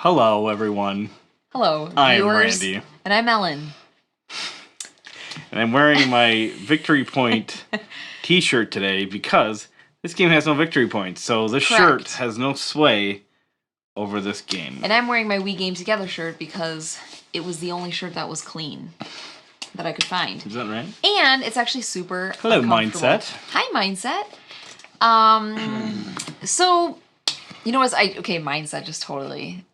Hello, everyone. Hello, I am viewers. Randy. And I'm Ellen. And I'm wearing my Victory Point t-shirt today because this game has no victory points. So this shirt Correct. has no sway over this game. And I'm wearing my We Game Together shirt because it was the only shirt that was clean that I could find. Is that right? And it's actually super Hello, uncomfortable. Mindset. Hi, Mindset. So, you know what? Mindset just totally...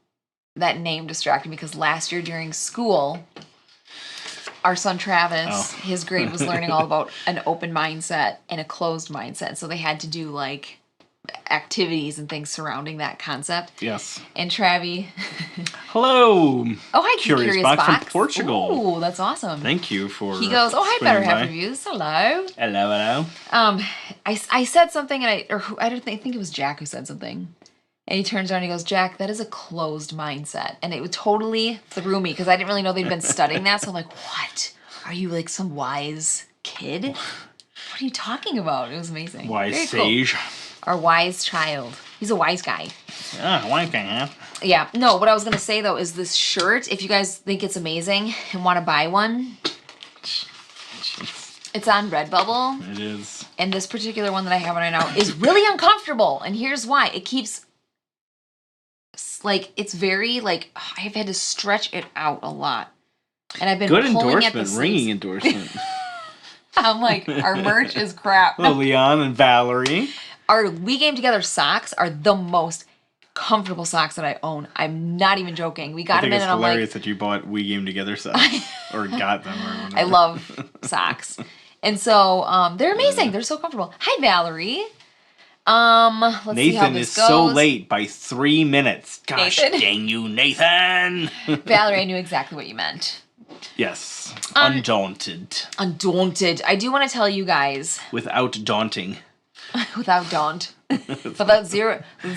That name distracted me because last year during school, our son Travis, his grade was learning all about an open mindset and a closed mindset. So they had to do like activities and things surrounding that concept. Yes. And Travi. Hello. Oh, hi, Curious Box from Portugal. Oh, that's awesome. Thank you for. He goes, "Oh, hi, Better swinging Half by. Reviews. Hello." Hello, hello. I said something and I think it was Jack who said something. And he turns around and he goes, "Jack, that is a closed mindset." And it totally threw me because I didn't really know they'd been studying that. So I'm like, what? Are you like some wise kid? What are you talking about? It was amazing. Wise Very sage. Cool. Our wise child. He's a wise guy. Yeah, wise guy, huh? Yeah. No, what I was going to say, though, is this shirt, if you guys think it's amazing and want to buy one, it's on Redbubble. It is. And this particular one that I have on right now is really uncomfortable. And here's why. It keeps... Like, it's very, like, I've had to stretch it out a lot. And I've been Good pulling at the endorsement, sleeves. ringing endorsement. I'm like, our merch is crap. Hello, Leon and Valerie. Our We Game Together socks are the most comfortable socks that I own. I'm not even joking. We got them in and I'm like... it's hilarious that you bought We Game Together socks. Or got them or whatever. I love socks. And so, they're amazing. They're so comfortable. Hi, Valerie. Let's Nathan see how this is goes. so late by 3 minutes. Gosh Nathan? dang you, Nathan! Valerie, I knew exactly what you meant. Yes. Undaunted. Undaunted. I do want to tell you guys. Without daunting. Without daunt. Without 0% of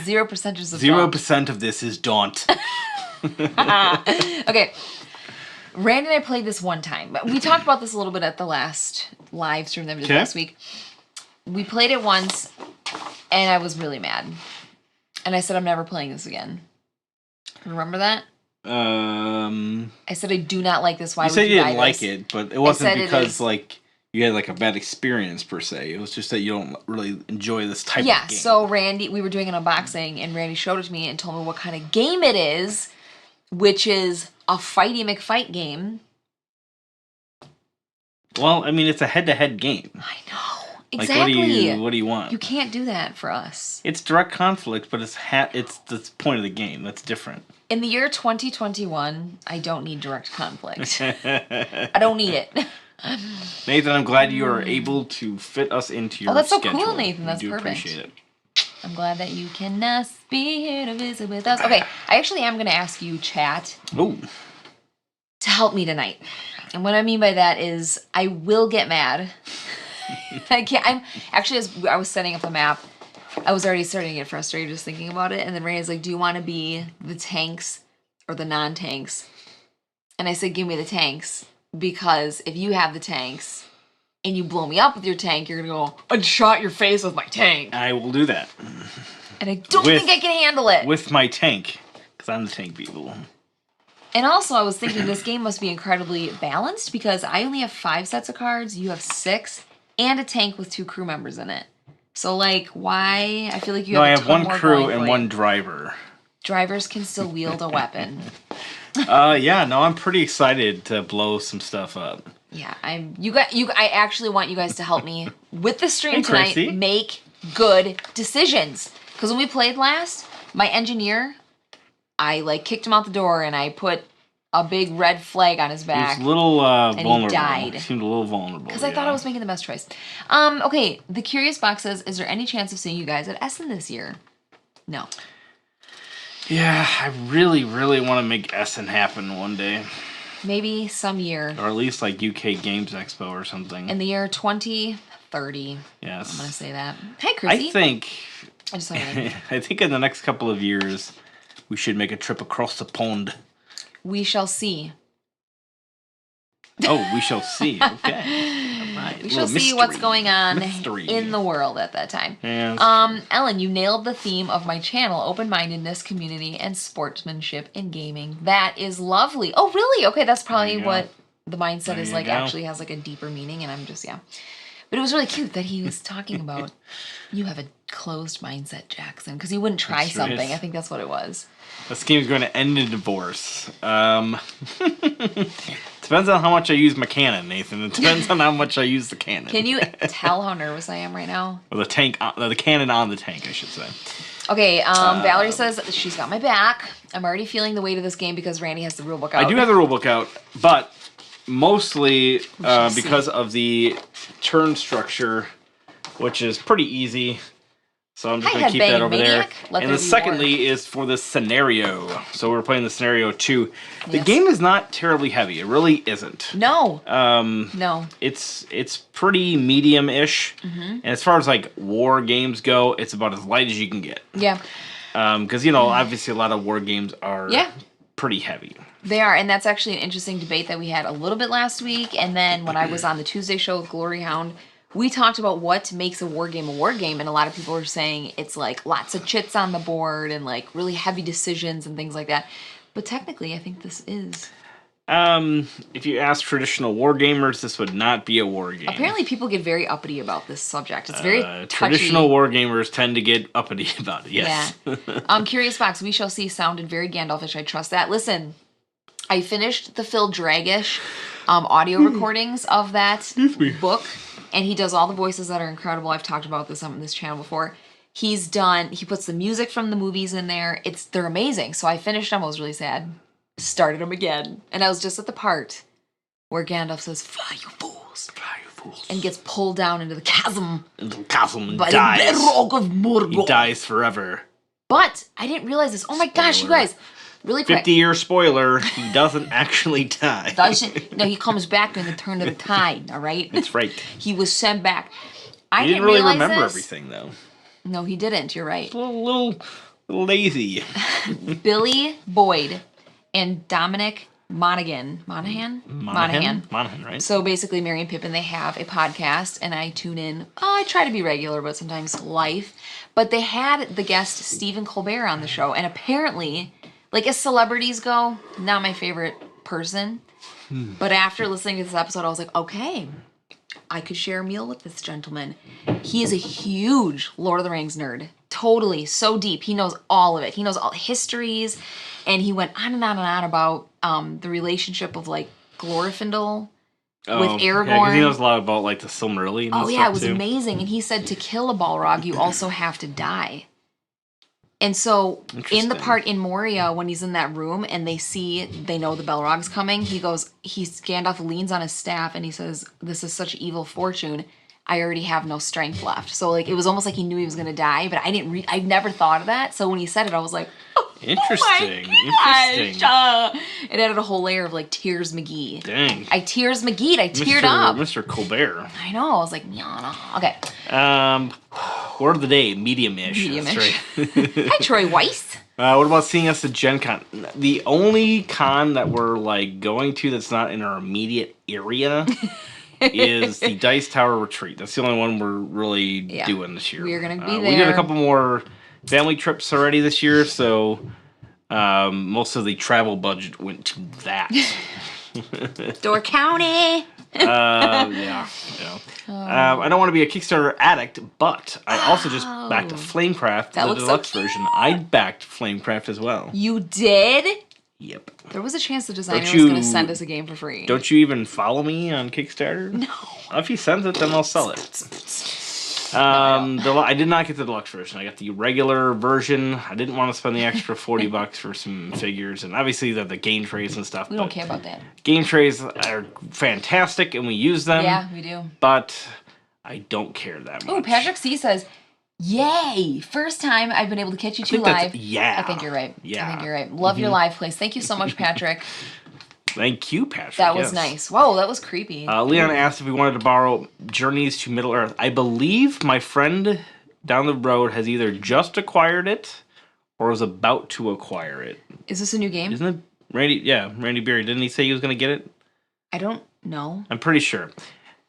0% of this is daunt. Okay. Randy and I played this one time. But we talked about this a little bit at the last live stream that we did last week. We played it once, and I was really mad. And I said, I'm never playing this again. Remember that? I said, I do not like this. Why would you buy this? You said you didn't like it, but it wasn't because, like, you had, like, a bad experience, per se. It was just that you don't really enjoy this type of game. Yeah, so Randy, we were doing an unboxing, and Randy showed it to me and told me what kind of game it is, which is a Fighty McFight game. Well, I mean, it's a head-to-head game. I know. Like, Exactly. what do you want? You can't do that for us. It's direct conflict, but it's the point of the game. That's different. In the year 2021, I don't need direct conflict. I don't need it. Nathan, I'm glad you are able to fit us into your schedule. Oh, that's so cool, Nathan. That's we do perfect. Appreciate it. I'm glad that you can be here to visit with us. Okay, I actually am going to ask you, chat, Ooh. to help me tonight. And what I mean by that is I will get mad. I can't. I'm actually, as I was setting up the map, I was already starting to get frustrated just thinking about it. And then Randy's like, "Do you want to be the tanks or the non-tanks?" And I said, "Give me the tanks, because if you have the tanks and you blow me up with your tank, you're gonna go, I shot your face with my tank." I will do that. And I don't think I can handle it. With my tank, because I'm the tank people. And also, I was thinking this game must be incredibly balanced because I only have 5 sets of cards. You have 6. And a tank with 2 crew members in it. So, like, why? I feel like you have I a have ton one more crew going and for you. one driver. Drivers can still wield a weapon. Yeah, no, I'm pretty excited to blow some stuff up. Yeah, I actually want you guys to help me with the stream Hey, tonight. Chrissy. Make good decisions. Because when we played last, my engineer, I, like, kicked him out the door and I put a big red flag on his back. He was a little vulnerable. He died. He seemed a little vulnerable. Because I thought I was making the best choice. Okay, the Curious Box says, is there any chance of seeing you guys at Essen this year? No. Yeah, I really, really want to make Essen happen one day. Maybe some year. Or at least like UK Games Expo or something. In the year 2030. Yes. I'm going to say that. Hi, Chrissy. I think... I just saw your name. I think in the next couple of years, we should make a trip across the pond. We shall see. Oh, we shall see. Okay. All right. We shall see what's going on Mystery. in the world at that time. Yeah, Ellen, you nailed the theme of my channel, open-mindedness, community, and sportsmanship in gaming. That is lovely. Oh, really? Okay, that's probably what the mindset is like, actually has like a deeper meaning, and I'm just, But it was really cute that he was talking about, you have a closed mindset, Jackson, because he wouldn't try something. I think that's what it was. This game's going to end in divorce. Depends on how much I use my cannon, Nathan. It depends on how much I use the cannon. Can you tell how nervous I am right now? Or the cannon on the tank, I should say. Okay, Valerie says she's got my back. I'm already feeling the weight of this game because Randy has the rulebook out. I do have the rulebook out, but mostly because of the turn structure, which is pretty easy. So I'm just going to keep that over there. And the secondly is for the scenario. So we're playing the scenario 2. The game is not terribly heavy. It really isn't. No. No. It's pretty medium-ish. And as far as like war games go, it's about as light as you can get. Yeah. Because, you know, obviously a lot of war games are pretty heavy. They are, and that's actually an interesting debate that we had a little bit last week. And then when I was on the Tuesday show with Glory Hound, we talked about what makes a war game, and a lot of people were saying it's like lots of chits on the board and like really heavy decisions and things like that. But technically, I think this is. If you ask traditional war gamers, this would not be a war game. Apparently, people get very uppity about this subject. It's very touchy. Traditional war gamers tend to get uppity about it, yes. Yeah. Curious Fox, we shall see, sounded very Gandalfish. I trust that. Listen, I finished the Phil Dragish audio recordings of that book. And he does all the voices that are incredible. I've talked about this on this channel before. He puts the music from the movies in there. They're amazing. So I finished them. I was really sad. Started them again. And I was just at the part where Gandalf says, "Fly, you fools." Fly, you fools. And gets pulled down into the chasm. Into the chasm and by dies. the bedrock of Mordor. He dies forever. But I didn't realize this. Oh my gosh, you guys. Really quick. 50-year spoiler, he doesn't actually die. No, he comes back in the turn of the tide, all right? That's right. He was sent back. He didn't really remember everything, though. No, he didn't. You're right. A little lazy. Billy Boyd and Dominic Monaghan, right? So basically, Merry and Pippin, they have a podcast, and I tune in. I try to be regular, but sometimes life. But they had the guest Stephen Colbert on the show, and apparently, like as celebrities go, not my favorite person. But after listening to this episode, I was like, okay, I could share a meal with this gentleman. He is a huge Lord of the Rings nerd. Totally. So deep. He knows all of it. He knows all the histories. And he went on and on and on about the relationship of like Glorfindel with Aragorn. Yeah, because he knows a lot about like the Silmarillion. Oh yeah, it was amazing. And he said to kill a Balrog, you also have to die. And so in the part in Moria, when he's in that room and they know the Balrog's coming, Gandalf leans on his staff and he says, "This is such evil fortune. I already have no strength left." So like it was almost like he knew he was going to die, but I never thought of that. So when he said it, I was like, interesting. Interesting. It added a whole layer of like Tears McGee. Dang. I teared up. Mr. Colbert. I know. I was like, no. Okay. Word of the day, medium-ish. That's right. Hi, Troy Weiss. What about seeing us at Gen Con? The only con that we're like going to that's not in our immediate area is the Dice Tower Retreat. That's the only one we're really doing this year. We're going to be there. We did a couple more family trips already this year, so most of the travel budget went to that. Door County. I don't want to be a Kickstarter addict, but I also just backed Flamecraft, the deluxe version. I backed Flamecraft as well. You did? Yep. There was a chance the designer was going to send us a game for free. Don't you even follow me on Kickstarter? No. If he sends it, then I'll sell it. I did not get the deluxe version. I got the regular version. I didn't want to spend the extra $40 for some figures, and obviously the game trays and stuff. We don't care about that. Game trays are fantastic, and we use them. Yeah, we do. But I don't care that much. Oh, Patrick C says, "Yay! First time I've been able to catch you two live." Yeah. I think you're right. Yeah. I think you're right. Love your live plays. Thank you so much, Patrick. Thank you, Patrick. That was nice. Whoa, that was creepy. Leon asked if we wanted to borrow Journeys to Middle-earth. I believe my friend down the road has either just acquired it or is about to acquire it. Is this a new game? Isn't it Randy? Yeah, Randy Berry. Didn't he say he was going to get it? I don't No. I'm pretty sure.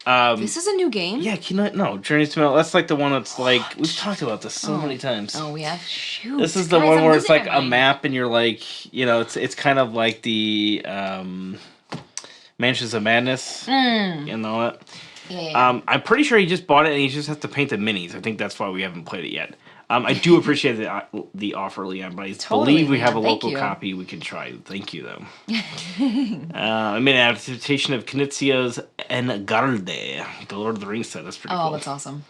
This is a new game? Yeah, no, Journeys to Metal. That's like the one that's like, we've talked about this so many times. Oh, yeah? Shoot. This is the one where it's like a map and you're like, it's kind of like the Mansions of Madness and all that. Yeah. I'm pretty sure he just bought it and he just has to paint the minis. I think that's why we haven't played it yet. I do appreciate the offer, Leon, but I believe we have a local copy we can try. Thank you, though. I made an adaptation of Knizia's Engarde, the Lord of the Rings set. That's pretty cool. Oh, that's awesome.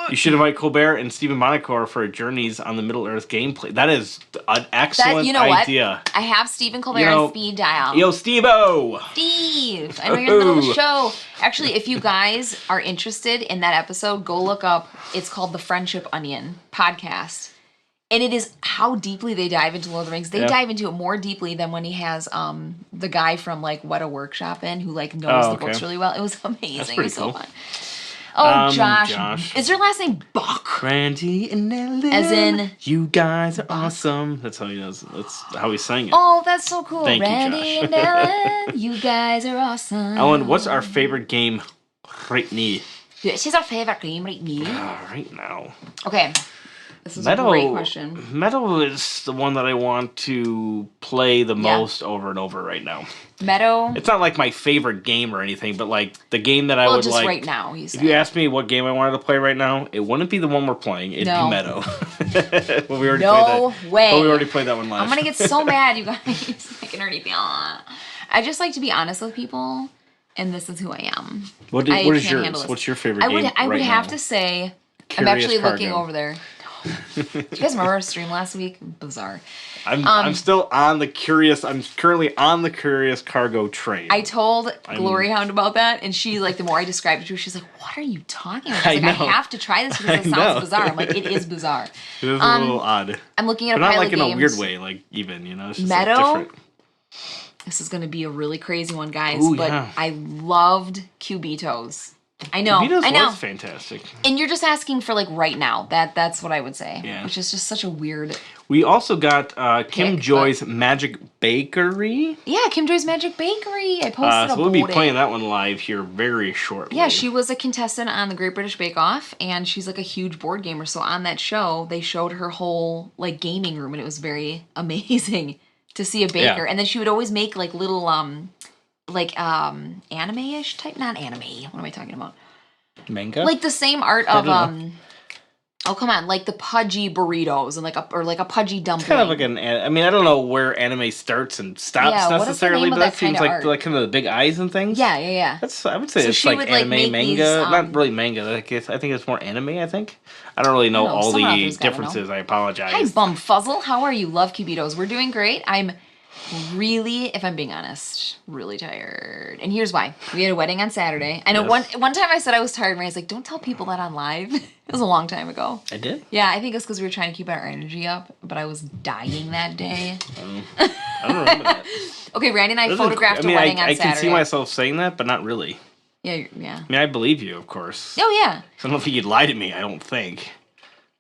You should invite Colbert and Stephen Monacore for Journeys on the Middle-earth gameplay. That is an excellent idea. What? I have Stephen Colbert on speed dial. Yo, Steve-O! Steve! I know you're in the middle of the show. Actually, if you guys are interested in that episode, go look up. It's called The Friendship Onion podcast. And it is how deeply they dive into Lord of the Rings. They dive into it more deeply than when he has the guy from like What a Workshop in who like knows the books really well. It was amazing. That's it was cool. so fun. Oh, Josh. Is your last name Buck? Randy and Ellen. As in... You guys are awesome. That's how he knows. That's how he sang it. Oh, that's so cool. Thank Randy you, and Ellen, you guys are awesome. Ellen, what's our favorite game right now? This is our favorite game right now. Right now. Okay. This is a great question. Meadow is the one that I want to play the most over and over right now. Meadow. It's not like my favorite game or anything, but like the game that I would just like. Right now, you said. If you asked me what game I wanted to play right now, it wouldn't be the one we're playing. It'd be Meadow. Well, we already played that. Way. But we already played that one live. I'm gonna get so mad, you guys. I can already feel it. I just like to be honest with people, and this is who I am. What is yours? What's your favorite game? I would have to say. Curious I'm actually looking over there. Do you guys remember our stream last week? Bizarre. I'm still on the curious. I'm currently on the Curious Cargo train. I told Glory Hound about that, and she like the more I described it to her, she's like, "What are you talking about?" She's like, I have to try this because it sounds bizarre. I'm like, it is bizarre. It is a little odd. I'm looking at but a not pile like of in games. a weird way, like even it's just Meadow. Like different. This is going to be a really crazy one, guys. Ooh, but yeah. I loved Cubitos. I know. Cubitos I know. was fantastic. And you're just asking for like right now. That's what I would say. Yeah. Which is just such a weird. We also got Kim Joy's Magic Bakery. Yeah, Kim Joy's Magic Bakery. I posted so we'll be playing that one live here very shortly. Yeah, she was a contestant on the Great British Bake Off, and she's like a huge board gamer. So on that show, they showed her whole like gaming room, and it was very amazing to see a baker. And then she would always make like little anime-ish type, not anime. What am I talking about? Manga? Like the same art of oh come on, like the pudgy burritos and like a pudgy dumpling. It's kind of like I don't know where anime starts and stops necessarily, but that seems like kind of the big eyes and things. Yeah. I would say it's like anime, manga. Not really manga. I think it's more anime, I think. I don't really know all the differences. I apologize. Hi, Bumfuzzle. How are you? Love Cubitos. We're doing great. I'm really, if I'm being honest, really tired. And here's why. We had a wedding on Saturday. I know one time I said I was tired, and I was like, don't tell people that on live. It was a long time ago. I did? Yeah, I think it's because we were trying to keep our energy up, but I was dying that day. I don't remember that. Okay, Randy and I photographed a wedding on Saturday. I can see myself saying that, but not really. Yeah. I mean, I believe you, of course. Oh, yeah. I don't think you'd lie to me, I don't think.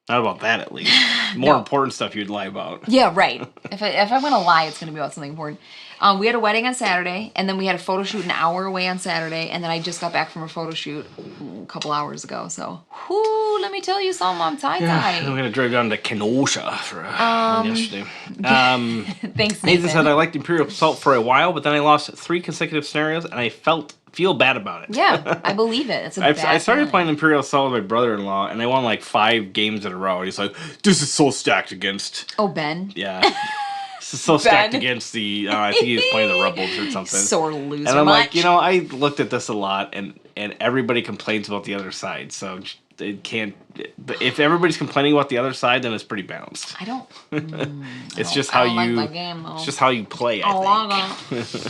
Not about that, at least. More important stuff you'd lie about. Yeah, right. If I'm going to lie, it's going to be about something important. We had a wedding on Saturday, and then we had a photo shoot an hour away on Saturday, and then I just got back from a photo shoot a couple hours ago. So, let me tell you something. I'm tie-dye. Yeah, I'm going to drive down to Kenosha for yesterday. Thanks, Nathan. Nathan said, I liked Imperial Assault for a while, but then I lost 3 consecutive scenarios, and I feel bad about it. Yeah, I believe it. It's I started playing Imperial Assault with my brother-in-law, and I won like 5 games in a row. He's like, this is so stacked against... Oh, Ben? Yeah. This is so stacked against the... I think he was playing the Rebels or something. Sore loser. And I'm like, I looked at this a lot, and everybody complains about the other side, so it can't... If everybody's complaining about the other side, then it's pretty balanced. I don't... It's just how you... Like my game, though. It's just how you play, I think.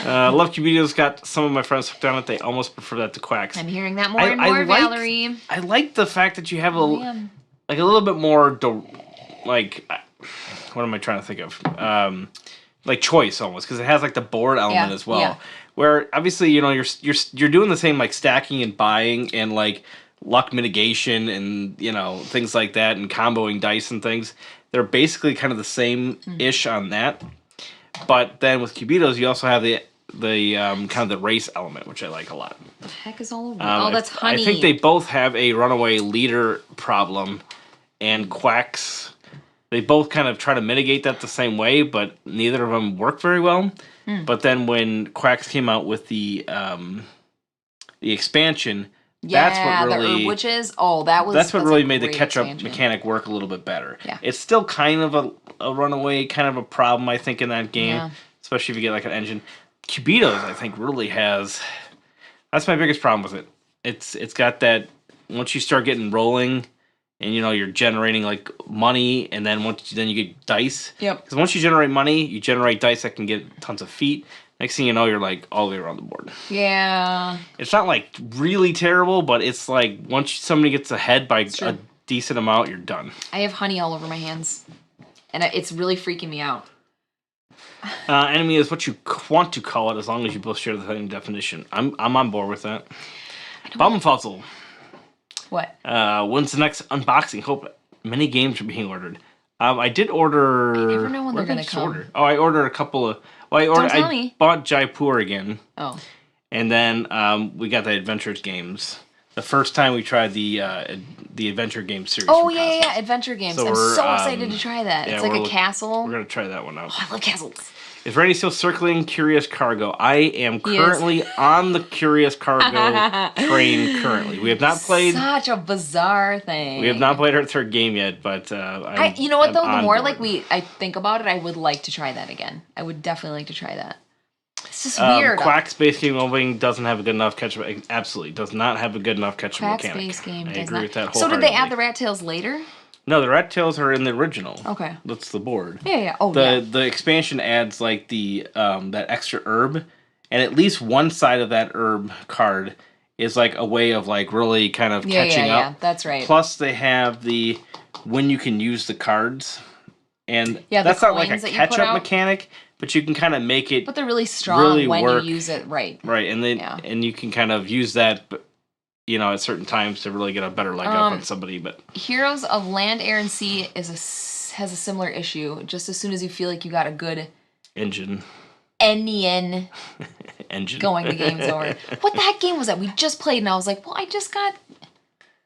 Love Cubitos got some of my friends hooked on it. They almost prefer that to Quacks. I'm hearing that more and more, Valerie. I like the fact that you have a little bit more what am I trying to think of? Like choice almost, because it has like the board element as well. Yeah. Where obviously you're doing the same like stacking and buying and like luck mitigation and things like that and comboing dice and things. They're basically kind of the same ish on that. But then with Cubitos, you also have the kind of the race element, which I like a lot. The heck is all over? That's honey. I think they both have a runaway leader problem, and Quacks. They both kind of try to mitigate that the same way, but neither of them work very well. But then when Quacks came out with the expansion, that's what really the herb witches. That's what really made the catch-up mechanic work a little bit better. Yeah. It's still kind of a runaway, kind of a problem, I think, in that game, especially if you get like an engine. Cubitos, I think, really has. That's my biggest problem with it. It's got that once you start getting rolling. And you're generating like money, and then then you get dice. Yep. Because once you generate money, you generate dice that can get tons of feet. Next thing you know, you're like all the way around the board. Yeah. It's not like really terrible, but it's like once somebody gets ahead by a decent amount, you're done. I have honey all over my hands, and it's really freaking me out. Enemy is what you want to call it, as long as you both share the same definition. I'm on board with that. Bumfuzzle. What? When's the next unboxing? Hope many games are being ordered. I did order. I never know when they're gonna come. I ordered a couple of. Well, I bought Jaipur again. Oh. And then we got the Adventures games. The first time we tried the Adventure Game series. Oh yeah, Adventure Games. So I'm so excited to try that. It's like a castle. We're gonna try that one out. Oh, I love castles. Is Randy still circling Curious Cargo? I am currently on the Curious Cargo train. Currently, we have not played. Such a bizarre thing. We have not played our third game yet, but you know what though? The more like I think about it, I would like to try that again. I would definitely like to try that. It's just weird. Quack Space Game Moving doesn't have a good enough catch-up. Absolutely does not have a good enough catch-up mechanic. Quack Space Game I does agree not. with that So wholeheartedly. did they add the Rat Tails later? No, the Rat Tails are in the original. Okay. That's the board. Yeah. Oh, The expansion adds like the that extra herb, and at least one side of that herb card is like a way of like really kind of catching up. Yeah, that's right. Plus they have the when you can use the cards, and that's not like a catch-up mechanic, but you can kind of make it. But they're really strong when you use it right. Right, and and you can kind of use that. At certain times to really get a better leg up on somebody. But Heroes of Land, Air, and Sea has a similar issue. Just as soon as you feel like you got a good engine engine going, the game's over. What the heck game was that? We just played, and I was like, well,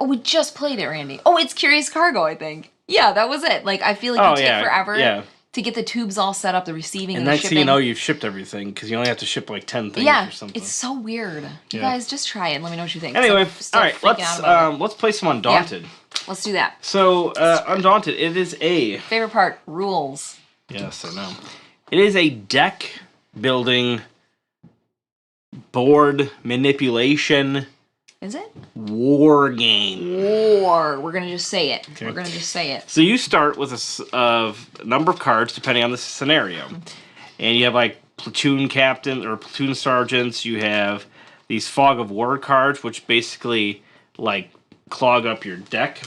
we just played it, Randy. Oh, it's Curious Cargo, I think. Yeah, that was it. Like, I feel like it took forever to get the tubes all set up, the receiving and the shipping. And next thing you know, you've shipped everything, because you only have to ship like 10 things or something. It's so weird. You guys, just try it and let me know what you think. Anyway, all right, let's play some Undaunted. Yeah, let's do that. So, Undaunted, it is a... Favorite part, rules. Yes, I know. It is a deck building, board manipulation... Is it? War game. We're going to just say it. Okay. We're going to just say it. So you start with a number of cards depending on the scenario. And you have like platoon captain or platoon sergeants. You have these fog of war cards, which basically like clog up your deck.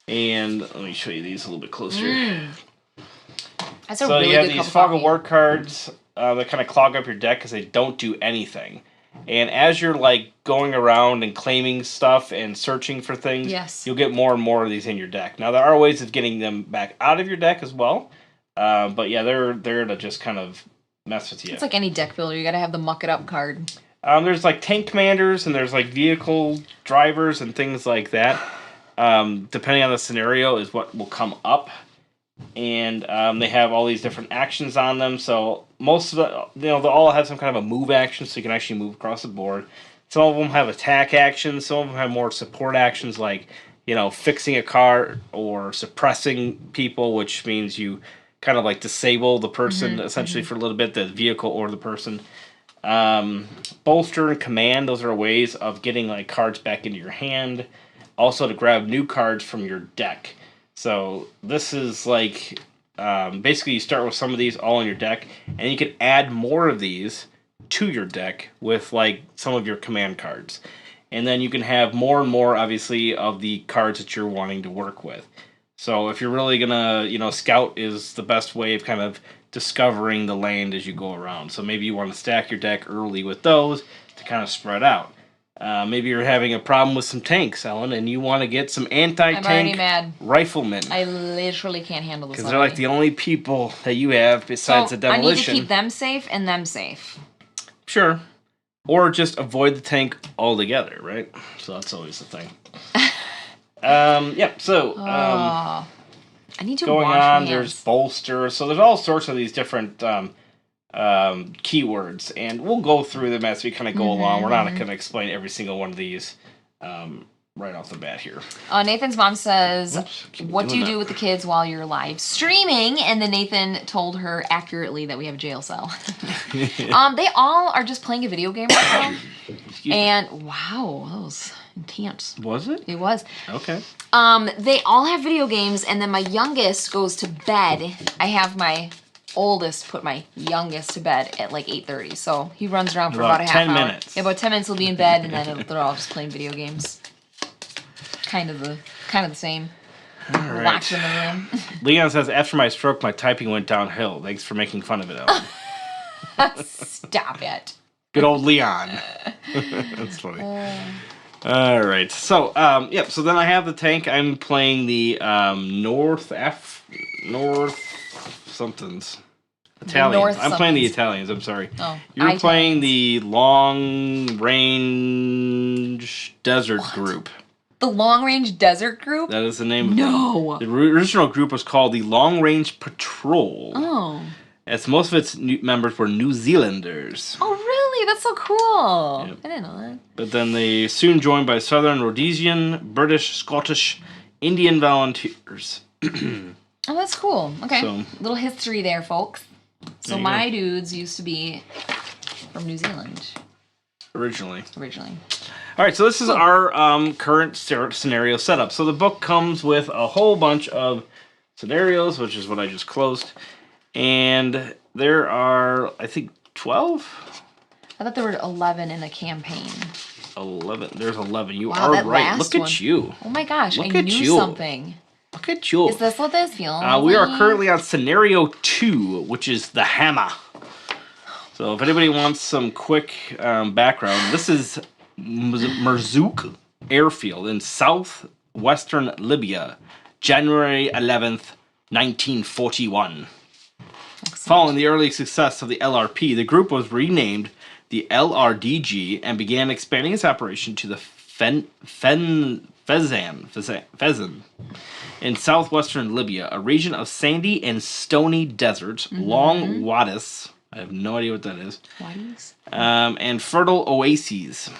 And let me show you these a little bit closer. That's a really good cup of coffee. So you have these fog of war cards that kind of clog up your deck because they don't do anything. And as you're like going around and claiming stuff and searching for things, you'll get more and more of these in your deck. Now there are ways of getting them back out of your deck as well, but yeah, they're to just kind of mess with you. It's like any deck builder; you got to have the muck it up card. There's like tank commanders and there's like vehicle drivers and things like that. Depending on the scenario, is what will come up. And they have all these different actions on them. So most of it, they'll all have some kind of a move action, so you can actually move across the board. Some of them have attack actions. Some of them have more support actions, like fixing a car or suppressing people, which means you kind of like disable the person essentially for a little bit, the vehicle or the person. Bolster and command; those are ways of getting like cards back into your hand. Also to grab new cards from your deck. So this is like, basically you start with some of these all in your deck, and you can add more of these to your deck with like some of your command cards. And then you can have more and more, obviously, of the cards that you're wanting to work with. So if you're really gonna, scout is the best way of kind of discovering the land as you go around. So maybe you want to stack your deck early with those to kind of spread out. Maybe you're having a problem with some tanks, Ellen, and you want to get some anti-tank riflemen. I literally can't handle this. Because they're like the only people that you have besides the demolition. I need to keep them safe and them safe. Sure. Or just avoid the tank altogether, right? So that's always the thing. So... I need to going wash on, my there's hands. bolster. So there's all sorts of these different keywords. And we'll go through them as we kind of go along. We're not going to explain every single one of these right off the bat here. Nathan's mom says, what do you do with the kids while you're live streaming? And then Nathan told her accurately that we have a jail cell. They all are just playing a video game right now. And wow, that was intense. Was it? It was. Okay. They all have video games, and then my youngest goes to bed. I have my oldest put my youngest to bed at like 8:30, so he runs around for about a half 10 hour. minutes. Yeah, about 10 minutes he'll be in bed, and then they're all just playing video games. Kind of the same. All right. Locked in the room. Leon says, after my stroke, my typing went downhill. Thanks for making fun of it, Ellen. Stop it. Good old Leon. That's funny. All right. So, so then I have the tank. I'm playing the North somethings. Italians. I'm playing the Italians. I'm sorry. Oh, You're playing the Long Range Desert Group. The Long Range Desert Group? That is the name of No. The original group was called the Long Range Patrol. Oh. As most of its members were New Zealanders. Oh, really? That's so cool. Yep. I didn't know that. But then they soon joined by Southern Rhodesian, British, Scottish, Indian volunteers. Oh, that's cool. Okay. So, little history there, folks. So my dudes used to be from New Zealand. Originally. All right, so this is our current scenario setup. So the book comes with a whole bunch of scenarios, which is what I just closed. And there are, I think, 12? I thought there were 11 in the campaign. 11. There's 11. You wow, are that right. last Look one. at you. Oh my gosh, Look I at knew you. something. Look at you. Is this what this feels We are like? currently on scenario 2, which is the hammer. So if anybody wants some quick background, this is Merzouk Airfield in southwestern Libya, January 11th, 1941. Excellent. Following the early success of the LRP, the group was renamed the LRDG and began expanding its operation to the Fezzan in southwestern Libya, a region of sandy and stony deserts, long wadis. I have no idea what that is. Wadis? And fertile oases.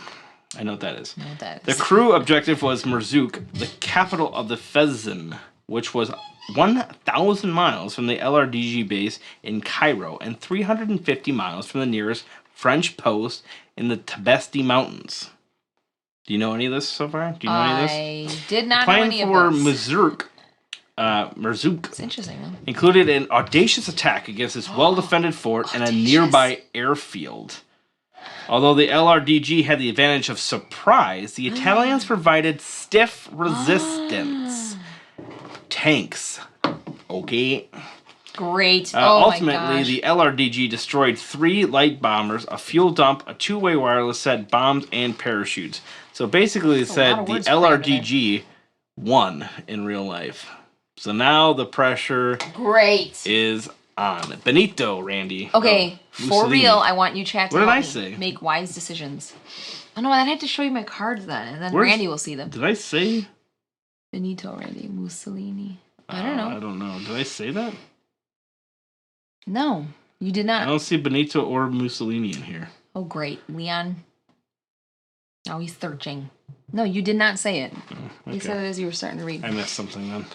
I know what that is. I know what that is. The crew objective was Merzouk, the capital of the Fezzan, which was 1,000 miles from the LRDG base in Cairo and 350 miles from the nearest French post in the Tabesti Mountains. Do you know any of this so far? Do you know any of this? I did not know any of this. Merzouk It's interesting, though. included an audacious attack against its well-defended fort and a nearby airfield. Although the LRDG had the advantage of surprise, the Italians provided stiff resistance. Tanks. Okay. Great. Ultimately, the LRDG destroyed 3 light bombers, a fuel dump, a 2-way wireless set, bombs, and parachutes. So basically, it said the LRDG won in real life. So now the pressure is on. Benito, Randy. Okay, for Mussolini. real, I want you chat to What did help I me say? make wise decisions. Oh no, I'd have to show you my cards then, and then Randy will see them. Did I say? Benito, Randy, Mussolini. I don't know. I don't know. Did I say that? No, you did I not. don't see Benito or Mussolini in here. Oh, great. Leon. Oh, he's searching. No, you did not say it. Oh, okay. You said it as you were starting to read. I missed something then.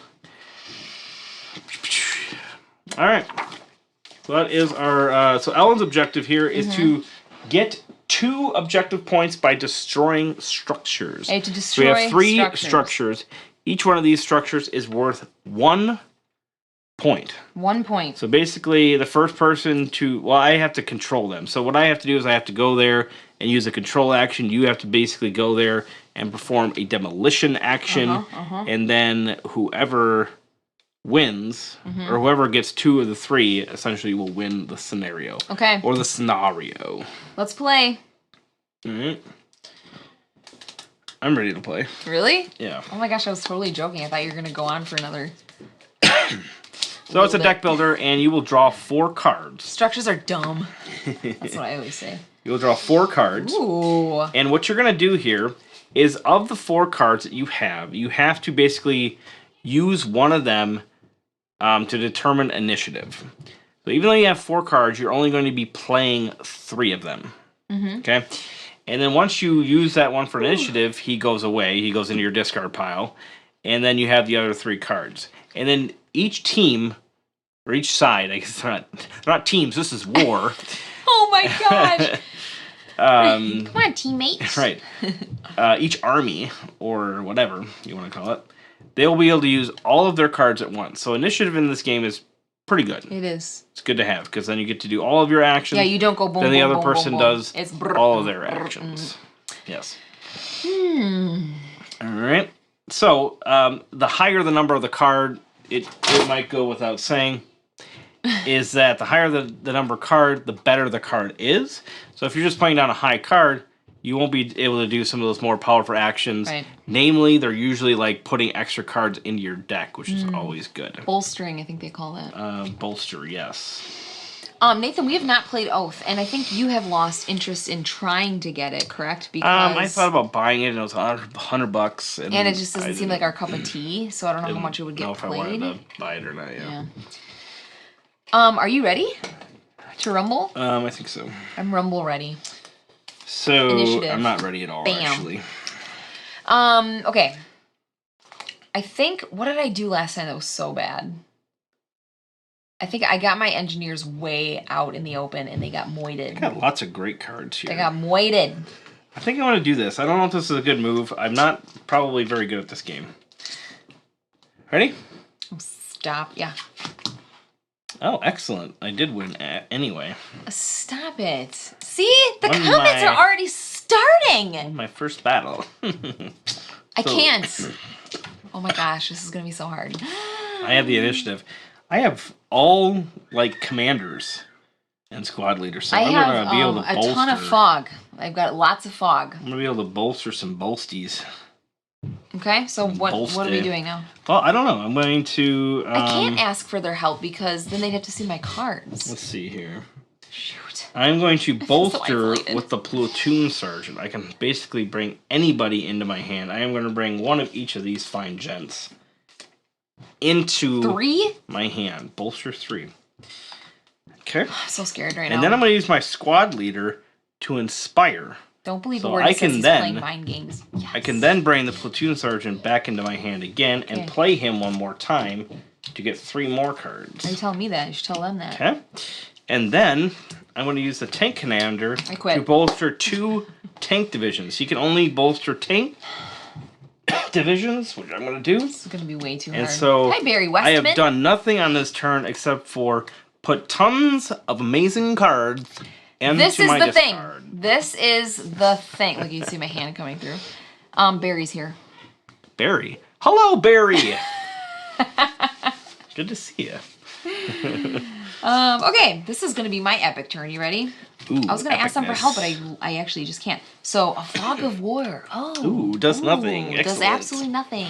All right. So that is our... so Ellen's objective here is to get 2 objective points by destroying structures. I have to destroy so we have 3 structures. Each one of these structures is worth 1 point. 1 point. So basically, the first person to... Well, I have to control them. So what I have to do is I have to go there and use a control action. You have to basically go there and perform a demolition action. And then whoever wins, or whoever gets 2 of the 3, essentially will win the scenario. Okay. Or the scenario. Let's play. All right. I'm ready to play. Really? Yeah. Oh my gosh, I was totally joking. I thought you were going to go on for another... So it's a deck builder, and you will draw 4 cards. Structures are dumb. That's what I always say. You'll draw 4 cards. Ooh. And what you're going to do here is of the 4 cards that you have to basically use one of them to determine initiative. So even though you have 4 cards, you're only going to be playing 3 of them. Okay? And then once you use that one for initiative, he goes away. He goes into your discard pile. And then you have the other 3 cards. And then each team, or each side, I guess they're not teams, this is war. Oh my gosh. Come on, teammates. Right. Each army, or whatever you want to call it, they'll be able to use all of their cards at once. So initiative in this game is pretty good. It is. It's good to have, because then you get to do all of your actions. Yeah, you don't go boom, then the boom, other boom, person boom, does boom. It's all of their actions. Yes. All right. So, the higher the number of the card, it might go without saying, is that the higher the number card, the better the card is. So if you're just playing down a high card, you won't be able to do some of those more powerful actions. Right. Namely, they're usually like putting extra cards into your deck, which is always good. Bolstering, I think they call that. Bolster, yes. Nathan, we have not played Oath, and I think you have lost interest in trying to get it, correct? Because I thought about buying it, and it was $100. And it just doesn't seem like our cup of tea, so I don't know how much it would get if played. I wanted to buy it or not, yeah. Are you ready to rumble? I think so. I'm rumble ready. So, Initiative. I'm not ready at all, actually. Okay. I think, what did I do last time that was so bad? I think I got my engineers way out in the open, and they got moited. I got lots of great cards here. They got moited. I think I want to do this. I don't know if this is a good move. I'm not probably very good at this game. Ready? Stop. Yeah. Oh, excellent. I did win anyway. Stop it. See? The comments are already starting. My first battle. I can't. Oh my gosh, this is going to be so hard. I have the initiative. I have all, like, commanders and squad leaders, so I'm going to be able to bolster. A ton of fog. I've got lots of fog. I'm going to be able to bolster some bolsties. Okay, so what are we doing now? Well, I don't know. I'm going to... I can't ask for their help because then they'd have to see my cards. Let's see here. Shoot. I'm going to bolster with the platoon sergeant. I can basically bring anybody into my hand. I am going to bring one of each of these fine gents into my hand. Bolster 3. Okay. I'm so scared right now. And then I'm going to use my squad leader to inspire. Don't believe a word he says he's playing mind games. Yes. I can then bring the platoon sergeant back into my hand again and play him one more time to get 3 more cards. Are you telling me that? You should tell them that. Okay. And then I'm going to use the tank commander to bolster 2 tank divisions. You can only bolster tank divisions, which I'm going to do. This is going to be way too hard. And so hi, Barry Westman. I have done nothing on this turn except for put tons of amazing cards into my discard. This is the thing. Look, you can see my hand coming through. Barry's here. Barry. Hello, Barry. Good to see you. Okay, this is going to be my epic turn. You ready? Ooh, I was going to ask them for help, but I actually just can't. So, a fog of war. Oh. Ooh, does nothing. Excellent. Does absolutely nothing.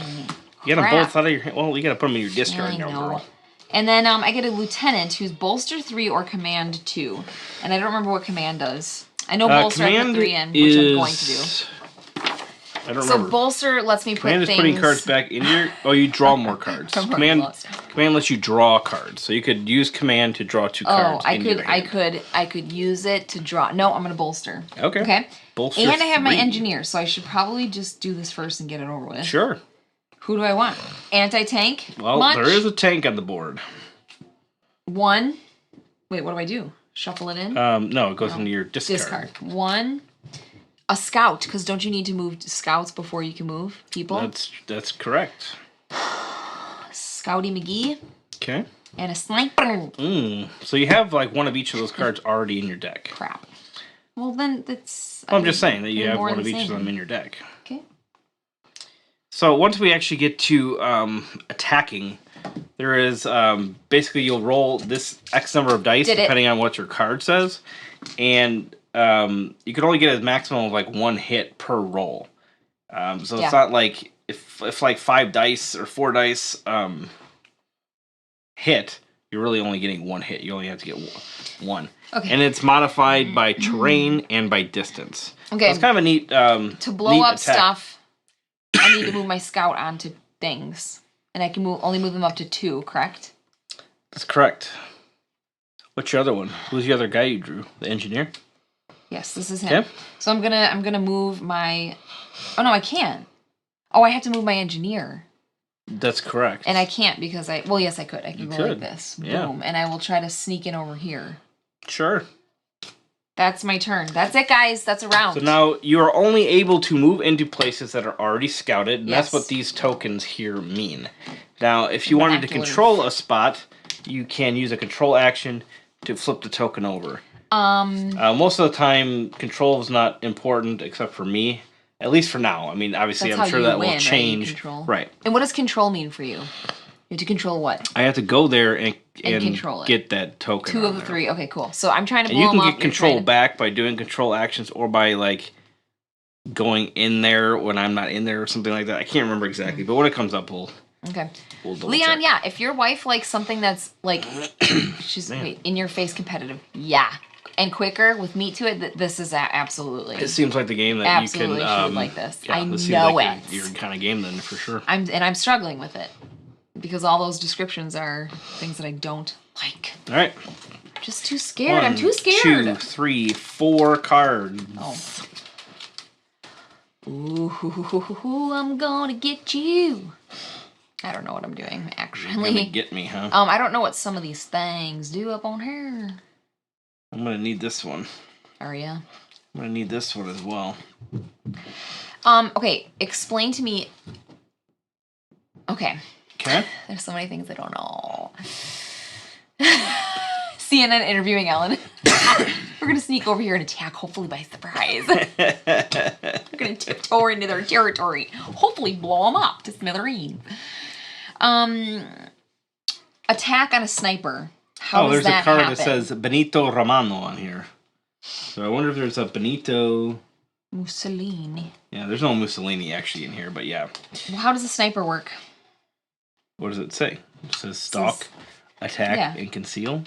You got them both out of your hand. Well, you got to put them in your discard. I know. And then I get a lieutenant who's bolster 3 or command 2. And I don't remember what command does. I know bolster I put 3 in, which I'm going to do. I don't remember. So bolster lets me put command is putting cards back in your... Oh, you draw more cards. Command lets you draw cards. So you could use command to draw 2 cards. I could use it to draw. No, I'm going to bolster. Okay. Okay. Bolster and I have 3. my engineer, so I should probably just do this first and get it over with. Sure. Who do I want? Anti-tank? Well, there is a tank on the board. 1. Wait, what do I do? Shuffle it in? No, it goes into your discard. 1. A scout, because don't you need to move scouts before you can move people? That's correct. Scouty McGee. Okay. And a sniper. So you have like one of each of those cards already in your deck. Crap. Well, then that's... Well, I'm just saying that you have one of each of them in your deck. Okay. So once we actually get to attacking, there is basically you'll roll this X number of dice depending on what your card says, and you can only get a maximum of like 1 hit per roll. So it's not like if like 5 dice or 4 dice hit, you're really only getting one hit. You only have to get one. Okay. And it's modified by terrain and by distance. Okay. So it's kind of a neat to blow neat up attack. stuff, I need to move my scout onto things. And I can only move them up to 2, correct? That's correct. What's your other one? Who's the other guy you drew? The engineer? Yes, this is him. Okay. So I'm gonna move my... Oh, no, I can't. Oh, I have to move my engineer. That's correct. And I can't because I... Well, yes, I could. I can go like this. Yeah. Boom. And I will try to sneak in over here. Sure. That's my turn. That's it, guys. That's a round. So now you are only able to move into places that are already scouted, and Yes. that's what these tokens here mean. Now, if you wanted to control a spot, you can use a control action to flip the token over. Most of the time, control is not important except for me, at least for now. I mean, obviously, That's I'm how sure you that win, will right? change. Control. Right. And what does control mean for you? You have to control what? I have to go there and control it. Get that token. 2 of the 3. Okay, cool. So I'm trying to blow and you them can up. get control back by doing control actions or by like going in there when I'm not in there or something like that. I can't remember exactly, but when it comes up, we'll Leon, yeah, if your wife likes something that's like she's in your face competitive, yeah, and quicker with meat to it, this is absolutely. It seems like the game that absolutely you can. She would like this. Yeah, I this know like it. Your kind of game then for sure. I'm struggling with it because all those descriptions are things that I don't like. All right. Just too scared. 1, I'm too scared. 2, 3, 4 cards. Oh. Ooh, I'm gonna get you. I don't know what I'm doing, actually. You're gonna get me, huh? I don't know what some of these things do up on here. I'm gonna need this one. Are ya? I'm gonna need this one as well. Okay, explain to me. Okay. Okay. There's so many things I don't know. CNN interviewing Ellen. We're gonna sneak over here and attack, hopefully by surprise. We're gonna tiptoe into their territory. Hopefully blow them up to smithereens. Attack on a sniper. How does that happen? There's a card that says Benito Romano on here. So I wonder if there's a Benito... Mussolini. Yeah, there's no Mussolini actually in here, but yeah. Well, how does a sniper work? What does it say? It says stalk, attack, and conceal.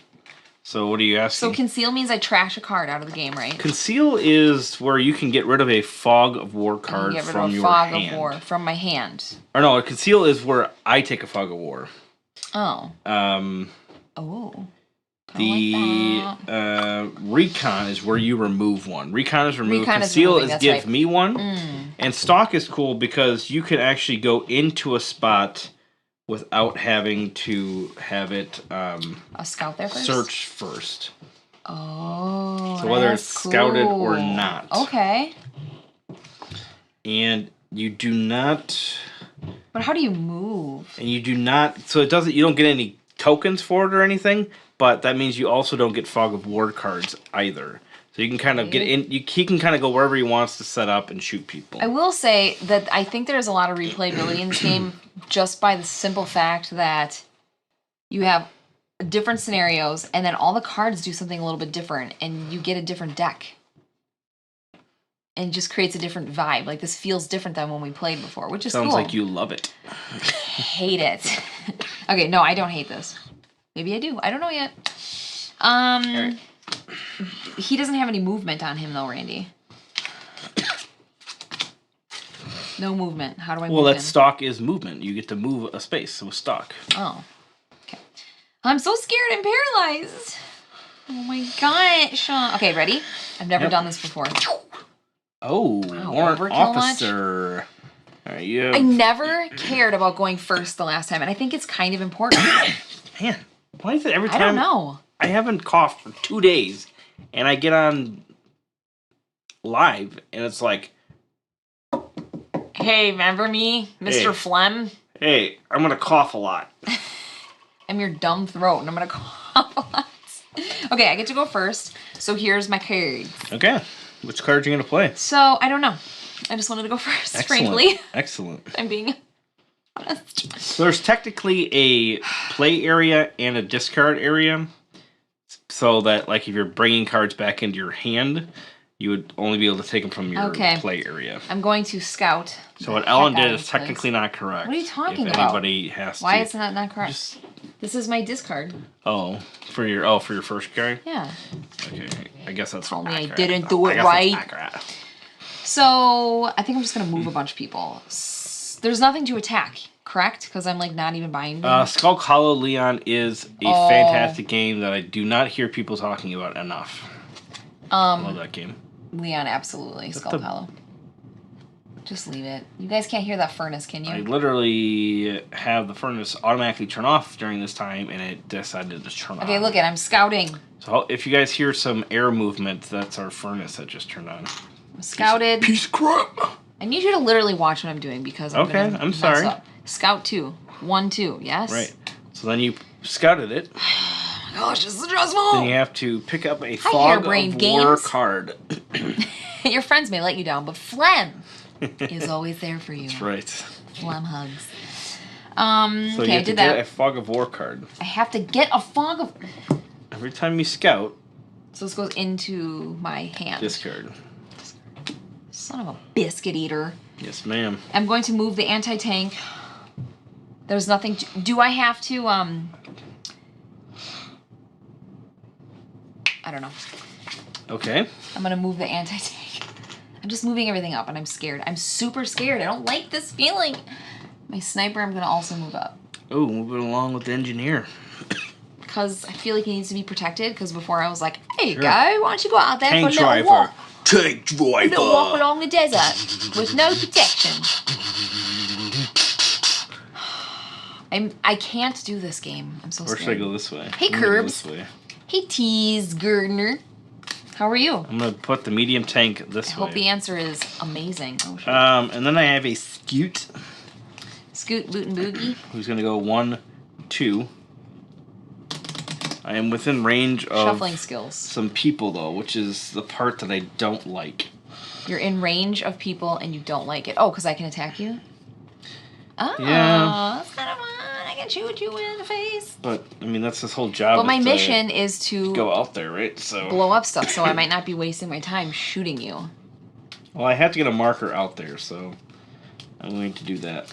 So what are you asking? So conceal means I trash a card out of the game, right? Conceal is where you can get rid of a fog of war card from your hand. Fog of war from my hand. Or no, conceal is where I take a fog of war. Oh. The recon is where you remove one. Recon is remove. Conceal is give me one. And stalk is cool because you can actually go into a spot without having to have it a scout there first? Search first. Oh, so whether it's scouted or not. Okay. And you do not. But how do you move? And you do not. So it doesn't. You don't get any tokens for it or anything. But that means you also don't get fog of war cards either. So you can kind of get in. He can kind of go wherever he wants to set up and shoot people. I will say that I think there's a lot of replayability in this game just by the simple fact that you have different scenarios and then all the cards do something a little bit different and you get a different deck. And it just creates a different vibe. Like this feels different than when we played before, which is cool. Sounds like you love it. Hate it. Okay, no, I don't hate this. Maybe I do. I don't know yet. Right. He doesn't have any movement on him, though, Randy. No movement. How do I move Well, that him? stalk is movement. You get to move a space with stalk. Oh. Okay. I'm so scared and paralyzed. Oh, my gosh. Okay, ready? I've never done this before. Oh, wow, warrant overkill officer. All right, you. I never cared about going first the last time, and I think it's kind of important. Man, why is it every time? I don't know. I haven't coughed for 2 days, and I get on live, and it's like, hey, remember me, Mr. Phlegm? Hey, I'm gonna cough a lot. I'm your dumb throat, and I'm gonna cough a lot. Okay, I get to go first, so here's my cards. Okay, which cards are you gonna play? So, I don't know. I just wanted to go first, frankly. Excellent. I'm being honest. So there's technically a play area and a discard area. So that, like, if you're bringing cards back into your hand, you would only be able to take them from your play area. I'm going to scout. So what Ellen did is technically not correct. What are you talking about? Anybody has Why is it not correct? Just This is my discard. Oh, for your first carry? Yeah. Okay, I guess that's Tell me I accurate. didn't do it right. That's accurate. So, I think I'm just going to move a bunch of people. There's nothing to attack, correct? Because I'm, like, not even buying them. Skull Hollow Leon is a fantastic game that I do not hear people talking about enough. I love that game. Leon, absolutely. Skull Hollow. Just leave it. You guys can't hear that furnace, can you? I literally have the furnace automatically turn off during this time, and it decided to just turn on. Okay, look it. I'm scouting. So if you guys hear some air movement, that's our furnace that just turned on. I'm scouted. Piece of crap. I need you to literally watch what I'm doing because I'm I'm sorry. Up. Scout 2. 1, 2, yes? Right. So then you scouted it. Oh my gosh, this is stressful. Then you have to pick up a Fog of War card. Your friends may let you down, but Phlegm is always there for you. That's right. Phlegm hugs. So okay, you have to get a Fog of War card. I have to get a Fog of... Every time you scout... So this goes into my hand. Discard. Son of a biscuit eater. Yes, ma'am. I'm going to move the anti-tank. There's nothing to... Do I have to, I don't know. Okay. I'm going to move the anti-tank. I'm just moving everything up, and I'm scared. I'm super scared. I don't like this feeling. My sniper, I'm going to also move up. Oh, moving along with the engineer. Because I feel like he needs to be protected, because before I was like, hey, guy, why don't you go out there Tank for a little walk? Tank driver. A little walk along the desert with no protection. I can't do this game. I'm so scared. Or should I go this way? Hey, Curbs. Hey, Tease Gardner. How are you? I'm going to put the medium tank this way. I hope the answer is amazing. Oh, shit. And then I have a Scoot. Scoot, Boot, and Boogie. Who's going to go 1, 2. I am within range of... Shuffling skills. Some people, though, which is the part that I don't like. You're in range of people and you don't like it. Oh, because I can attack you? Oh, yeah. That's kind of fun. I can shoot you in the face. But, I mean, that's this whole job. But my mission is to... Go out there, right? So blow up stuff, so I might not be wasting my time shooting you. Well, I have to get a marker out there, so I'm going to do that.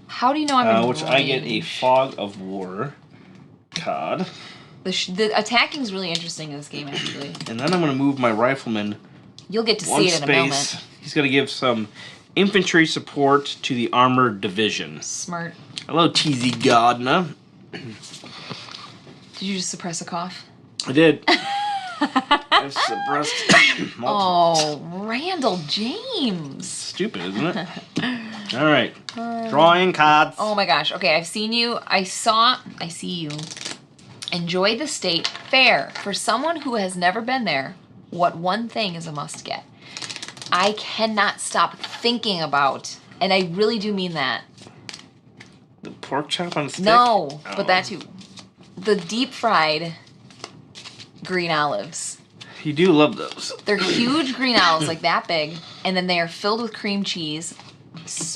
How do you know I'm in which range? I get a Fog of War card. The attacking is really interesting in this game, actually. And then I'm going to move my rifleman. You'll get to see it in a moment. He's going to give some infantry support to the armored division. Smart. Hello, TZ Gardner. Did you just suppress a cough? I did. I've suppressed. Oh, Randall James. Stupid, isn't it? All right. Drawing cards. Oh my gosh. Okay, I've seen you. I see you. Enjoy the state fair. For someone who has never been there, what one thing is a must get? I cannot stop thinking about, and I really do mean that. The pork chop on a stick? No, but that too. The deep fried green olives. You do love those. They're huge green olives, like that big, and then they are filled with cream cheese,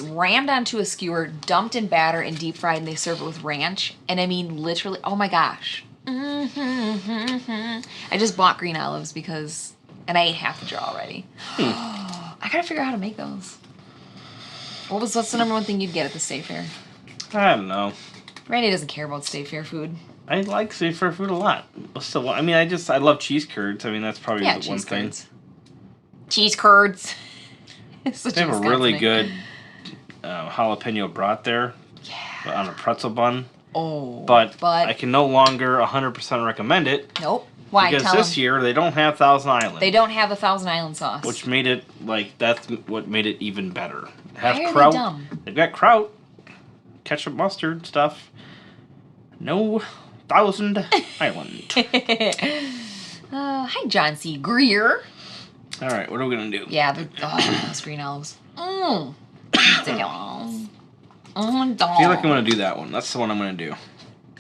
rammed onto a skewer, dumped in batter, and deep fried, and they serve it with ranch. And I mean, literally, oh my gosh. I just bought green olives because, and I ate half the jar already. I gotta figure out how to make those. What's the number one thing you'd get at the state fair? I don't know. Randy doesn't care about state fair food. I like state fair food a lot. Still, I mean, I love cheese curds. I mean, that's probably the one thing. Cheese curds. They have a really good jalapeno brat there. Yeah. On a pretzel bun. Oh. But I can no longer 100% recommend it. Nope. Why? Because this year they don't have Thousand Island. They don't have the Thousand Island sauce. Which made it, that's what made it even better. Why are they dumb? They've got kraut, ketchup, mustard stuff. No Thousand Island. Hi, John C. Greer. All right, what are we going to do? Yeah, those green olives. I feel like I'm going to do that one. That's the one I'm going to do.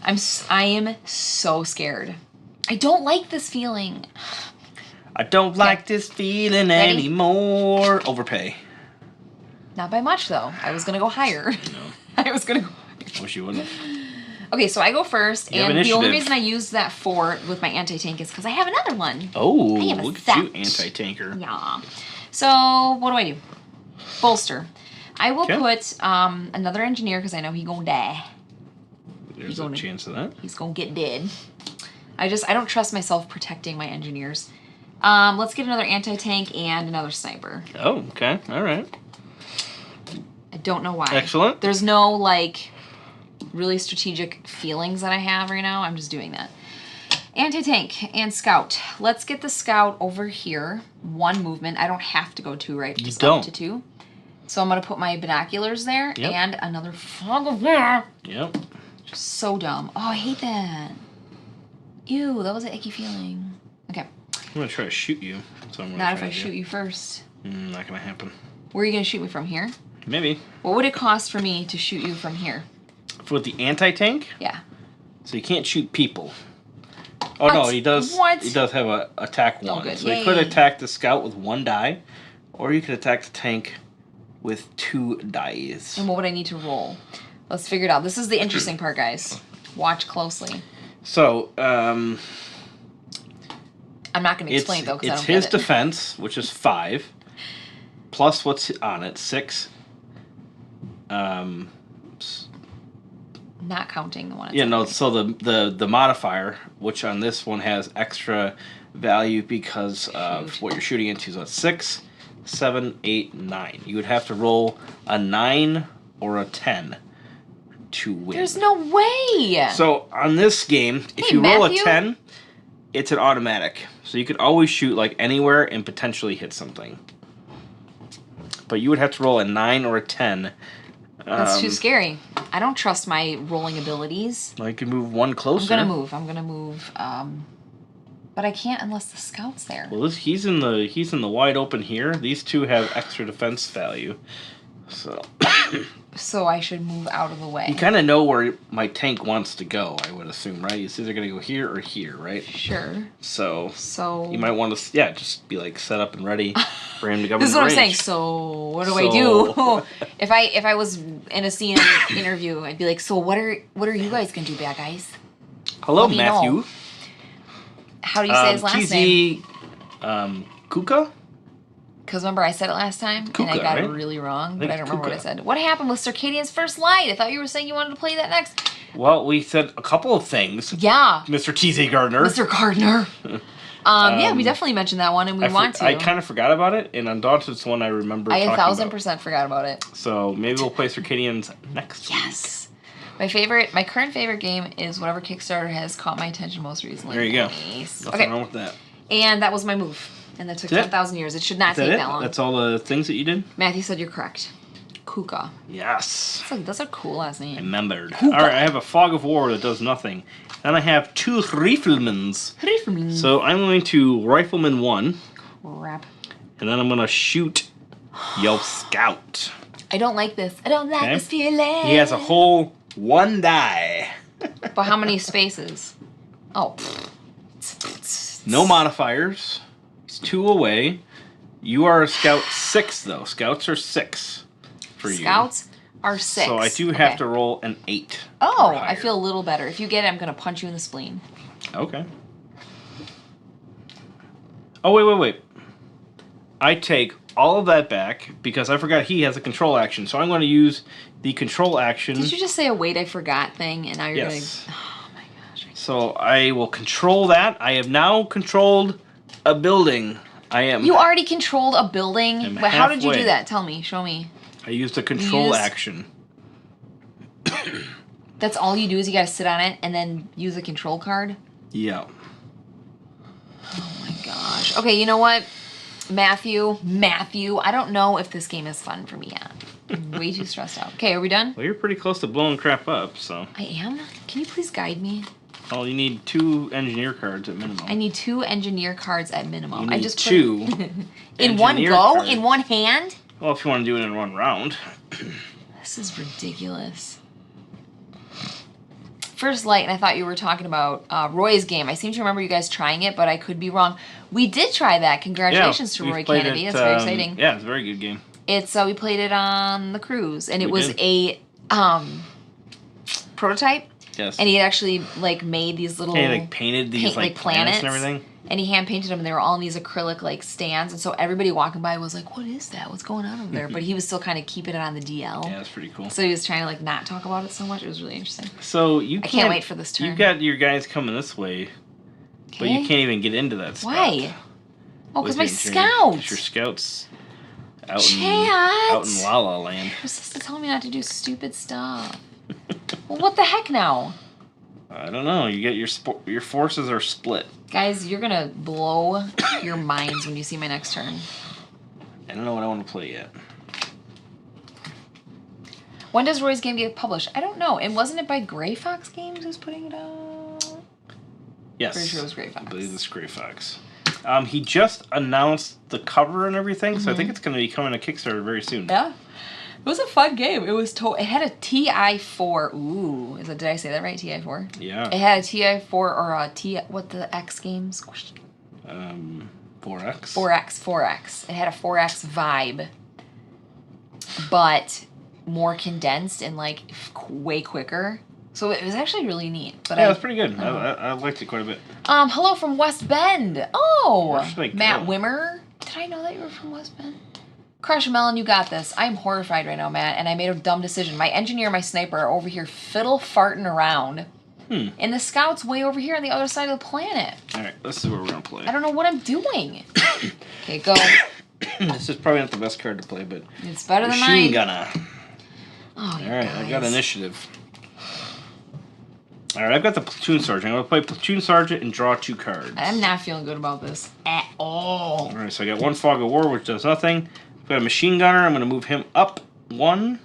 I am so scared. I don't like this feeling. I don't like this feeling anymore. Overpay. Not by much, though. I was going to go higher. No. I was going to go higher. Wish you wouldn't have. Okay, so I go first, and the only reason I use that 4 with my anti-tank is because I have another one. Oh, look at you, anti-tanker. Yeah. So, what do I do? Bolster. I will put another engineer because I know he gonna die. There's a chance of that. He's gonna get dead. I don't trust myself protecting my engineers. Let's get another anti-tank and another sniper. Oh, okay. All right. I don't know why. Excellent. There's no, like, really strategic feelings that I have right now. I'm just doing that. Anti-tank and scout. Let's get the scout over here. 1 movement. I don't have to go 2, right? You just don't. Up to 2. So I'm going to put my binoculars there. Yep. And another fog of war. Yep. Just so dumb. Oh, I hate that. Ew, that was an icky feeling. Okay. I'm going to try to shoot you. So Not if I shoot you first. Not going to happen. Where are you going to shoot me from here? Maybe. What would it cost for me to shoot you from here? With the anti-tank? Yeah. So you can't shoot people. Oh, What? no, he does. What? He does have a attack 1. good. So Yay. you could attack the scout with 1 die, or you could attack the tank with 2 dice. And what would I need to roll? Let's figure it out. This is the interesting part, guys. Watch closely. So, I'm not going to explain it, though, because I it's don't get his it. defense, which is 5, plus what's on it, 6. Not counting the one. Yeah, no. So the modifier, which on this one has extra value because of what you're shooting into, so it's 6, 7, 8, 9. You would have to roll a 9 or a 10 to win. There's no way. So on this game, if you roll a 10, it's an automatic. So you could always shoot like anywhere and potentially hit something. But you would have to roll a 9 or a 10. That's too scary. I don't trust my rolling abilities. Well, you can move 1 closer. I'm gonna move. But I can't unless the scout's there. Well, he's in the wide open here. These 2 have extra defense value. So So I should move out of the way. you kind of know where my tank wants to go, I would assume, right? It's either going to go here or here, right? Sure. So you you might want to, just be like set up and ready for him to go. This is what I'm saying. So what do I do? if I was in a scene interview, I'd be like, so what are you guys gonna do, bad guys? Hello, Let me Matthew. know. How do you say his last name? Kuka? Because remember I said it last time Kuka, and I got right? it really wrong, but I don't remember what I Kuka. said. What happened with Circadian's First Light? I thought you were saying you wanted to play that next. Well, we said a couple of things. Yeah. Mr. T.Z. Gardner. Mr. Gardner. Yeah, we definitely mentioned that one, and we want to. I kind of forgot about it, and Undaunted is one I remember talking about. 1,000% forgot about it. So maybe we'll play Circadians next week. Yes. My current favorite game is whatever Kickstarter has caught my attention most recently. There you go. Nice. Nothing wrong with that. And that was my move. And that took That's it? 10,000 years. It should not take that long. That's all the things that you did? Matthew said you're correct. Kuka. Yes. That's a cool last name. Remembered. Kuka. Alright, I have a Fog of War that does nothing. Then I have 2 Riflemans. So I'm going to Rifleman 1. Crap. And then I'm going to shoot Yo Scout. I don't like this. I don't like this feeling. He has a whole 1 die. But how many spaces? Oh. No modifiers. He's 2 away. You are a Scout 6, though. Scouts are 6 for you. Scouts are 6. So I do have to roll an 8. Oh, I feel a little better. If you get it, I'm going to punch you in the spleen. Okay. Oh, wait. I take all of that back because I forgot he has a control action. So I'm going to use the control action. Did you just say a wait I forgot thing? And now you're Yes. going to... Oh, my gosh. So I will control that. I have now controlled a building. You already controlled a building? But how did you do halfway. that? Tell me. Show me. I used a control action. That's all you do is you gotta sit on it and then use a control card? Yeah. Oh my gosh. Okay, you know what? Matthew, I don't know if this game is fun for me yet. I'm way too stressed out. Okay, are we done? Well, you're pretty close to blowing crap up, so. I am? Can you please guide me? Well, you need 2 engineer cards at minimum. I need 2 engineer cards at minimum. You need I just 2 in one engineer go? cards. In one hand? Well, if you want to do it in 1 round. This is ridiculous. First Light, and I thought you were talking about Roy's game. I seem to remember you guys trying it, but I could be wrong. We did try that. Congratulations to Roy Kennedy. That's very exciting. Yeah, it's a very good game. It's we played it on the cruise, and it was a prototype. Yes. And he had actually like made these little And he like painted these like planets and everything. And he hand painted them, and they were all in these acrylic like stands. And so everybody walking by was like, "What is that? What's going on over there?" But he was still kind of keeping it on the DL. Yeah, that's pretty cool. So he was trying to like not talk about it so much. It was really interesting. So I can't wait for this turn. You got your guys coming this way, but you can't even get into that spot. Why? Oh, because my scouts. Your scouts out in La La Land. You're supposed to tell me not to do stupid stuff. Well, what the heck now? I don't know. You get your forces are split. Guys, you're gonna blow your minds when you see my next turn. I don't know what I want to play yet. When does Roy's game get published? I don't know. And wasn't it by Gray Fox Games who's putting it out? Yes. Pretty sure it was Gray Fox. I believe it's Gray Fox. He just announced the cover and everything, so I think it's going to be coming to Kickstarter very soon. Yeah. It was a fun game. It was it had a TI-4. Ooh, did I say that right? TI-4? Yeah. It had a TI-4 or a what the X games? 4X. 4X. It had a 4X vibe, but more condensed and like way quicker. So it was actually really neat. But yeah, it was pretty good. I liked it quite a bit. Hello from West Bend. Oh, Matt girl? Wimmer. Did I know that you were from West Bend? Crush Melon, you got this. I'm horrified right now, Matt, and I made a dumb decision. My engineer and my sniper are over here fiddle farting around. And the scout's way over here on the other side of the planet. All right, let's see where we're going to play. I don't know what I'm doing. Okay, go. This is probably not the best card to play, but... It's better than mine. Machine Gunner. Oh, all right, I got initiative. All right, I've got the Platoon Sergeant. I'm going to play Platoon Sergeant and draw 2 cards. I'm not feeling good about this at all. All right, so I got 1 Fog of War, which does nothing. I've got a Machine Gunner. I'm going to move him up 1.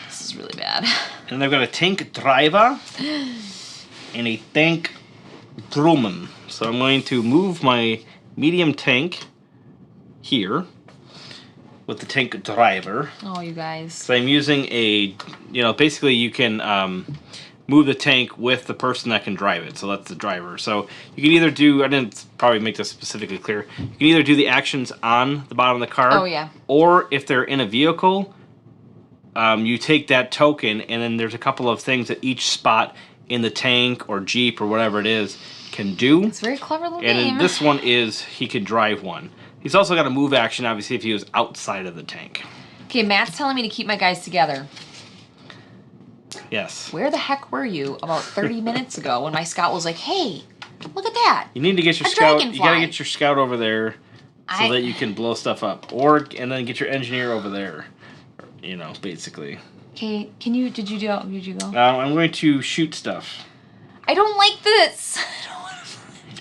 This is really bad. And I've got a Tank Driver and a Tank Drumman. So I'm going to move my medium tank here with the Tank Driver. Oh, you guys. So I'm using basically you can move the tank with the person that can drive it. So that's the driver. So you can either do, I didn't probably make this specifically clear, you can either do the actions on the bottom of the card. Oh, yeah. Or if they're in a vehicle, you take that token, and then there's a couple of things that each spot in the tank or Jeep or whatever it is can do. It's a very clever little game. game. And this one is he could drive one. He's also got a move action, obviously, if he was outside of the tank. Okay, Matt's telling me to keep my guys together. Yes. Where the heck were you about 30 minutes ago when my scout was like, "Hey, look at that"? You need to get your scout. You gotta get your scout over there so that you can blow stuff up, and then get your engineer over there. Basically. Okay, did you go? I'm going to shoot stuff. I don't like this.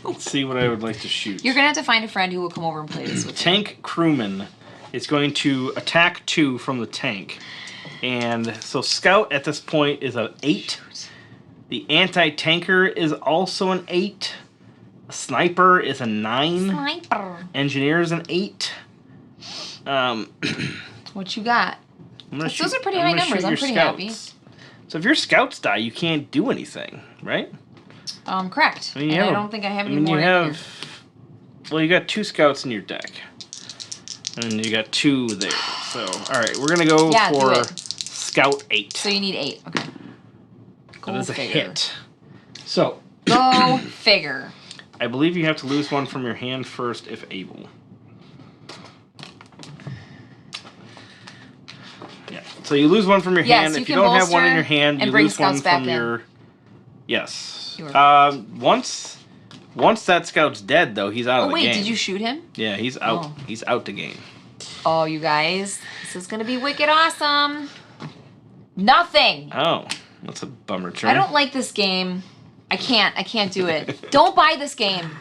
Let's see what I would like to shoot. You're gonna have to find a friend who will come over and play this with you. Tank Crewman is going to attack 2 from the tank. And so Scout at this point is an 8. The anti-tanker is also an 8. Sniper is a 9. Sniper. Engineer is an 8. What you got? Those are pretty high numbers. I'm pretty happy. So if your scouts die, you can't do anything, right? Correct. I don't think I have any more. Well, you got 2 scouts in your deck. And you got 2 there. So, all right, we're going to go for Scout 8. So you need 8. Okay. That is a hit. So. Go figure. I believe you have to lose 1 from your hand first if able. Yeah. So you lose 1 from your hand. If you don't have 1 in your hand, you lose 1 from your... Yes. Once that scout's dead, though, he's out of the game. Oh, wait, did you shoot him? Yeah, he's out. Oh. He's out the game. Oh, you guys. This is going to be wicked awesome. Nothing. Oh, that's a bummer turn. I don't like this game. I can't do it. Don't buy this game.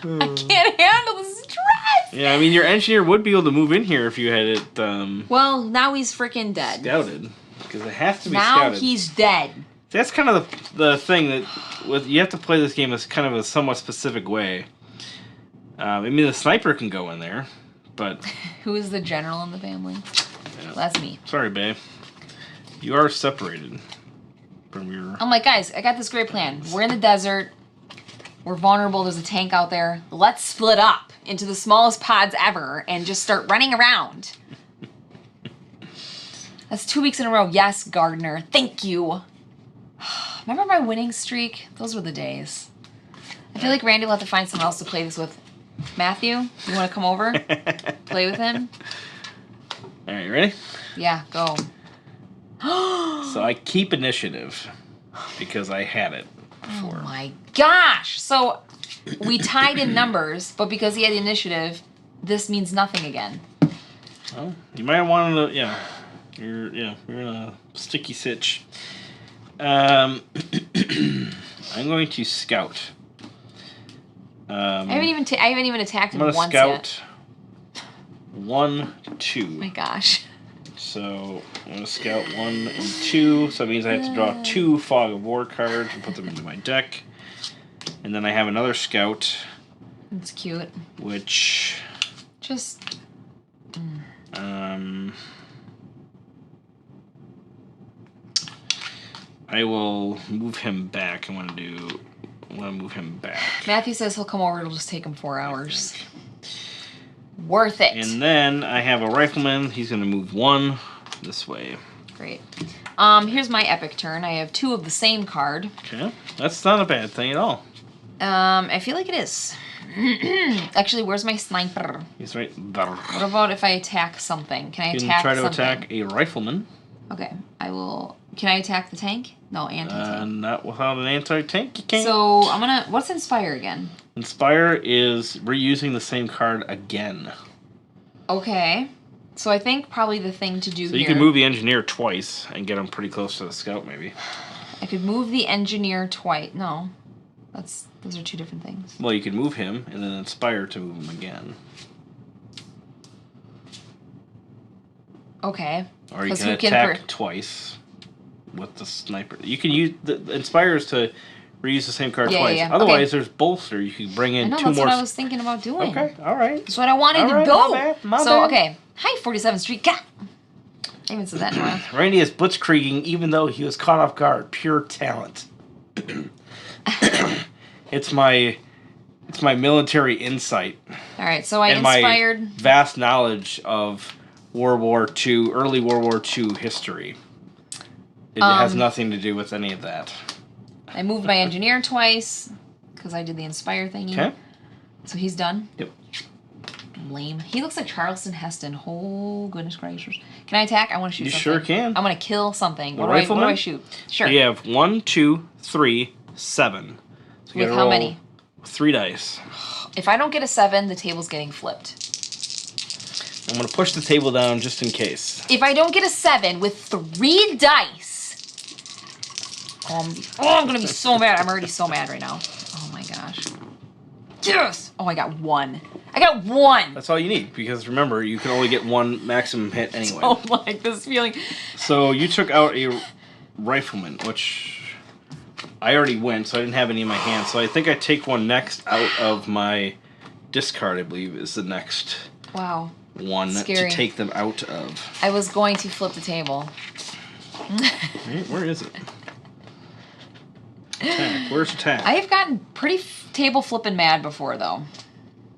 I can't handle the stress. Yeah, I mean, your engineer would be able to move in here if you had it... well, now he's freaking dead. Scouted. Because it has to be scouted. Now he's dead. That's kind of the thing that you have to play this game as kind of a somewhat specific way. I mean, the sniper can go in there, but... Who is the general in the family? Yeah. That's me. Sorry, babe. You are separated from your... I'm like, guys, I got this great plan. We're in the desert. We're vulnerable. There's a tank out there. Let's split up into the smallest pods ever and just start running around. That's 2 weeks in a row. Yes, Gardner. Thank you. Remember my winning streak? Those were the days. I feel like Randy will have to find someone else to play this with. Matthew, you want to come over? Play with him? All right, you ready? Yeah, go. So I keep initiative because I had it before. Oh my gosh! So we tied in numbers, but because he had the initiative, this means nothing again. Well, you might want to, you're in a sticky sitch. I'm going to scout. I haven't even attacked him once yet. I'm going to scout 1, 2. Oh my gosh. So I'm going to scout 1 and 2. So that means I have to draw 2 Fog of War cards and put them into my deck. And then I have another scout. That's cute. Which... Just... I will move him back. I want to move him back. Matthew says he'll come over. It'll just take him 4 hours. Worth it. And then I have a rifleman. He's going to move 1 this way. Great. Here's my epic turn. I have 2 of the same card. Okay. That's not a bad thing at all. I feel like it is. Actually, where's my sniper? He's right there. What about if I attack something? Can I attack something? You can try to attack a rifleman. Okay, I will... Can I attack the tank? No, anti-tank. Not without an anti-tank, you can't. So, I'm gonna... What's Inspire again? Inspire is reusing the same card again. Okay. So, I think probably the thing to do here... So, you can move the engineer twice and get him pretty close to the scout, maybe. I could move the engineer twice. No. Those are 2 different things. Well, you could move him and then inspire to move him again. Okay. Or you can attack twice with the sniper. You can use the inspires to reuse the same card twice. Yeah. Otherwise, there's bolster. You can bring in 2 more. That's what I was thinking about doing. Okay, all right. That's what I wanted to go. My bad. Okay. Hi, 47th Street. Gah! I haven't said that in a while. Randy is blitzkrieging even though he was caught off guard. Pure talent. It's my military insight. All right, so I inspired... my vast knowledge of early World War II history. It has nothing to do with any of that. I moved my engineer twice because I did the inspire thingy. Okay. So he's done? Yep. Lame. He looks like Charleston Heston. Oh, goodness gracious. Can I attack? I want to shoot something. You sure can. I'm going to kill something. What do I shoot? Sure. So you have 1, 2, 3, 7. So with how many? 3 dice. If I don't get a 7, the table's getting flipped. I'm going to push the table down just in case. If I don't get a 7 with 3 dice... I'm going to be so mad. I'm already so mad right now. Oh, my gosh. Yes! Oh, I got 1. I got 1! That's all you need, because remember, you can only get 1 maximum hit anyway. I don't like this feeling. So you took out a rifleman, which I already went, so I didn't have any in my hand. So I think I take 1 next out of my discard, I believe, is the next one Scary. to take them out of. I was going to flip the table. Where is it? Attack. Where's attack? I have gotten pretty table flipping mad before, though.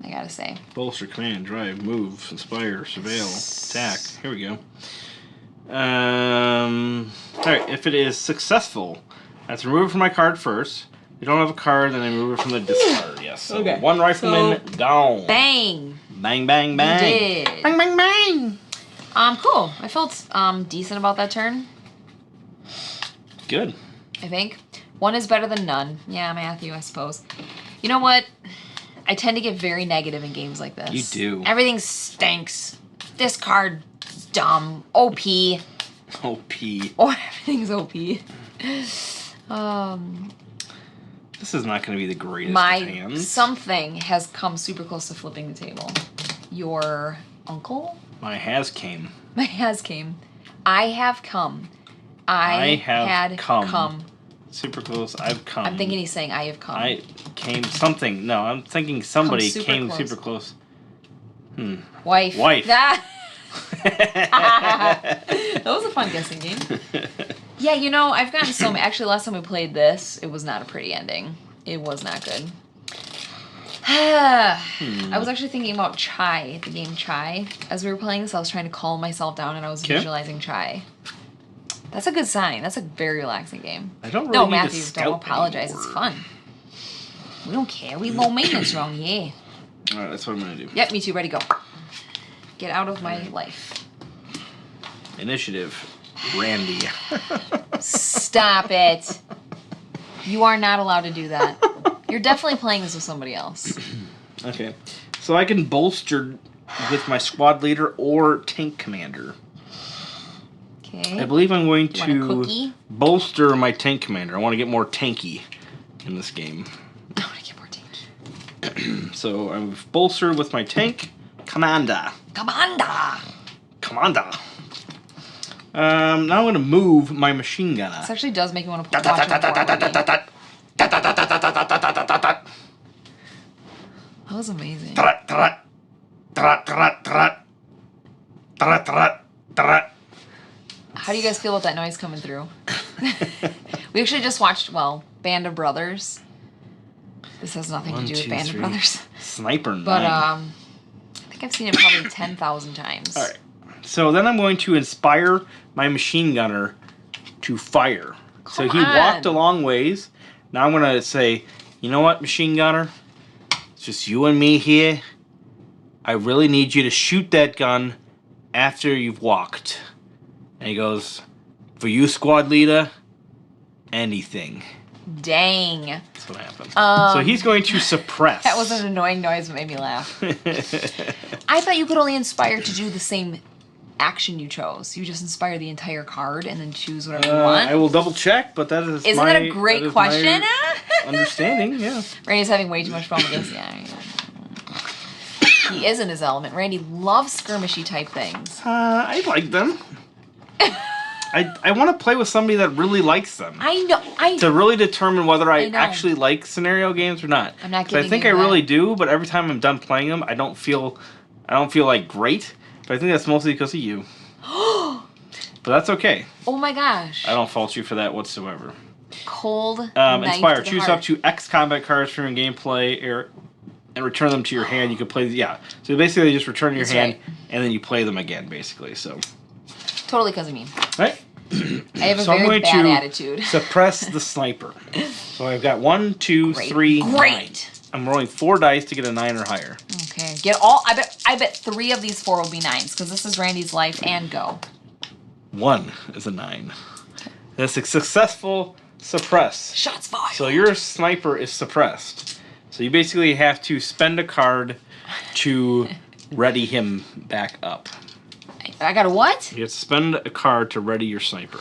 I gotta say. Bolster, command, drive, move, inspire, surveil, attack. Here we go. Alright, if it is successful, I have to remove it from my card first. If you don't have a card, then I remove it from the discard. Yes. So okay. 1 rifleman down. Bang! Bang, bang, bang. You did. Bang, bang, bang. Cool. I felt decent about that turn. Good. I think. 1 is better than none. Yeah, Matthew, I suppose. You know what? I tend to get very negative in games like this. You do. Everything stinks. This card's dumb. OP. OP. Oh, everything's OP. This is not going to be the greatest of hands. Something has come super close to flipping the table. Your uncle? My has came. My has came. I have come. I had come. Super close. I've come. I'm thinking he's saying I have come. I came something. No, I'm thinking somebody came close. super close. Wife. That was a fun guessing game. Yeah, you know, I've gotten so many. Actually, last time we played this, it was not a pretty ending. It was not good. I was actually thinking about Chai, the game Chai. As we were playing this, I was trying to calm myself down, and I was visualizing Chai. That's a good sign. That's a very relaxing game. I don't really No, need Matthew, to scout don't apologize. anymore. It's fun. We don't care. We low maintenance wrong, yeah. Alright, that's what I'm going to do. Yep, me too. Ready, go. Get out of my life. Initiative. Randy. Stop it. You are not allowed to do that. You're definitely playing this with somebody else. Okay. So I can bolster with my squad leader or tank commander. Okay. I believe I'm going You want a to cookie? bolster my tank commander. I want to get more tanky in this game. I want to get more tanky. So I've bolstered with my tank commander. Commander! Commander. Now I'm going to move my machine gunner. This actually does make me want to watch a horror movie. That was amazing. How do you guys feel about that noise coming through? We actually just watched, Band of Brothers. This has nothing to do with Band of Brothers. Sniper 9. But, I think I've seen it probably 10,000 times. Alright. So then I'm going to inspire my machine gunner to fire. So he walked a long ways. Now I'm going to say, you know what, machine gunner? It's just you and me here. I really need you to shoot that gun after you've walked. And he goes, for you, squad leader, anything. Dang. That's what happened. So he's going to suppress. That was an annoying noise that made me laugh. I thought you could only inspire to do the same action you chose. You just inspire the entire card and then choose whatever you want. I will double check, but that is Isn't that a great question? Understanding, yeah. Randy's having way too much fun with this. Yeah. He is in his element. Randy loves skirmishy type things. I like them. I want to play with somebody that really likes them. I know. To really determine whether I know. actually like scenario games or not. I'm not 'Cause giving I think you I that. really do, but every time I'm done playing them, I don't feel like great. But I think that's mostly because of you. But that's okay. Oh my gosh. I don't fault you for that whatsoever. Cold. Inspire. Inspire. Choose up to X combat cards from your gameplay and return them to your hand. You can play. Yeah. So basically, you just return your hand and then you play them again. Basically, so. Totally because of me. Right. I have a So I'm very going bad to attitude. suppress the sniper. So I've got 1, 2, 3, 9. Great. I'm rolling 4 dice to get a 9 or higher. Okay. Get all. I bet 3 of these 4 will be 9s because this is Randy's life and go. 1 is a 9. That's a successful suppress. Shots fired. So your sniper is suppressed. So you basically have to spend a card to ready him back up. I got a what? You have to spend a card to ready your sniper.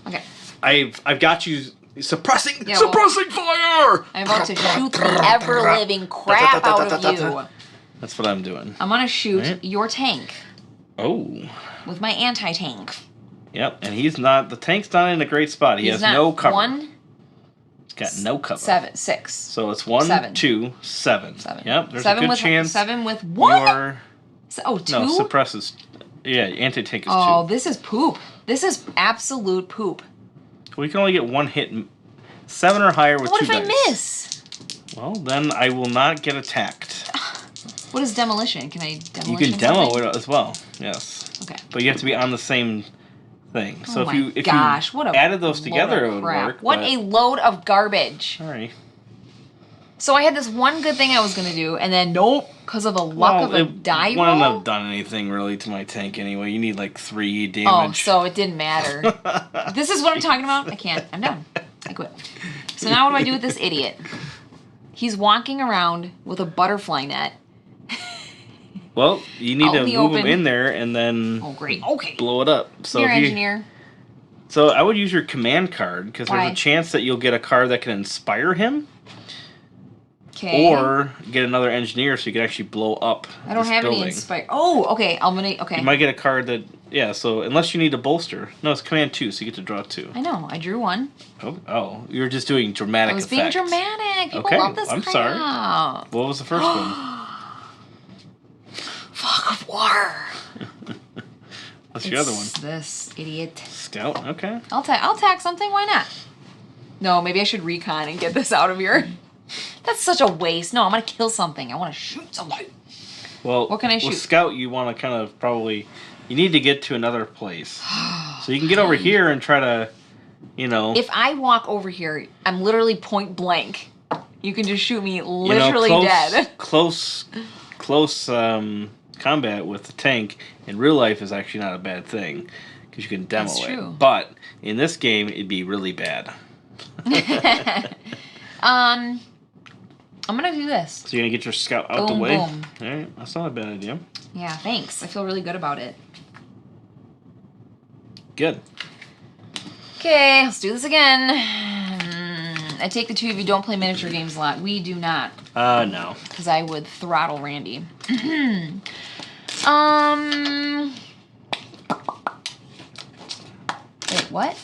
Okay. I've got you suppressing Yeah, fire. I'm about to shoot the ever-living crap out of you. That's what I'm doing. I'm gonna shoot your tank Oh. with my anti-tank. Yep, and the tank's not in a great spot. He has no cover. 1. He's got no cover. 7, 6. So it's 1, 7. 2, 7. 7. Yep, there's 7 a good with, chance 7 with what? your... 2? No, suppresses. Yeah, anti-tank is 2. Oh, this is poop. This is absolute poop. We can only get 1 hit. 7 or higher with What 2 if I dice. miss? Well, then I will not get attacked. What is demolition? Can I demolition You can demo something? it as well. Yes. Okay. But you have to be on the same thing. So Oh if you my gosh, what a added those load together, of it would crap. work. What a load of garbage. Sorry. So I had this one good thing I was gonna do, and then nope, because of the luck of a die wouldn't roll. have done anything really to my tank anyway. You need like 3 Oh, damage. so it didn't matter. This is what I'm talking about. I can't. I'm done. I quit. So now what do I do with this idiot? He's walking around with a butterfly net. Well, you need Out to in the move him open. in there and then Oh, great. Okay. blow it up. So You're if you, engineer. So I would use your command card because Why? there's a chance that you'll get a card that can inspire him. Okay. Or get another engineer so you can actually blow up. I don't this have building. any inspire. Oh, okay. I'm gonna. Okay. You might get a card that, yeah, so unless you need a bolster. No, it's command 2, so you get to draw 2. I know. I drew one. Oh, you're just doing dramatic I was effects. being dramatic. People Okay, love this I'm crap. sorry. What was the first one? Fog of War. What's your other one? This idiot. Scout, okay. I'll tack something. Why not? No, maybe I should recon and get this out of here. That's such a waste. No, I'm gonna kill something. I want to shoot something. Well, What can I shoot? with Scout, you want to kind of probably You need to get to another place. So you can get over here and try to, If I walk over here, I'm literally point blank. You can just shoot me literally dead. Close combat with the tank in real life is actually not a bad thing because you can demo it. True. But in this game, it'd be really bad. I'm gonna do this. So you're gonna get your scout out the way? Boom. All right, that's not a bad idea. Yeah, thanks. I feel really good about it. Good. Okay, let's do this again. I take the two of you don't play miniature games a lot. We do not. No. Because I would throttle Randy. Wait, what?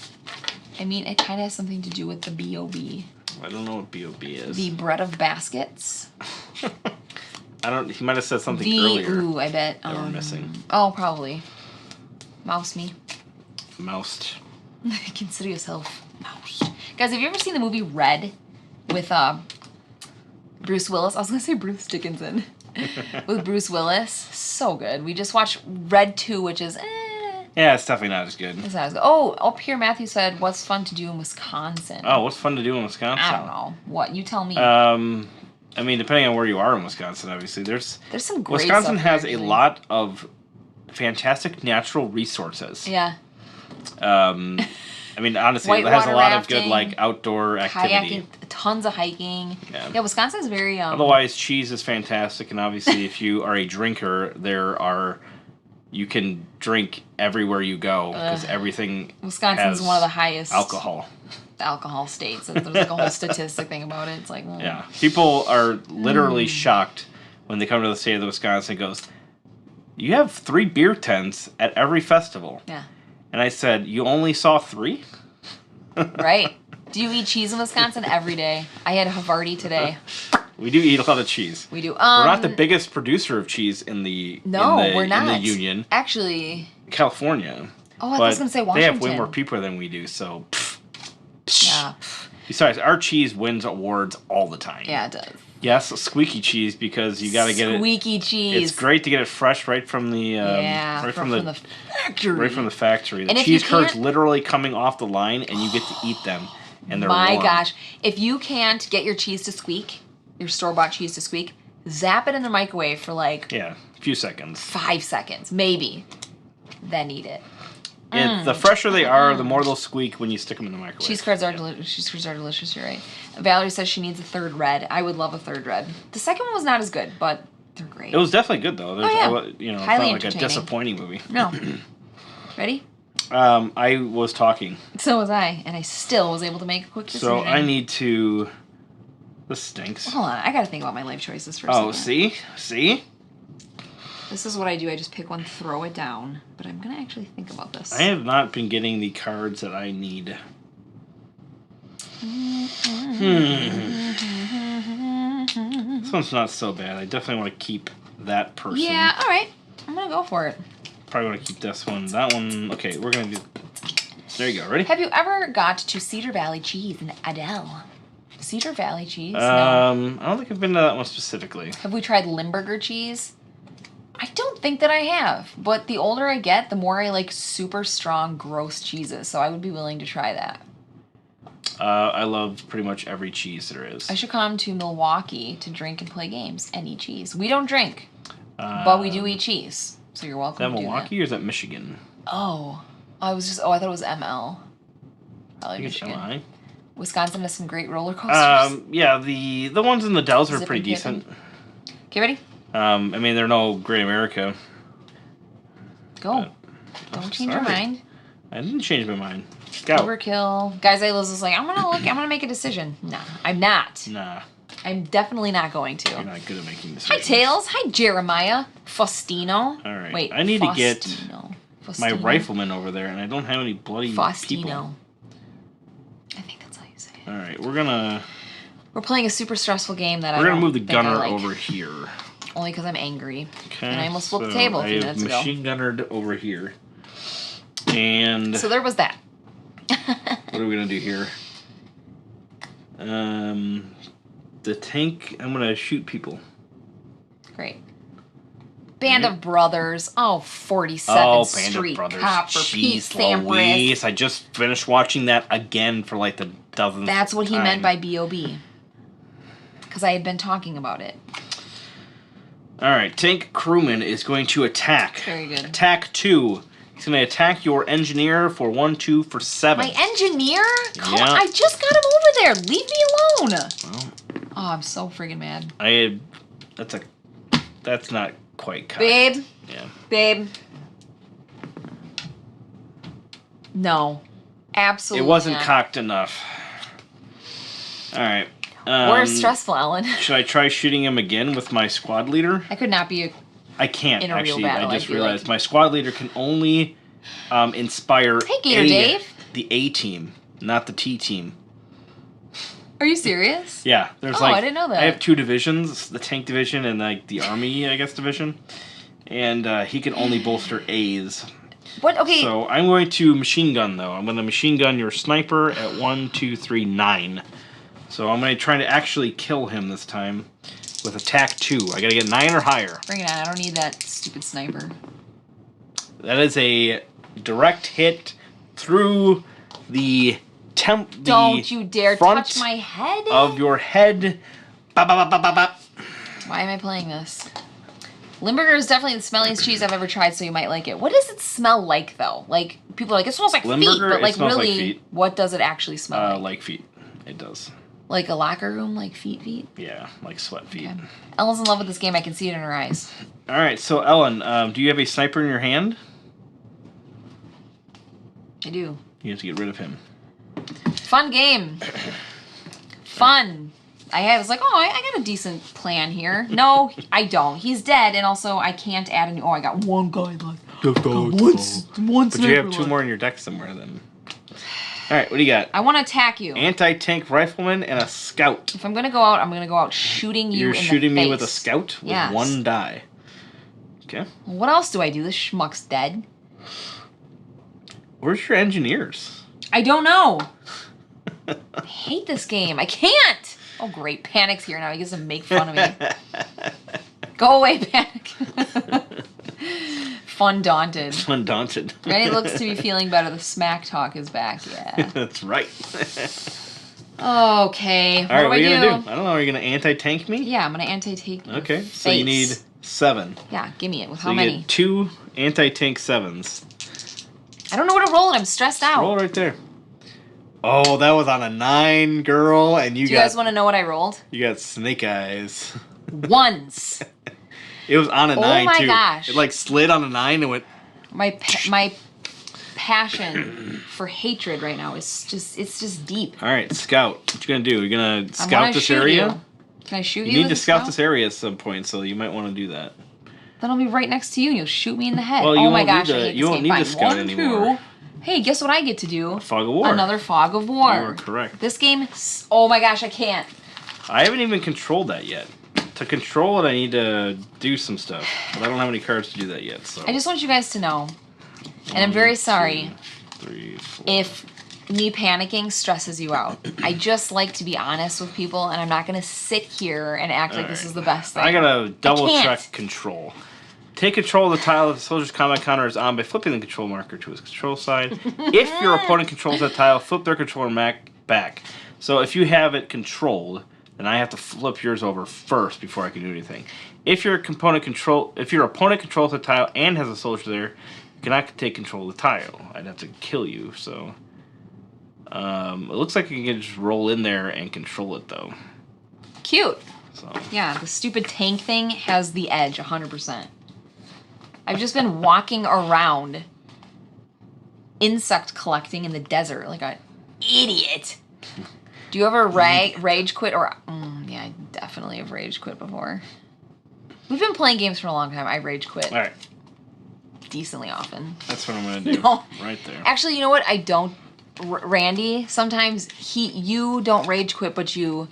I mean, it kind of has something to do with the B.O.B. I don't know what B.O.B. is. The bread of baskets. He might have said something earlier. Ooh, I bet. That we're missing. Oh, probably. Mouse me. Moused. Consider yourself moused. Guys, have you ever seen the movie Red with Bruce Willis? I was going to say Bruce Dickinson. With Bruce Willis. So good. We just watched Red 2, which is yeah, it's definitely not as good. It's not as good. Oh, up here Matthew said, what's fun to do in Wisconsin? Oh, what's fun to do in Wisconsin? I don't know. What? You tell me. I mean, depending on where you are in Wisconsin, obviously. There's some great Wisconsin stuff has here, a lot of fantastic natural resources. Yeah. I mean, honestly, it has a lot of good, outdoor activity. Kayaking, tons of hiking. Yeah, Wisconsin's very... Otherwise, cheese is fantastic, and obviously, if you are a drinker, you can drink everywhere you go, because everything Wisconsin's one of the highest... alcohol states. There's like a whole statistic thing about it. It's like... Yeah. People are literally shocked when they come to the state of Wisconsin and goes, you have 3 beer tents at every festival. Yeah. And I said, you only saw 3? Right. Do you eat cheese in Wisconsin? Every day. I had Havarti today. We do eat a lot of cheese. We do. We're not the biggest producer of cheese in the we're not. In the Union. Actually. California. Oh, I was going to say Washington. They have way more people than we do, so... Yeah. Besides, our cheese wins awards all the time. Yeah, it does. Yes, squeaky cheese, because you got to get squeaky cheese. It's great to get it fresh right from the from the factory. Right from the factory. The cheese curds literally coming off the line, and you get to eat them, and they're warm. Gosh, if you can't get your cheese to squeak, your store-bought cheese to squeak, zap it in the microwave for a few seconds, 5 seconds, maybe, then eat it. The fresher they are, the more they'll squeak when you stick them in the microwave. Cheese curds are delicious. Cheese curds are delicious. You're right. Valerie says she needs a 3rd red. I would love a 3rd red. The second one was not as good, but they're great. It was definitely good though. Highly it's not like a disappointing movie. No. Ready? I was talking. So was I, and I still was able to make a quick decision. So I need to. This stinks. Hold on, I gotta think about my life choices for a second. Oh, see. This is what I do. I just pick one, throw it down. But I'm going to actually think about this. I have not been getting the cards that I need. This one's not so bad. I definitely want to keep that person. Yeah, all right. I'm going to go for it. Probably want to keep this one. That one. Okay, we're going to do... There you go. Ready? Have you ever got to Cedar Valley Cheese in Adele? Cedar Valley Cheese? No. I don't think I've been to that one specifically. Have we tried Limburger cheese? I don't think that I have, but the older I get, the more I like super strong, gross cheeses, so I would be willing to try that. I love pretty much every cheese there is. I should come to Milwaukee to drink and play games and eat cheese. We don't drink, but we do eat cheese, so you're welcome to do that. Is that Milwaukee or is that Michigan? I thought it was ML. Probably Michigan. MI? Wisconsin has some great roller coasters. Yeah, the ones in the Dells are pretty decent. Okay, ready? I mean, they're no Great America. Go. Don't change your mind. I didn't change my mind. Go. Overkill. Guys, I was like, I'm gonna make a decision. Nah, I'm not. Nah. I'm definitely not going to. You're not good at making decisions. Hi, Tails. Hi, Jeremiah. Faustino. All right. Wait, I need to get Faustino. my rifleman over there, and I don't have any bloody Faustino. people. I think that's how you say it. All right, we're playing a super stressful game that we're gonna move the gunner over here. Only because I'm angry. Okay. And I almost flipped the table a few minutes ago. Machine gunnered over here. And so there was that. What are we gonna do here? The tank. I'm gonna shoot people. Great. Band of Brothers. Oh, 47th Band Street of Brothers. Cop for Pete Jeez Louise. I just finished watching that again for like the dozenth That's what he time. meant by B.O.B. Because I had been talking about it. All right, Tank Crewman is going to attack. Very good. Attack 2. He's going to attack your engineer for 1, 2 for 7. My engineer? Come on, I just got him over there. Leave me alone. Well, oh, I'm so friggin' mad. That's not quite cocked. Babe. Yeah. Babe. No. Absolutely It wasn't not. cocked enough. All right. Or stressful, Ellen. Should I try shooting him again with my squad leader? I could not be I can't, in a actually. real battle, I just feel realized like. my squad leader can only inspire Hey, Gator Dave. the A team, not the T team. Are you serious? Yeah, there's I didn't know that. I have 2 divisions, the tank division and like the army, I guess, division. And he can only bolster A's. What? Okay. So I'm going to machine gun, though. I'm going to machine gun your sniper at 1, 2, 3, 9. So I'm going to try to actually kill him this time with attack 2. I got to get 9 or higher. Bring it on. I don't need that stupid sniper. That is a direct hit through the Don't you dare front touch my head. of your head. Bop, bop, bop, bop, bop. Why am I playing this? Limburger is definitely the smelliest cheese I've ever tried, so you might like it. What does it smell like, though? Like, people are like, it smells like Limburger, feet, but like, it smells really, like feet. what does it actually smell like? Like feet. It does. Like a locker room, like feet? Yeah, like sweat feet. Okay. Ellen's in love with this game. I can see it in her eyes. All right, so Ellen, do you have a sniper in your hand? I do. You have to get rid of him. Fun game. Fun. I was like, oh, I got a decent plan here. No, I don't. He's dead, and also I can't add any. Oh, I got one guy left. One But you have 2 more in your deck somewhere, then. All right, what do you got? I want to attack you. Anti-tank rifleman and a scout. If I'm going to go out, I'm going to go out shooting you in the face. You're shooting me with a scout with Yes. 1 die. Okay. Well, what else do I do? This schmuck's dead. Where's your engineers? I don't know. I hate this game. I can't. Oh, great. Panic's here now. He gets to make fun of me. Go away, Panic. Undaunted. Undaunted. Randy looks to be feeling better. The smack talk is back. Yeah. That's right. Okay. All right, what are you do? going to do? I don't know. Are you going to anti-tank me? Yeah, I'm going to anti-tank your Okay, face. so you need 7. Yeah, give me it. With So how you many? get 2 anti-tank 7s. I don't know what to roll, and I'm stressed out. Roll right there. Oh, that was on a 9, girl, and Do you guys want to know what I rolled? You got snake eyes. Ones. It was on a 9 Oh my too. gosh. It like slid on a 9 and went. My passion for hatred right now is just deep. All right, scout. What you gonna do? You're gonna I scout wanna this shoot area. you. Can I shoot you? You need with to a scout this area at some point, so you might want to do that. Then I'll be right next to you, and you'll shoot me in the head. Well, you oh my won't gosh, need I to- hate you this won't game. need to Fine. scout 1, anymore. 2. Hey, guess what I get to do? Fog of War. Another Fog of War. You are correct. This game. Oh my gosh, I can't. I haven't even controlled that yet. To control it, I need to do some stuff, but I don't have any cards to do that yet. So I just want you guys to know, and I'm very sorry 2, 3, 4. if me panicking stresses you out. I just like to be honest with people, and I'm not going to sit here and act like this is the best thing. I gotta double can't. check control. Take control of the tile if the soldier's combat counter is on by flipping the control marker to his control side. If your opponent controls that tile, flip their controller back. So if you have it controlled, then I have to flip yours over first before I can do anything. If your opponent controls the tile and has a soldier there, you cannot take control of the tile. I'd have to kill you. So it looks like you can just roll in there and control it though. Cute. So Yeah, the stupid tank thing has the edge, 100%. I've just been walking around insect collecting in the desert like an idiot. Do you ever rage quit or... yeah, I definitely have rage quit before. We've been playing games for a long time. I rage quit all right, decently often. that's what I'm gonna do. No. Right there. Actually, you know what? I don't... Randy, sometimes you don't rage quit, but you...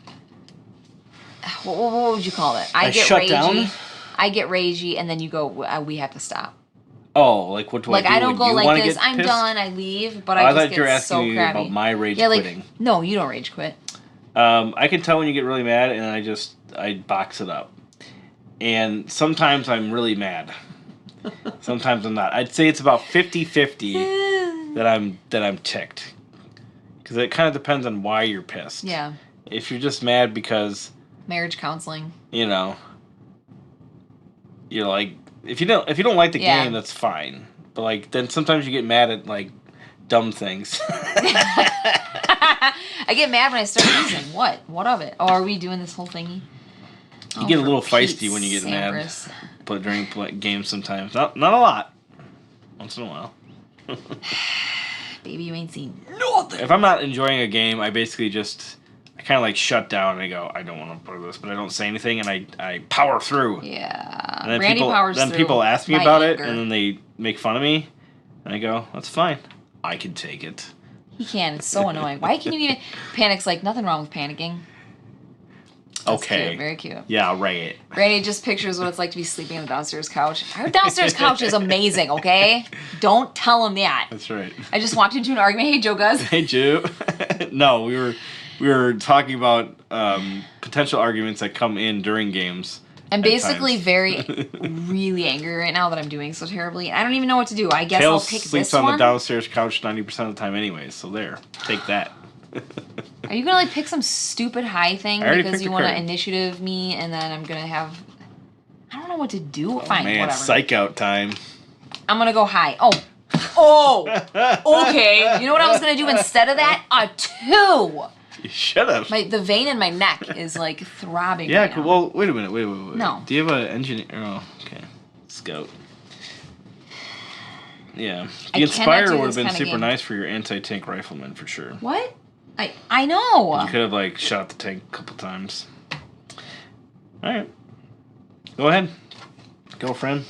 What would you call it? I get shut ragey. down? I get ragey, and then you go, we have to stop. Oh, like what do I do? I don't when go you like wanna this. get I'm pissed? done. I leave, but Oh, I thought just you were get asking so me crabby. about my rage yeah, quitting. No, you don't rage quit. I can tell when you get really mad, and I box it up. And sometimes I'm really mad. Sometimes I'm not. I'd say it's about 50-50 that I'm ticked. Because it kind of depends on why you're pissed. Yeah. If you're just mad because... Marriage counseling. You know... You're like... If you don't like the game, that's fine. But, like, then sometimes you get mad at, like, dumb things. I get mad when I start using. What? What of it? Oh, are we doing this whole thingy? You get a little feisty when you get mad. But during games sometimes. Not a lot. Once in a while. Baby, you ain't seen nothing. If I'm not enjoying a game, I basically just... I kind of like shut down and I go, I don't want to play this, but I don't say anything and I power through. Yeah. And then Randy powers through. Then people ask me about it and then they make fun of me. And I go, that's fine. I can take it. He can. It's so annoying. Why can you even... Panic's like, nothing wrong with panicking. That's okay. Cute. Very cute. Yeah, right. Randy just pictures what it's like to be sleeping on the downstairs couch. Our downstairs couch is amazing, okay? Don't tell him that. That's right. I just walked into an argument. Hey, Joe Guz. Hey, Joe. No, we were talking about potential arguments that come in during games. I'm basically really angry right now that I'm doing so terribly. I don't even know what to do. I guess I'll pick this one. sleeps on the downstairs couch 90% of the time anyways, so there. Take that. Are you going to like pick some stupid high thing because you want to initiative me and then I'm going to have... I don't know what to do. Fine, man, whatever. psych out time. I'm going to go high. Okay. You know what I was going to do instead of that? A 2. You should have. The vein in my neck is like throbbing. Yeah, right now. well, wait a minute. Wait. No. Do you have an engineer? Oh, okay. Scout. Yeah. The Inspire would have been super nice for your anti-tank rifleman for sure. What? I know. You could have like shot the tank a couple times. Alright. Go ahead. Girlfriend.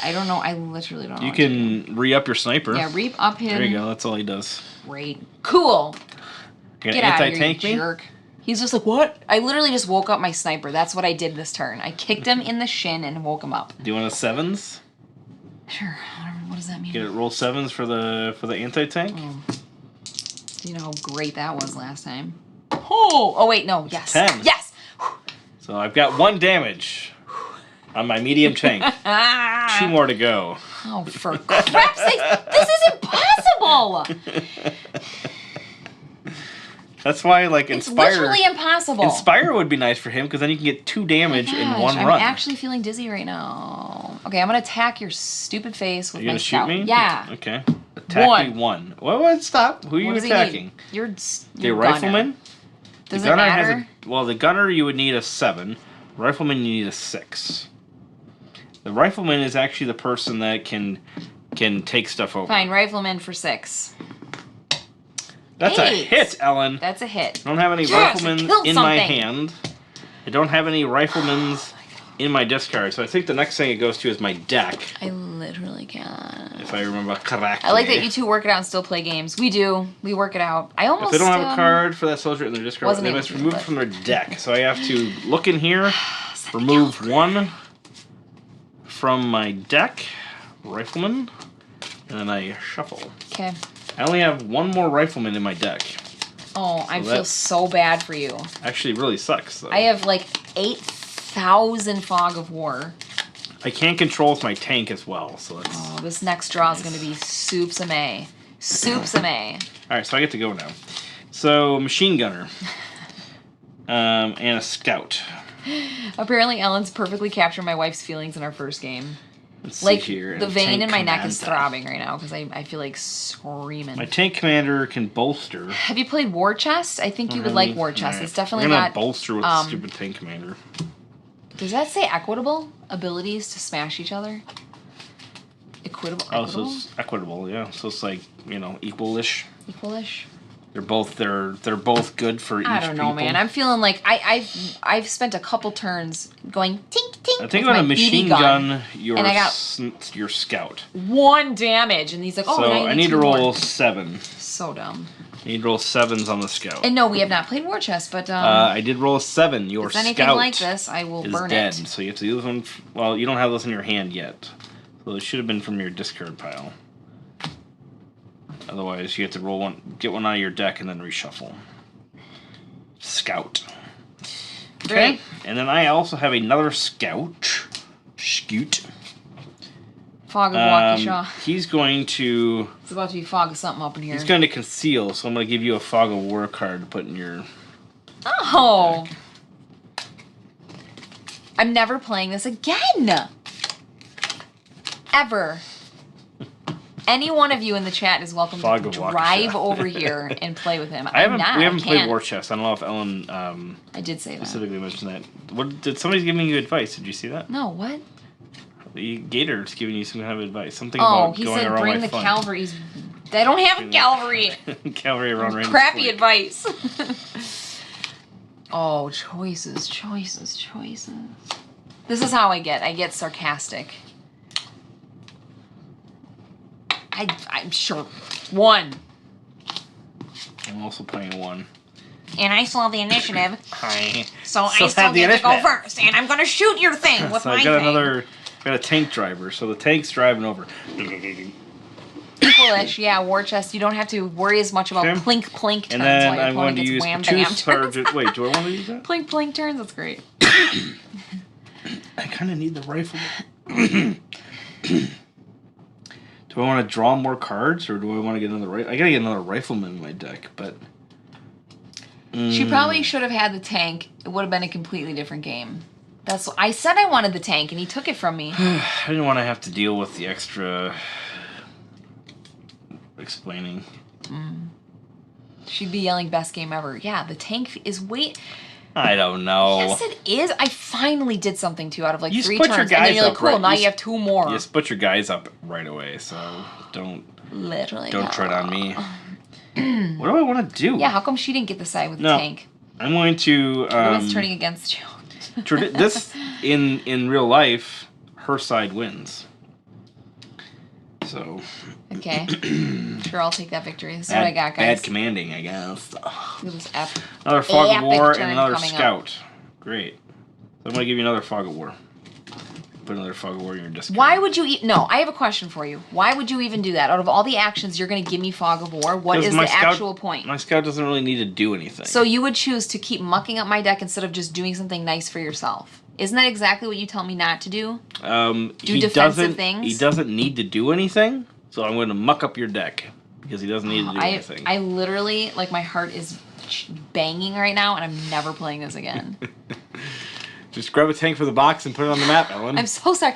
I don't know. I literally don't know. You can re-up your sniper. Yeah, re-up him. There you go. That's all he does. Great. Cool. Get out of here, you jerk. He's just like, what? I literally just woke up my sniper. That's what I did this turn. I kicked him in the shin and woke him up. Do you want a 7s? Sure. What does that mean? Get it. Roll 7s for the anti-tank. Oh. Do you know how great that was last time? Oh wait, no. Yes. 10. Yes. So I've got 1 damage on my medium tank. 2 more to go. Oh, for crap's sake! This is impossible. That's why, like, Inspire... It's literally impossible. Inspire would be nice for him, because then you can get 2 damage in one run. I'm actually feeling dizzy right now. Okay, I'm going to attack your stupid face with my scout. Are you going to shoot me? Yeah. Okay. Attack me 1. What? Stop. Who are you attacking? You're the rifleman? Does it matter? The gunner you would need a 7. Rifleman you need a 6. The rifleman is actually the person that can take stuff over. Fine, rifleman for 6. That's a hit, Ellen. That's a hit. I don't have any riflemen in my hand. I don't have any riflemans in my discard, so I think the next thing it goes to is my deck. I literally can't. If I remember correctly. I like that you two work it out and still play games. We do. We work it out. I almost... If they don't have a card for that soldier in their discard, they must remove it from their deck. So I have to look in here, remove 1 from my deck, rifleman, and then I shuffle. Okay. I only have 1 more rifleman in my deck. Oh, I feel so bad for you. Actually, really sucks, though. I have like 8,000 Fog of War. I can't control with my tank as well, so that's... Oh, this next draw is going to be soups-a-may. Soups-a-may. Alright, so I get to go now. So, machine gunner. And a scout. Apparently, Ellen's perfectly captured my wife's feelings in our first game. Let's see here. The vein in my neck is throbbing right now because I feel like screaming. My tank commander can bolster. Have you played War Chest? I think you would like War Chest. Right. It's definitely not... bolster with the stupid tank commander. Does that say equitable? Abilities to smash each other? Equitable? Oh, so it's equitable, yeah. So it's like, equal-ish. Equal-ish? They're both good for each I don't know, people. Man. I'm feeling like I've spent a couple turns going tink tink. I think on a machine gun, your scout. 1 damage, and he's like, oh, so now I need to roll 7. So dumb. I need to roll 7s on the scout. And no, we have not played War Chest, but I did roll a 7. Your scout anything like this, I will burn dead. it. So you have to do this one. Well, you don't have this in your hand yet, so it should have been from your discard pile. Otherwise, you have to roll 1, get 1 out of your deck, and then reshuffle. Scout. Great. And then I also have another Scout. Fog of Waukesha. He's going to... It's about to be fog of something up in here. He's going to conceal, so I'm going to give you a Fog of War card to put in your... Oh! Deck. I'm never playing this again! Ever. Any one of you in the chat is welcome to drive over here and play with him. We haven't played War Chest. I don't know if Ellen I did say specifically mentioned that. What did somebody's giving you advice? Did you see that? No, what? The Gator's giving you some kind of advice. Something about going around my fun. Oh, he said bring the cavalries. They don't have a cavalry. Cavalry around range. Crappy advice. Oh, choices. This is how I get. I get sarcastic. I'm sure. 1. I'm also playing 1. And I still have the initiative. Hi. So I still get to go first. And I'm going to shoot your thing with my thing. I got a tank driver. So the tank's driving over. Equalish, yeah, War Chest. You don't have to worry as much about plink plink turns. And then I'm going to use 2 sergeant. Wait, do I want to use that? Plink plink turns. That's great. I kind of need the rifle. Do I want to draw more cards, or do I want to get another rifle? I gotta get another rifleman in my deck, but... She probably should have had the tank. It would have been a completely different game. That's what I said. I wanted the tank, and he took it from me. I didn't want to have to deal with the extra... explaining. She'd be yelling best game ever. Yeah, the tank is I don't know. Yes, it is. I finally did something too out of like 3 turns. And then you're like, cool, now you have 2 more. You just put your guys up right away, so don't tread on me. What do I want to do? Yeah, how come she didn't get the side with the tank? I'm going to... Everyone's turning against you. This, in real life, her side wins. So... Okay. Sure, I'll take that victory. This is what I got, guys. Bad commanding, I guess. Look at this epic. Another Fog of War and another Scout. Great. So I'm going to give you another Fog of War. Put another Fog of War in your discard. Why would you... No, I have a question for you. Why would you even do that? Out of all the actions you're going to give me Fog of War, what is the actual point? My Scout doesn't really need to do anything. So you would choose to keep mucking up my deck instead of just doing something nice for yourself. Isn't that exactly what you tell me not to do? Do defensive things? He doesn't need to do anything. So I'm going to muck up your deck because he doesn't need to do anything. I literally, like, my heart is banging right now, and I'm never playing this again. Just grab a tank for the box and put it on the map, Ellen. I'm so sorry.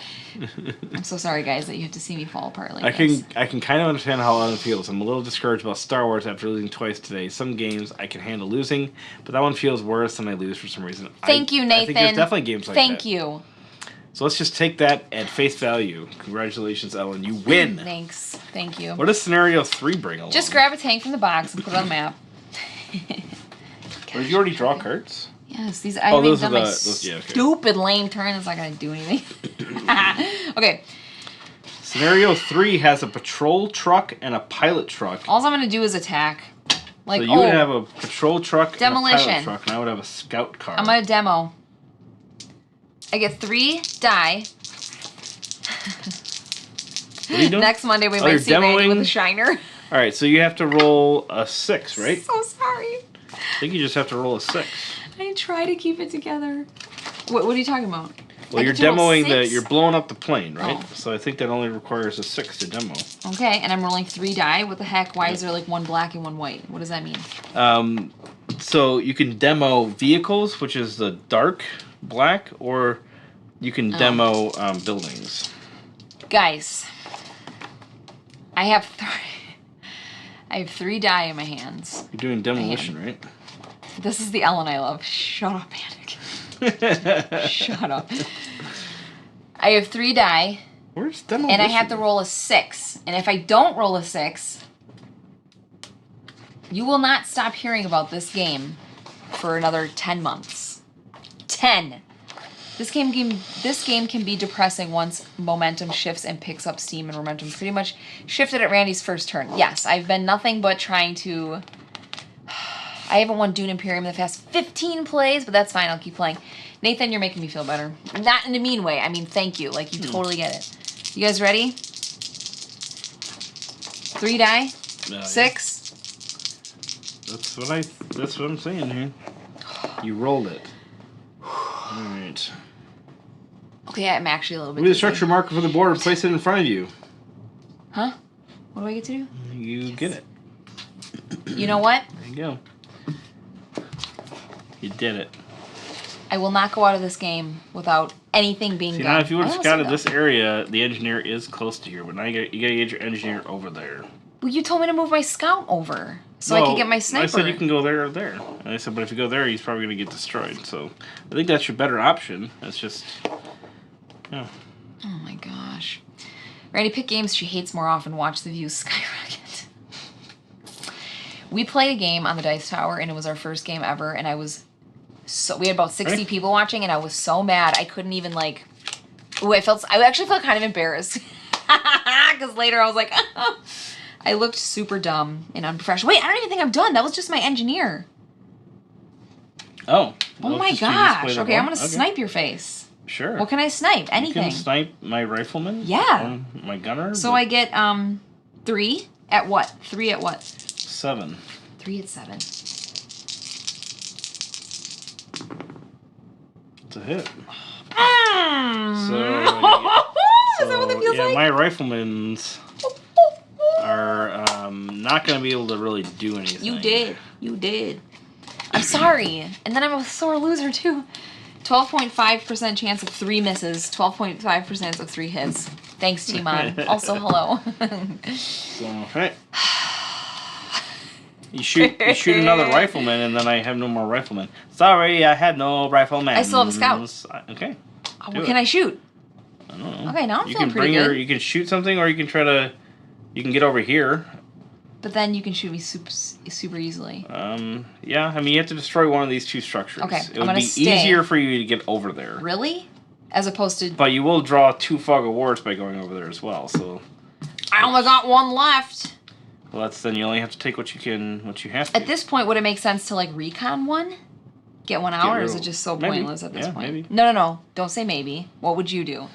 I'm so sorry, guys, that you have to see me fall apart like this. I can kind of understand how Ellen feels. I'm a little discouraged about Star Wars after losing twice today. Some games I can handle losing, but that one feels worse than I lose for some reason. Thank you, Nathan. I think there's definitely games like that. Thank you. So let's just take that at face value. Congratulations, Ellen. You win. Thanks. Thank you. What does scenario 3 bring along? Just grab a tank from the box and put it on the map. Or did you already draw cards? Yes. These. I haven't done my okay. stupid lame turn. It's not going to do anything. Okay. Scenario 3 has a patrol truck and a pilot truck. All I'm going to do is attack. Like, so you would have a patrol truck demolition. And a pilot truck, and I would have a scout car. I'm going to demo. I get 3 die. What are you doing? Next Monday we might see Randy with a shiner. All right, so you have to roll a 6, right? So sorry. I think you just have to roll a 6. I try to keep it together. What are you talking about? Well, you're demoing you're blowing up the plane, right? Oh. So I think that only requires a 6 to demo. Okay, and I'm rolling 3 die. What the heck? Why is there like 1 black and 1 white? What does that mean? So you can demo vehicles, which is the dark black, or you can demo buildings. Guys, I have 3 die in my hands. You're doing demolition, right? This is the Ellen I love. Shut up, Panic. Shut up. I have 3 die. Where's demolition? And I have to roll a 6. And if I don't roll a 6, you will not stop hearing about this game for another 10 months. 10. This game can be depressing once momentum shifts and picks up steam, and momentum pretty much shifted at Randy's first turn. Yes, I've been nothing but trying to... I haven't won Dune Imperium in the past 15 plays, but that's fine. I'll keep playing. Nathan, you're making me feel better. Not in a mean way. I mean, thank you. Like, you totally get it. You guys ready? 3 die? 6? That's what I'm saying here. You rolled it. Alright. Okay, I'm actually a little bit Move the structure marker for the board and place it in front of you. Huh? What do I get to do? You get it. You know what? There you go. You did it. I will not go out of this game without anything being done. Now, if you would have scouted this area, the engineer is close to here, but now you gotta get your engineer over there. Well, you told me to move my scout over so I could get my sniper. I said you can go there or there. And I said, but if you go there, he's probably going to get destroyed. So I think that's your better option. It's just, yeah. Oh my gosh. Randy, pick games she hates more often. Watch the views skyrocket. We played a game on the Dice Tower, and it was our first game ever, and I was so... We had about 60 people watching, and I was so mad. I couldn't even, like... Ooh, I actually felt kind of embarrassed. Because later I was like... I looked super dumb and unprofessional. Wait, I don't even think I'm done. That was just my engineer. Oh. Oh my gosh. Okay, I'm going to snipe your face. Sure. What can I snipe? Anything. You can snipe my rifleman? Yeah. My gunner? So I get 3 at what? 3 at what? 7. 3 at 7. It's a hit. Is that what it feels like? My riflemen's are not going to be able to really do anything. You did. You did. I'm sorry. And then I'm a sore loser, too. 12.5% chance of 3 misses. 12.5% of 3 hits. Thanks, T-Mon. Also, hello. So, right. You shoot another rifleman, and then I have no more riflemen. Sorry, I had no riflemen. I still have a scout. Okay. What can I shoot? I don't know. Okay, now I'm feeling pretty good. You can shoot something, or you can try to... You can get over here. But then you can shoot me super easily. Yeah, I mean, you have to destroy one of these 2 structures. Okay, it would be easier for you to get over there. Really? As opposed to... But you will draw 2 Fog of Wars by going over there as well, so... I only got 1 left! Well, then you only have to take what you have to. At this point, would it make sense to, like, recon 1? Get 1 out, or is it just so pointless at this point? Maybe. No. Don't say maybe. What would you do?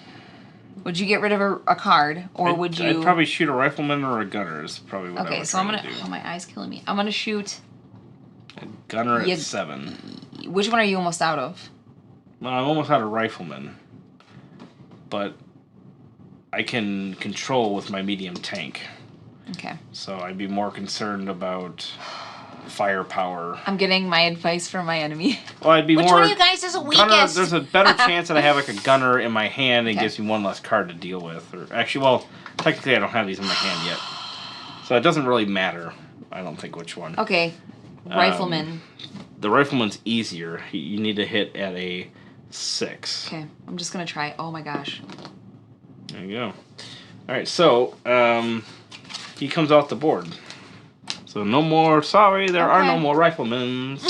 Would you get rid of a card, or would you... I'd probably shoot a rifleman or a gunner is probably what I would Okay, so I'm going to do. Oh, my eye's killing me. I'm going to shoot... A gunner at 7. Which one are you almost out of? Well, I'm almost out of rifleman. But I can control with my medium tank. Okay. So I'd be more concerned about firepower. I'm getting my advice from my enemy. Well, I'd be Which one of you guys is the weakest? There's a better chance that I have like a gunner in my hand and gives me 1 less card to deal with. Or actually, well, technically I don't have these in my hand yet. So it doesn't really matter, I don't think, which one. Okay. Rifleman. The rifleman's easier. You need to hit at a 6. Okay. I'm just going to try. Oh my gosh. There you go. Alright, so he comes off the board. So no more, sorry, there are no more riflemen.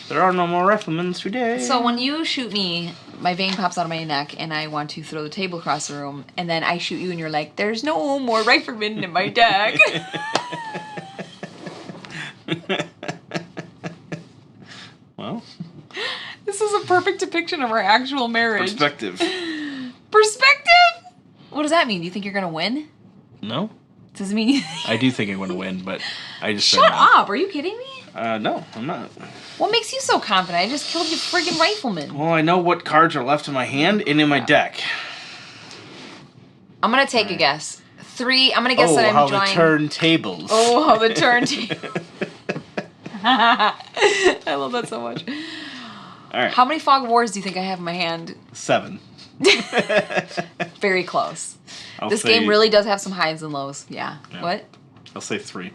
There are no more riflemen today. So when you shoot me, my vein pops out of my neck, and I want to throw the table across the room, and then I shoot you, and you're like, there's no more riflemen in my deck. Well. This is a perfect depiction of our actual marriage. Perspective. Perspective? What does that mean? Do you think you're going to win? No. Does it mean I do think I'm going to win, but I just Shut up. Are you kidding me? No, I'm not. What makes you so confident? I just killed you friggin' rifleman. Well, I know what cards are left in my hand and in my deck. I'm going to take a guess. 3. I'm going to guess that I'm drawing... Oh, how the turntables. Oh, how the turntables. I love that so much. All right. How many Fog of Wars do you think I have in my hand? 7. Very close. This game really does have some highs and lows. Yeah. What? I'll say 3.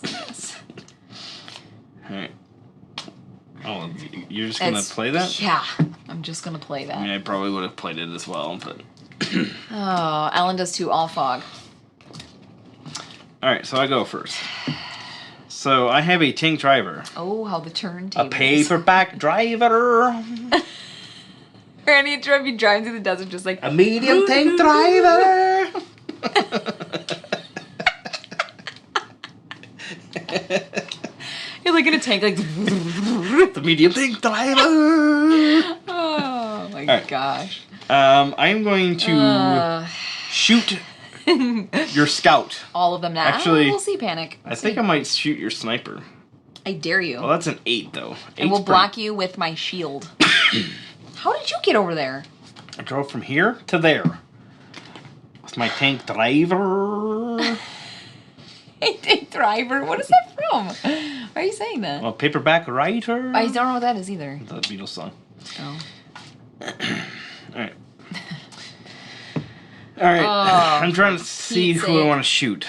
Yes. Alright. Oh, you're just gonna play that? Yeah. I'm just gonna play that. I mean, I probably would have played it as well, but... Oh, Ellen does too. All fog. Alright, so I go first. So, I have a tank driver. Oh, how the turntables. A paperback driver. Randy Trevor driving through the desert just like... A medium tank driver. You're like in a tank, like... The medium tank driver. Oh, my gosh. I'm going to shoot your scout. All of them now? Actually, we'll see, Panic. I think I might shoot your sniper. I dare you. Well, that's an 8, though. And we'll block you with my shield. How did you get over there? I drove from here to there. With my tank driver. Tank driver? What is that from? Why are you saying that? Well, paperback writer. I don't know what that is either. The Beatles song. Oh. Alright. Alright. I'm trying to see who I want to shoot.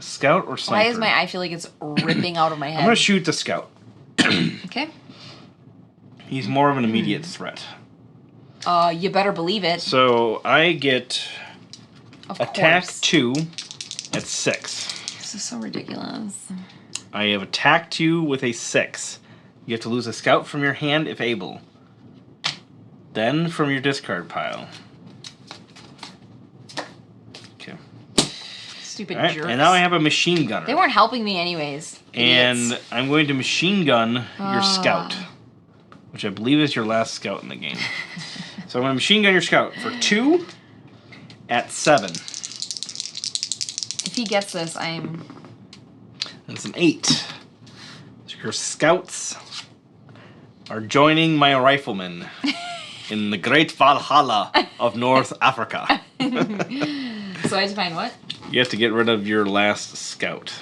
Scout or sniper? Why is my eye feel like it's ripping out of my head? I'm going to shoot the scout. Okay. He's more of an immediate threat. You better believe it. So I get attack course. 2 at 6. This is so ridiculous. I have attacked you with a 6. You have to lose a scout from your hand if able. Then from your discard pile. Okay. Stupid All right, jerks. and now I have a machine gunner. They weren't helping me anyways. Idiots. And I'm going to machine gun your scout. Which I believe is your last scout in the game. So I'm going to machine gun your scout for 2 at 7. If he gets this, I'm... That's an 8. So your scouts are joining my riflemen in the great Valhalla of North Africa. So I have to find what? You have to get rid of your last scout.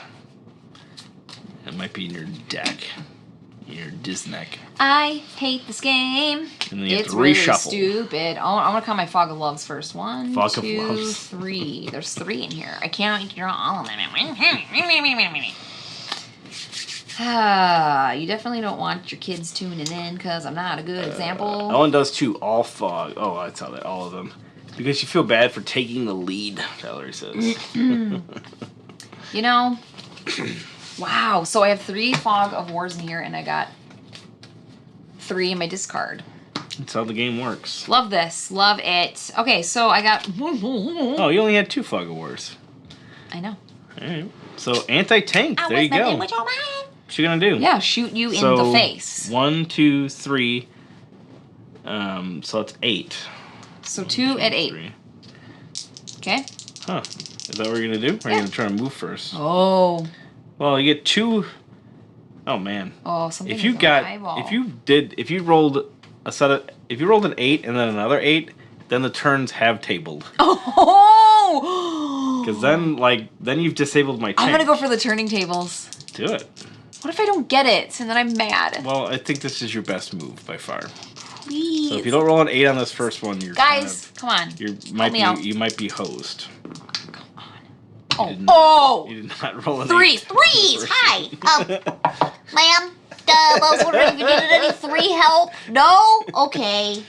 It might be in your deck. Your Disneck. I hate this game. And then you have It's to really reshuffle. stupid. I'm gonna count my fog of loves first. 1, Fog of 2, loves. 3. There's 3 in here. I can't draw all of them. You definitely don't want your kids tuning in because I'm not a good example. Ellen does too. All fog. Oh, I saw that. All of them. Because you feel bad for taking the lead, Valerie says. You know, wow. So I have 3 fog of wars in here, and I got 3 in my discard. That's how the game works. Love this. Love it. Okay, so I got... Oh, you only had 2 fog of wars. I know. All right. So anti-tank. There you go. What you gonna do? Yeah, shoot you in the face. 1, 2, 3. So it's 8. So 2 at 8. 3. Okay. Huh. Is that what you're gonna do? Or are you gonna try to move first? Oh. Well, you get 2. Oh man. Oh, something. If you rolled a set of, if you rolled an 8 and then another 8, then the turns have tabled. Oh. Because then you've disabled my tank. I'm gonna go for the turning tables. Do it. What if I don't get it and then I'm mad? Well, I think this is your best move by far. Please. So if you don't roll an 8 on this first one, you're guys, come on. You might be hosed. Oh, You did not roll an 3. 8. 3s. Hi. Ma'am. I was wondering if you needed any 3 help. No? Okay.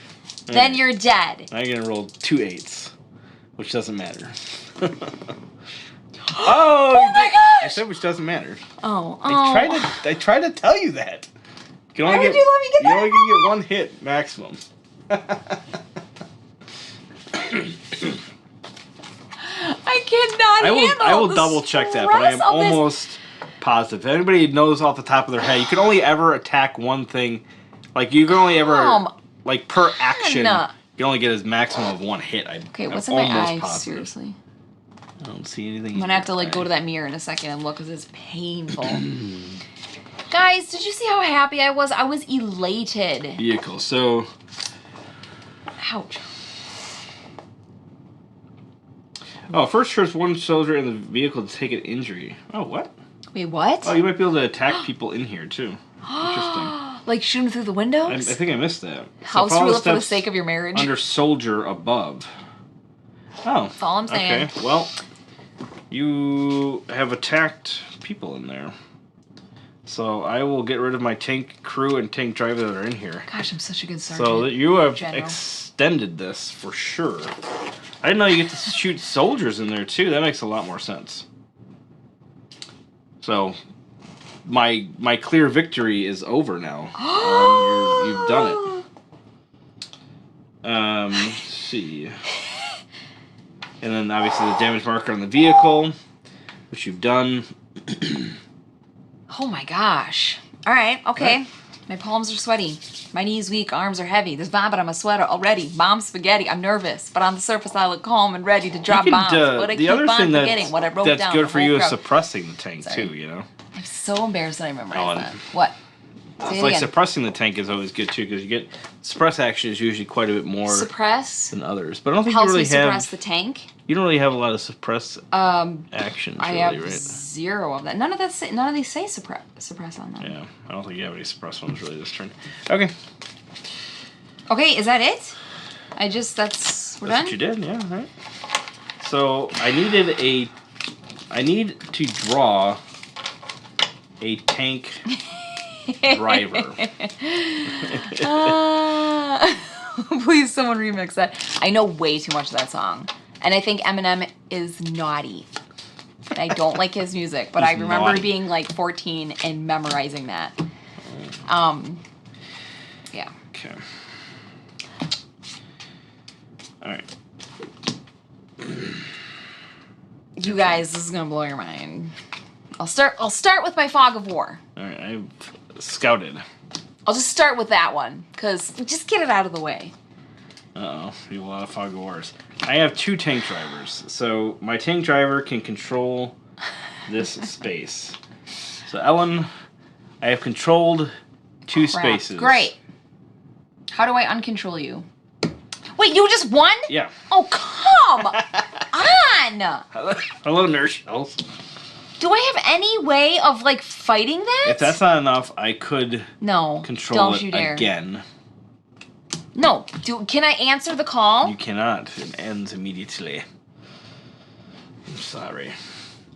Then you're dead. Now you're gonna roll 2 8s, which doesn't matter. Oh my gosh! I said which doesn't matter. Oh. I tried to tell you that. You can only Why would you let me get you only can get 1 hit maximum. I cannot handle I will the double check that, but I am stress of this. almost positive. If anybody knows off the top of their head, you can only ever attack one thing. Like you can only ever like per action. You can only get a maximum of 1 hit. Okay, what's in my eyes? Positive. Seriously. I don't see anything. I'm gonna have to go to that mirror in a second and look because it's painful. Guys, did you see how happy I was? I was elated. Vehicle. So. Ouch. Oh, first turns 1 soldier in the vehicle to take an injury. Oh, what? Wait, what? Oh, you might be able to attack people in here too. Interesting. Like shoot them through the I windows? think I missed that. House follow rule the for the steps sake of your marriage. Under soldier above. Oh. That's all I'm saying. Okay, well, you have attacked people in there. So I will get rid of my tank crew and tank driver that are in here. Gosh, I'm such a good sergeant. So you have General. extended this for sure. I didn't know you get to shoot soldiers in there too. That makes a lot more sense. So my clear victory is over now. You've done it. Let's see. And then obviously the damage marker on the vehicle, which you've done. Oh my gosh. All right. Okay. My palms are sweaty. My knees weak. Arms are heavy. There's vomit on my sweater already. Mom's spaghetti. I'm nervous, but on the surface I look calm and ready to drop bombs. But I the keep other on thing forgetting what I wrote that's down. good for you is suppressing the tank too. I'm so embarrassed that I memorized that. What? Say It's like suppressing the tank is always good too because you get suppress action is usually quite a bit more than others. But I don't think you really suppress the tank. You don't really have a lot of suppress actions. I really, have right? 0 of that. None of these say suppress on them. Yeah, I don't think you have any suppress ones really this turn. Okay. Okay, is that it? we're That's done? what you did, yeah, right. So I need to draw a tank driver. Please, someone remix that. I know way too much of that song. And I think Eminem is naughty. I don't like his music, but I remember naughty. being like 14 and memorizing that. Yeah. Okay. Alright. You guys, this is gonna blow your mind. I'll start with my fog of war. Alright, I've scouted. I'll just start with that one, because just get it out of the way. Uh-oh, we have a lot of fog of wars. I have 2 tank drivers, so my tank driver can control this space. So Ellen, I have controlled 2 spaces. Great. How do I uncontrol you? Wait, you just won? Yeah. Oh, come on! Hello, nurse shells. Do I have any way of, like, fighting that? If that's not enough, I could control don't it you dare. Again. No. Can I answer the call? You cannot. It ends immediately. I'm sorry.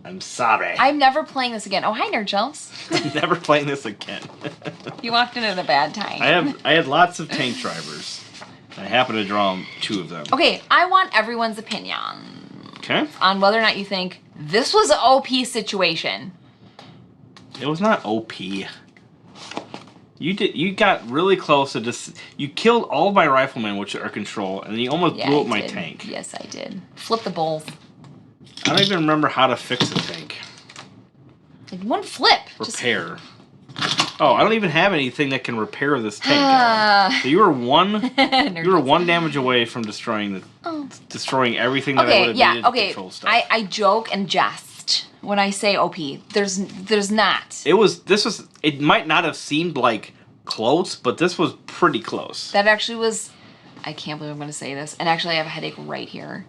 I'm never playing this again. Oh, hi, Nerd Shells. I'm never playing this again. You walked in at a bad time. I had lots of tank drivers. I happen to draw 2 of them. Okay, I want everyone's opinion. Okay. On whether or not you think this was an OP situation. It was not OP. You got really close to just. You killed all of my riflemen, which are control, and then you almost blew up my tank. Yes, I did. Flip the bowls. I don't even remember how to fix a tank. Like one flip. Repair. Oh, I don't even have anything that can repair this tank. So you were one damage away from destroying everything that I would have needed to control stuff. I joke and jest when I say OP. There's not. It might not have seemed like close, but this was pretty close. That actually was. I can't believe I'm going to say this. And actually, I have a headache right here.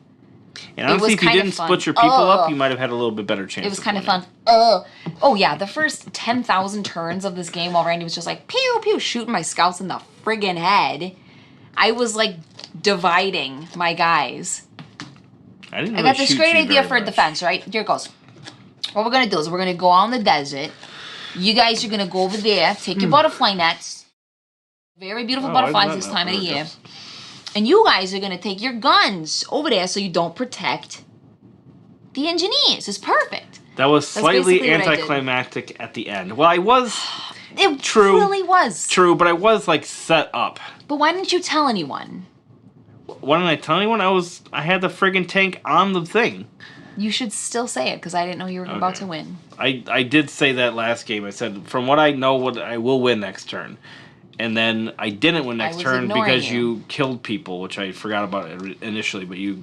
And honestly, if you didn't split your people up, you might have had a little bit better chance. It was kind of fun. Oh yeah, the first 10,000 turns of this game while Randy was just like pew pew shooting my scouts in the friggin' head, I was like dividing my guys. I didn't. I got this great idea for a defense, right? Here it goes. What we're gonna do is we're gonna go out in the desert. You guys are gonna go over there, take your butterfly nets. Very beautiful butterflies this time of the year. And you guys are going to take your guns over there so you don't protect the engineers. It's perfect. That was slightly anticlimactic at the end. Well, I was... It really was. True, but I was, like, set up. But why didn't you tell anyone? Why didn't I tell anyone? I had the friggin' tank on the thing. You should still say it, because I didn't know you were about to win. I did say that last game. I said, from what I know, I will win next turn. And then I didn't win next turn because you killed people, which I forgot about initially, but we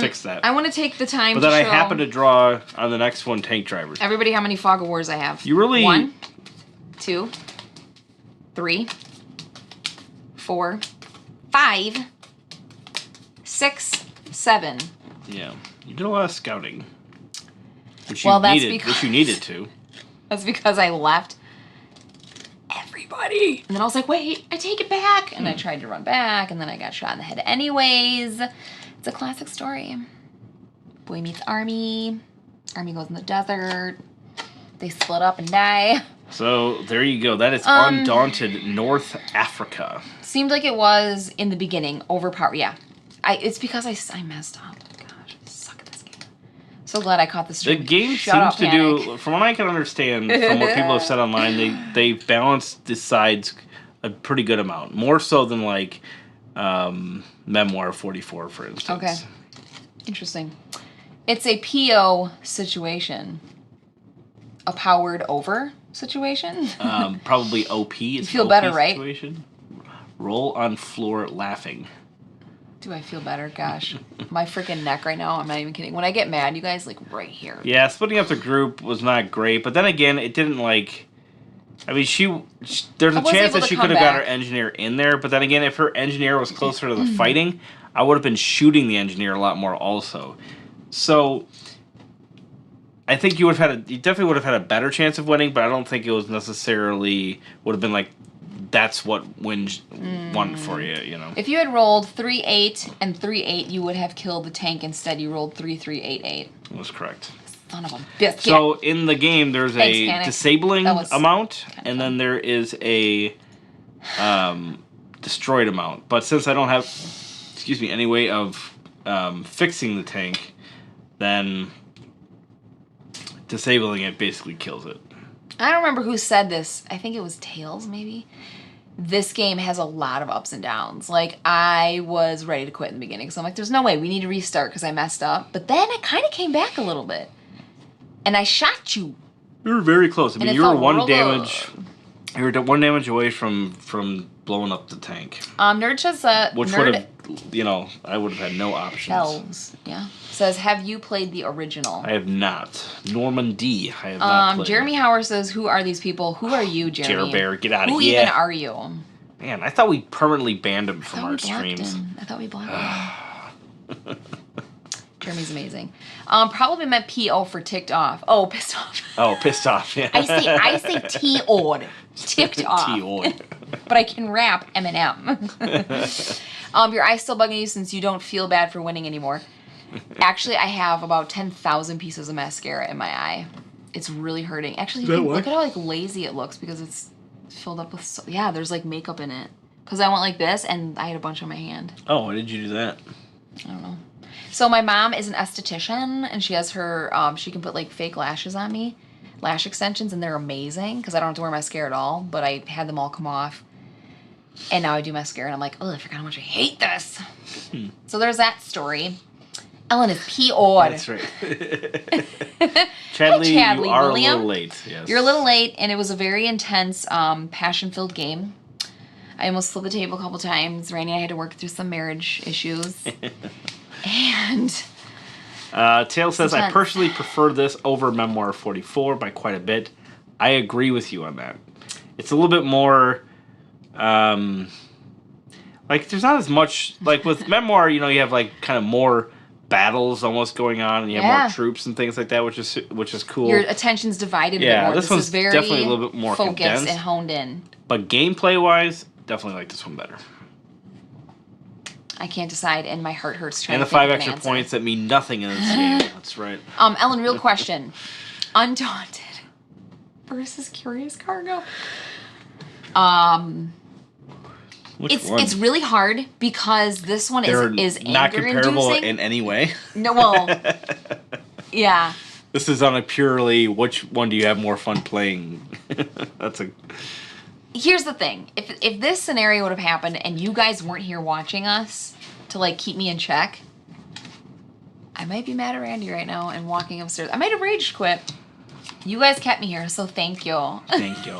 fixed that. I want to take the time but to then show... I happened to draw on the next one tank drivers. Everybody, how many Fog of Wars I have? You really... 1, 2, 3, 4, 5, 6, 7. Yeah. You did a lot of scouting. Which you needed to. That's because I left everybody. And then I was like, wait, I take it back. And I tried to run back, and then I got shot in the head anyways. It's a classic story. Boy meets army. Army goes in the desert. They split up and die. So, there you go. That is Undaunted North Africa. Seemed like it was in the beginning. Overpowered. Yeah. It's because I messed up. Gosh, I suck at this game. So glad I caught the streak. The game seems to do, from what I can understand, from what people have said online, they balance the sides a pretty good amount. More so than, like, Memoir 44, for instance. Okay. Interesting. It's a PO situation. A powered over situation? Probably OP. You feel OP better, right? Situation. Roll on floor laughing. Do I feel better? Gosh. My freaking neck right now, I'm not even kidding. When I get mad, you guys, like, right here. Yeah, splitting up the group was not great, but then again, it didn't, like... I mean, there's a chance that she could have got her engineer in there, but then again, if her engineer was closer to the fighting, I would have been shooting the engineer a lot more also. So... I think you definitely would have had a better chance of winning, but I don't think it was necessarily would have been like that's what won for you, you know. If you had rolled 3-8 and 3-8, you would have killed the tank. Instead, you rolled 3-3-8-8. That's correct. Son of a biscuit. So in the game, there's a disabling amount, and then there is a destroyed amount. But since I don't have, any way of fixing the tank, then disabling it basically kills it. I don't remember who said this. I think it was Tails, maybe. This game has a lot of ups and downs. Like, I was ready to quit in the beginning. So I'm like, there's no way. We need to restart because I messed up. But then I kind of came back a little bit. And I shot you. You were very close. I mean, you were one damage. You were one damage away from blowing up the tank. Nerd says which would have, I would have had no options. Shelves, yeah. Says, have you played the original? I have not. Norman D. I have not played. Jeremy Howard says, who are these people? Who are you, Jeremy? Bear, get out of here. Who even are you? Man, I thought we permanently banned him from our streams. I thought we blocked him. Jeremy's amazing. Probably meant P.O. for ticked off. Oh, pissed off. Oh, pissed off, yeah. I say T-O'd. Ticked off. T-O'd. But I can rap Eminem. Your eye's still bugging you since you don't feel bad for winning anymore. Actually, I have about 10,000 pieces of mascara in my eye. It's really hurting. Actually, look at how like lazy it looks because it's filled up with... there's like makeup in it. Because I went like this and I had a bunch on my hand. Oh, why did you do that? I don't know. So my mom is an esthetician and she has her... she can put like fake lashes on me. Lash extensions, and they're amazing because I don't have to wear mascara at all, but I had them all come off. And now I do mascara and I'm like, oh, I forgot how much I hate this. So there's that story. Ellen is P.O.'d. That's right. Chadley, you are William. A little late. Yes. You're a little late, and it was a very intense, passion-filled game. I almost flipped the table a couple times. Rainey and I had to work through some marriage issues. And... Tail says, I personally prefer this over Memoir 44 by quite a bit. I agree with you on that. It's a little bit more... like, there's not as much... Like, with Memoir, you have, like, kind of more... battles almost going on, and you have more troops and things like that, which is cool. Your attention's divided a bit more. This one's is very definitely a little bit more focused condensed and honed in. But gameplay-wise, definitely like this one better. I can't decide, and my heart hurts trying to think of an answer. And the 5 extra points that mean nothing in this game. That's right. Ellen, real question. Undaunted versus Curious Cargo. It's really hard because this one is not comparable anger-inducing. In any way. No, well, yeah. This is on a purely which one do you have more fun playing? Here's the thing: if this scenario would have happened and you guys weren't here watching us to like keep me in check, I might be mad at Randy right now and walking upstairs. I might have rage quit. You guys kept me here, so thank you. Thank you.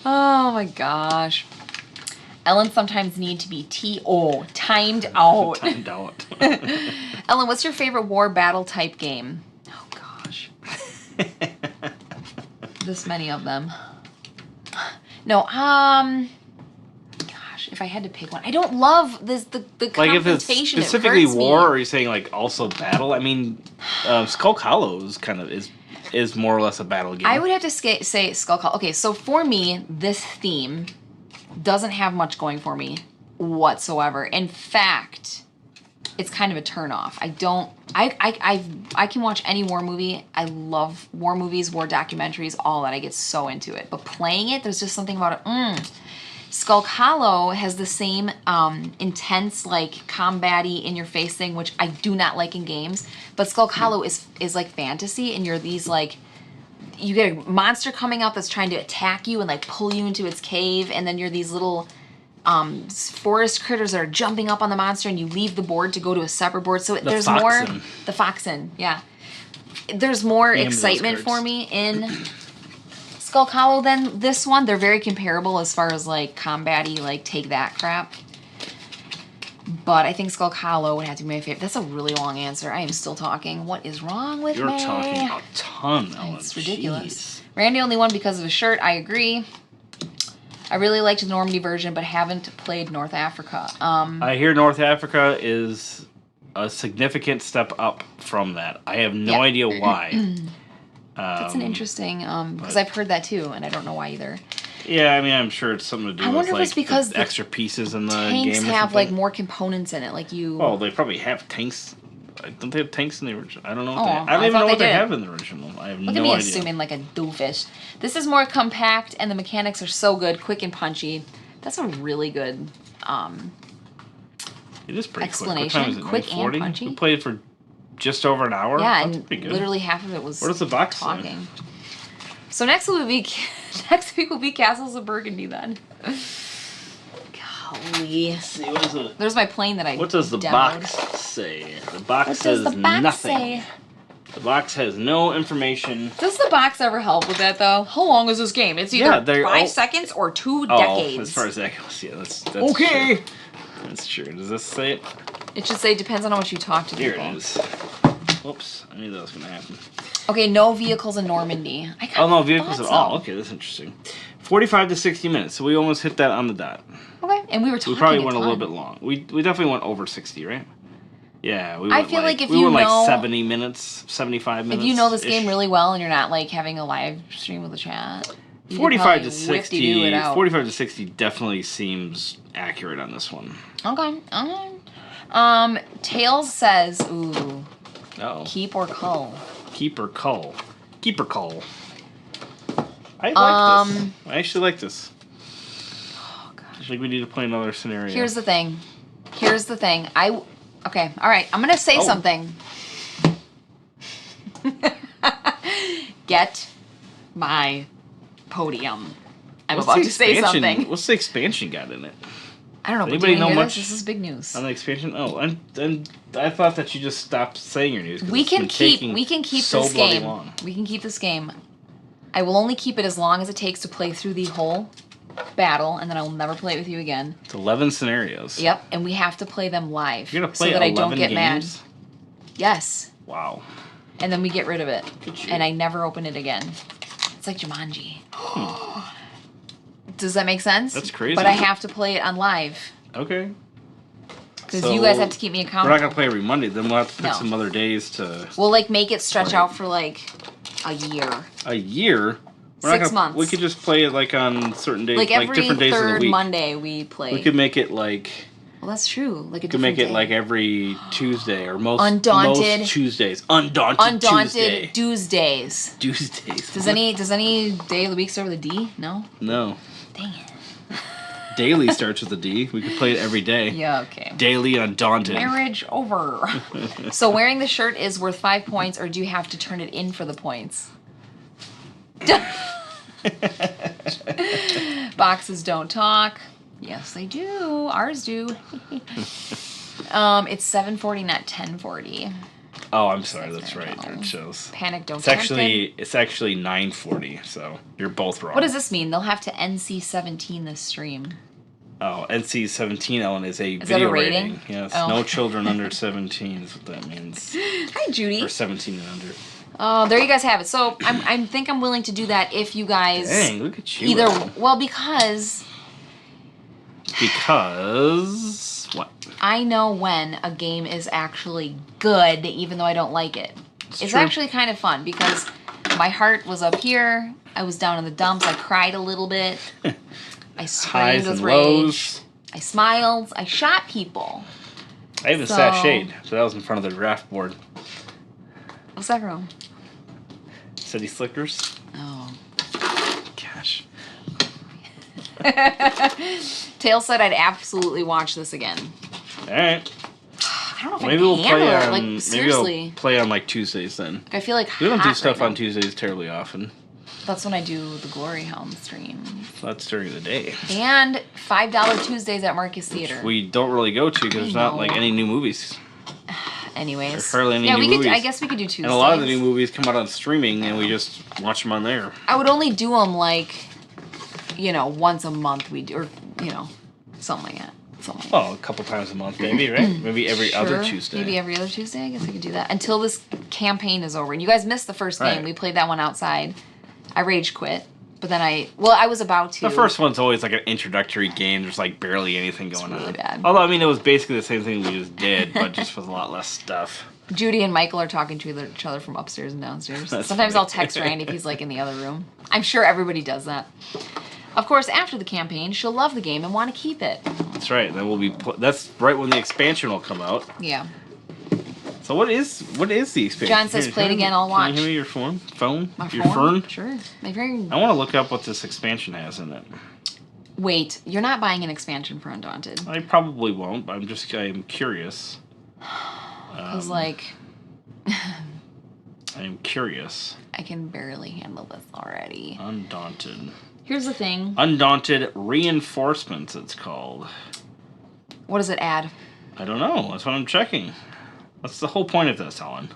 Oh my gosh. Ellen sometimes need to be T.O. timed out. Timed out. Ellen, what's your favorite war battle type game? Oh gosh. This many of them. No, gosh, if I had to pick one. I don't love this the like confrontation. If it's specifically war, or are you saying like also battle? I mean, Skull Hollow is kind of is more or less a battle game. I would have to say Skull Hollow. Okay, so for me, this theme doesn't have much going for me whatsoever. In fact, it's kind of a turnoff. I can watch any war movie. I love war movies, war documentaries, all that. I get so into it. But playing it, there's just something about it. Skull Hollow has the same intense, like, combat-y, in-your-face thing, which I do not like in games. But Skull Hollow is like fantasy, and you're these, like... You get a monster coming out that's trying to attack you and, like, pull you into its cave, and then you're these little forest critters that are jumping up on the monster, and you leave the board to go to a separate board. So there's more... The Foxen, yeah. There's more excitement for me in Skull Hollow than this one. They're very comparable as far as like combat-y, like take that crap. But I think Skull Hollow would have to be my favorite. That's a really long answer. I am still talking. What is wrong with me? You're talking a ton, Ellen. It's ridiculous. Jeez. Randy only won because of a shirt. I agree. I really liked the Normandy version, but haven't played North Africa. I hear North Africa is a significant step up from that. I have no idea why. That's an interesting, because I've heard that too, and I don't know why either. Yeah, I mean, I'm sure it's something to do I wonder with if it's because the extra pieces in the tanks game. have like more components in it, like you. Well, they probably have tanks. Don't they have tanks in the original? I don't know. Oh, I don't even know thought what they they did. have in the original. I have Look no at me idea. assuming like a doofus. This is more compact, and the mechanics are so good, quick and punchy. That's a really good It is pretty explanation. Quick. What time is it? Quick and 9:40? punchy. We played for just over an hour. Yeah, That's and pretty good. literally half of it was What does the box say? talking. So next week will be Castles of Burgundy then. Golly. Let's see, what is it? There's my plane that I What does the demoed. box say? The box What says does the box nothing. say? The box has no information. Does the box ever help with that though? How long is this game? It's either they're 5 seconds or 2 Oh, decades. as far as that goes, yeah, that's Okay. True. That's true. Does this say it? It should say depends on how much you talk to Here people. it is. Whoops, I knew that was going to happen. Okay, no vehicles in Normandy. I Oh, no vehicles at thought all. so. Okay, that's interesting. 45 to 60 minutes, so we almost hit that on the dot. Okay, and we were talking. We probably a went a little ton. bit long. We definitely went over 60, right? Yeah, we I went feel like if we you went like know- 70 minutes, 75 minutes. If you know this game really well and you're not like having a live stream with a chat, you could 45 to probably 60, it out. 45 to 60 definitely seems accurate on this one. Okay. Tails says, ooh, Uh-oh. keep or cull. Keep or cull. Keep or cull. I like this. I actually like this. Oh gosh. I think we need to play another scenario. Here's the thing. Okay, all right. I'm gonna say Oh. something. Get my podium. I'm What's about the to say expansion- something. What's the expansion got in it? I don't know. But Anybody do you know hear much this? This is big news. on the expansion? Oh, and I thought that you just stopped saying your news. 'cause We it's can been keep taking so this bloody game. long. We can keep this game. I will only keep it as long as it takes to play through the whole battle, and then I will never play it with you again. It's 11 scenarios. Yep, and we have to play them live. You're gonna play so that 11 I don't get games? mad. Yes. Wow. And then we get rid of it. Good shit. And I never open it again. It's like Jumanji. Does that make sense? That's crazy. But I have to play it on live. Okay. Because So, you guys have to keep me We're accountable. not gonna play every Monday. Then we'll have to pick No. some other days to. We'll like make it stretch out for like a year. A year. We're 6 not gonna, months. We could just play it like on certain days, Like every different days of the third week. Monday we play. We could make it like. Well, that's true. Like a We could make different it like day. every Tuesday or most Undaunted. most Tuesdays. Undaunted Tuesday. Tuesdays. Tuesdays. Does any day of the week start with a D? No. No. Dang it. Daily starts with a D. We could play it every day. Yeah. Okay. Daily Undaunted. Marriage over. So wearing the shirt is worth 5 points, or do you have to turn it in for the points? Boxes don't talk. Yes, they do. Ours do. It's 7:40, not 10:40. Oh, I'm sorry. That's there, right. no. It shows. Panic, don't It's tempt him. actually 9:40. So you're both wrong. What does this mean? They'll have to NC-17 this stream. Oh, NC-17, Ellen, is a that a video rating? Yes. Oh. No children under 17 is what that means. Hi, Judy. Or 17 and under. Oh, there you guys have it. So I think I'm willing to do that if you guys Dang, look at you. either. Ellen. Well, because What? I know when a game is actually good, even though I don't like it. It's true. actually kind of fun because my heart was up here. I was down in the dumps. I cried a little bit. I screamed Highs with and rage. lows. I smiled. I shot people. I even So- sashayed, so that was in front of the draft board. What's that from? City Slickers. Oh. Gosh. Tail said I'd absolutely watch this again. Alright. I don't know if Maybe I we'll can handle play it. on. Like, Maybe seriously. I'll play on like Tuesdays then. I feel like We don't do hot stuff right on now. Tuesdays terribly often. That's when I do the Glory Helm stream. That's during the day. And $5 Tuesdays at Marcus Theater. We don't really go to because there's I not know. like any new movies. anyways. There's hardly any new we movies. could. I guess we could do Tuesdays. And a lot of the new movies come out on streaming, and we just watch them on there. I would only do them like, once a month. We do, or something like that. Oh, a couple times a month, maybe, right? Maybe every other Tuesday. Maybe every other Tuesday. I guess we could do that until this campaign is over. And you guys missed the first game. We played that one outside. I rage quit. But then I was about to. The first one's always like an introductory game. There's like barely anything going on. Really bad. Although, I mean, it was basically the same thing we just did, but just with a lot less stuff. Judy and Michael are talking to each other from upstairs and downstairs. Sometimes I'll text Randy if he's like in the other room. I'm sure everybody does that. Of course, after the campaign, she'll love the game and want to keep it. That's right. Then we'll be. That's right when the expansion will come out. Yeah. So what is the expansion? John says, "Play it again. I'll watch." Can you give me your phone? Your phone? phone? Sure. My phone. I want to look up what this expansion has in it. Wait, you're not buying an expansion for Undaunted? I probably won't, but I'm curious. Because I'm curious. I can barely handle this already. Undaunted. Here's the thing. Undaunted Reinforcements, it's called. What does it add? I don't know. That's what I'm checking. That's the whole point of this, Ellen.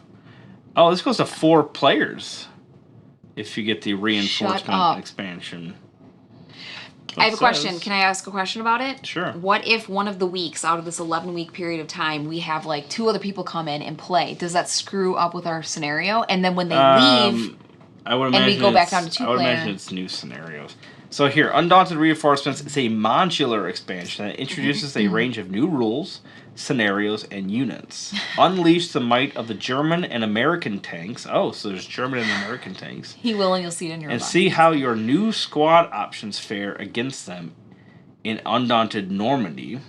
Oh, this goes to 4 players. If you get the Reinforcement expansion. I have a question. Can I ask a question about it? Sure. What if one of the weeks out of this 11-week period of time, we have like 2 other people come in and play? Does that screw up with our scenario? And then when they leave, I would imagine we go back down to 2 I would imagine it's new scenarios. So here, Undaunted Reinforcements is a modular expansion that introduces a range of new rules, scenarios, and units. Unleash the might of the German and American tanks. Oh, so there's German and American tanks. He will, and you'll see it in your And box. see how your new squad options fare against them in Undaunted Normandy.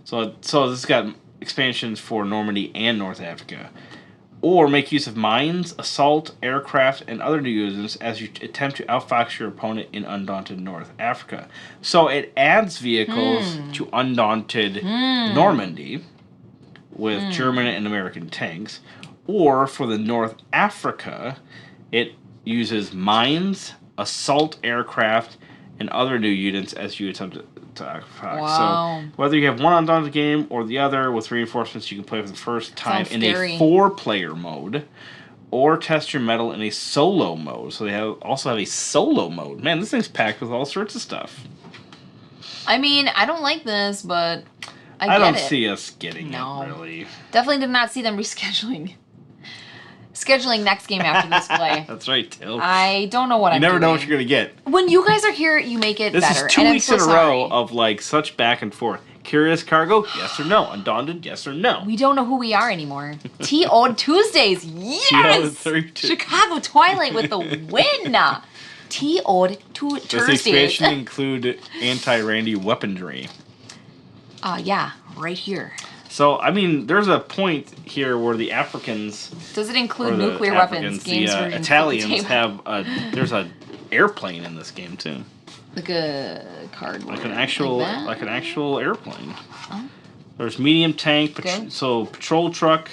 So this has got expansions for Normandy and North Africa. Or make use of mines, assault, aircraft, and other new units as you attempt to outfox your opponent in Undaunted North Africa. So it adds vehicles to Undaunted Normandy with German and American tanks. Or for the North Africa, it uses mines, assault aircraft, and other new units as you attempt to outfox. Wow. So whether you have one Undaunted game or the other with reinforcements, you can play for the first time in a 4-player mode, or test your mettle in a solo mode. So they also have a solo mode. Man, this thing's packed with all sorts of stuff. I mean, I don't like this, but I don't see us getting it, really. Definitely did not see them rescheduling next game after this play. That's right, Till. I don't know what I'm doing. You never know what you're going to get. When you guys are here, you make it better. This is 2 weeks in a row of, like, such back and forth. Curious Cargo, yes or no. Undaunted, yes or no. We don't know who we are anymore. T.O. Tuesdays, yes! Chicago Twilight with the win! T.O. Tuesdays. Does the expansion include anti-Randy weaponry? Yeah, right here. So, I mean, there's a point here where the Africans... Does it include nuclear weapons? The Italians have there's an airplane in this game, too. Like a cardboard. Like an actual airplane. Oh. There's medium tank, patrol truck.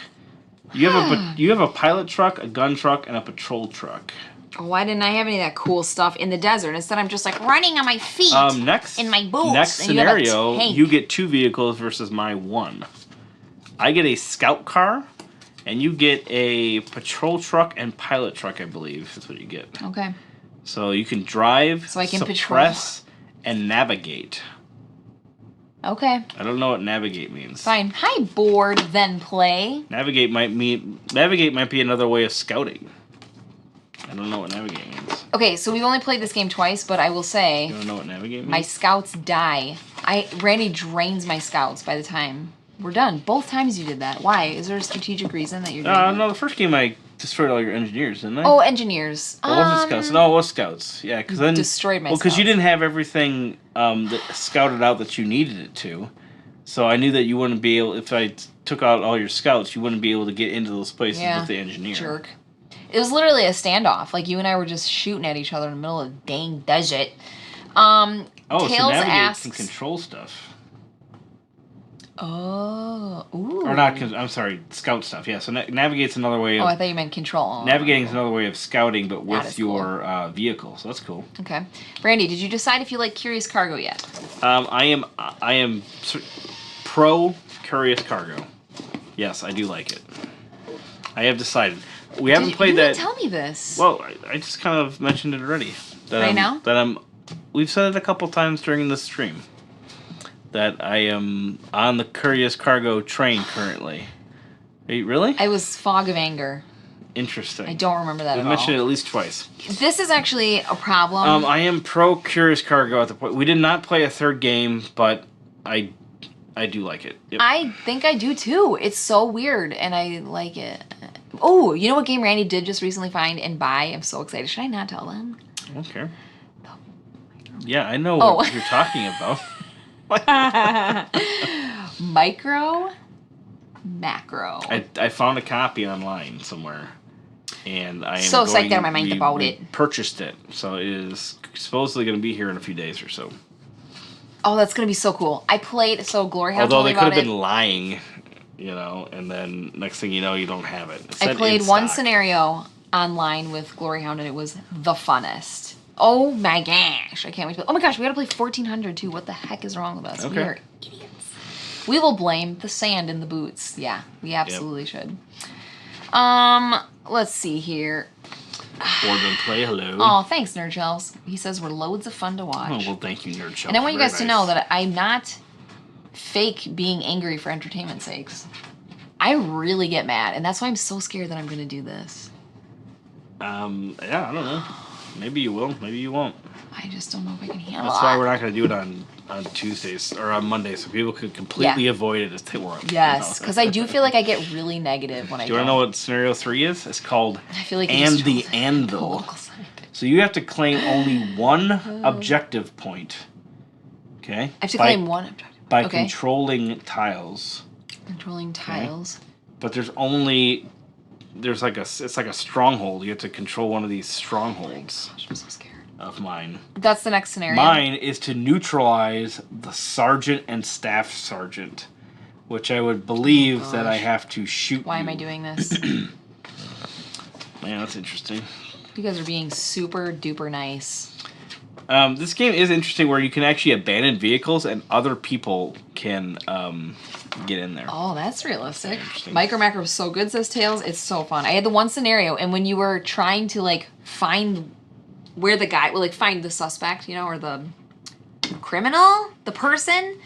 You have a pilot truck, a gun truck, and a patrol truck. Oh, why didn't I have any of that cool stuff in the desert? Instead, I'm just like running on my feet in my boots. Next scenario, you get 2 vehicles versus my 1. I get a scout car, and you get a patrol truck and pilot truck, I believe. That's what you get. Okay. So you can drive, suppress, and navigate. Okay. I don't know what navigate means. Fine. Hi, board, then play. Navigate might be another way of scouting. I don't know what navigate means. Okay, so we've only played this game twice, but I will say... You don't know what navigate means? My scouts die. Randy drains my scouts by the time we're done. Both times you did that. Why? Is there a strategic reason that you're doing that? No, the first game I destroyed all your engineers, didn't I? Oh, engineers. Or was it scouts? No, it was scouts. Yeah, because then... Destroyed my scouts. Well, because you didn't have everything that scouted out that you needed it to. So I knew that you wouldn't be able... If I took out all your scouts, you wouldn't be able to get into those places with the engineer. Jerk. It was literally a standoff. Like, you and I were just shooting at each other in the middle of the dang desert. So Tails navigate asks... can control stuff. Oh, ooh. Or not, I'm sorry, scout stuff. Yeah, so navigate's another way of... Oh, I thought you meant control. Navigating is another way of scouting, but with your vehicle, so that's cool. Okay. Brandy, did you decide if you like Curious Cargo yet? I am pro Curious Cargo. Yes, I do like it. I have decided. We haven't played you that. Didn't tell me this. Well, I just kind of mentioned it already. Now? We've said it a couple times during the stream. That I am on the Curious Cargo train currently. Really? I was Fog of Anger. Interesting. I don't remember that at all. We mentioned it at least twice. This is actually a problem. I am pro Curious Cargo at the point. We did not play a third game, but I do like it. Yep. I think I do too. It's so weird, and I like it. Oh, you know what game Randy did just recently find and buy? I'm so excited. Should I not tell them? Okay. Yeah, I know what you're talking about. Micro Macro. I found a copy online somewhere, and I am so psyched out of my mind about it. Purchased it, so it is supposedly going to be here in a few days or so. Oh, that's going to be so cool. I played Glory Hound. Although they could have been lying, and then next thing you know, you don't have it. I played one scenario online with Glory Hound, and it was the funnest. Oh my gosh, I can't wait to play. Oh my gosh, we gotta play 1400 too. What the heck is wrong with us? Okay. We are idiots. We will blame the sand in the boots. Yeah, we absolutely should. Let's see here. Boardroom Play, hello. Oh, thanks, Nerd Shells. He says we're loads of fun to watch. Oh, well, thank you, Nerd Shells. And I want you guys to know that I'm not fake being angry for entertainment's sakes. I really get mad, and that's why I'm so scared that I'm gonna do this. Yeah, I don't know. Maybe you will, maybe you won't. I just don't know if I can handle it. That's why we're not going to do it on Tuesdays or on Mondays, so people could completely avoid it as they want. Yes, because I do feel like I get really negative when I do. You want to know what scenario 3 is? It's called I feel like And the Anvil. So you have to claim only one objective point. Okay? I have to claim one objective. By controlling tiles. Controlling tiles. But it's like a stronghold. You have to control one of these strongholds. Oh gosh, I'm so scared. Of mine. That's the next scenario. Mine is to neutralize the sergeant and staff sergeant, which I would believe that I have to shoot. Why am I doing this? Man, that's interesting. You guys are being super duper nice. This game is interesting where you can actually abandon vehicles and other people can get in there. Oh, that's realistic. Micro Macro is so good, says Tails. It's so fun. I had the one scenario, and when you were trying to find where the guy, find the suspect, or the criminal, the person,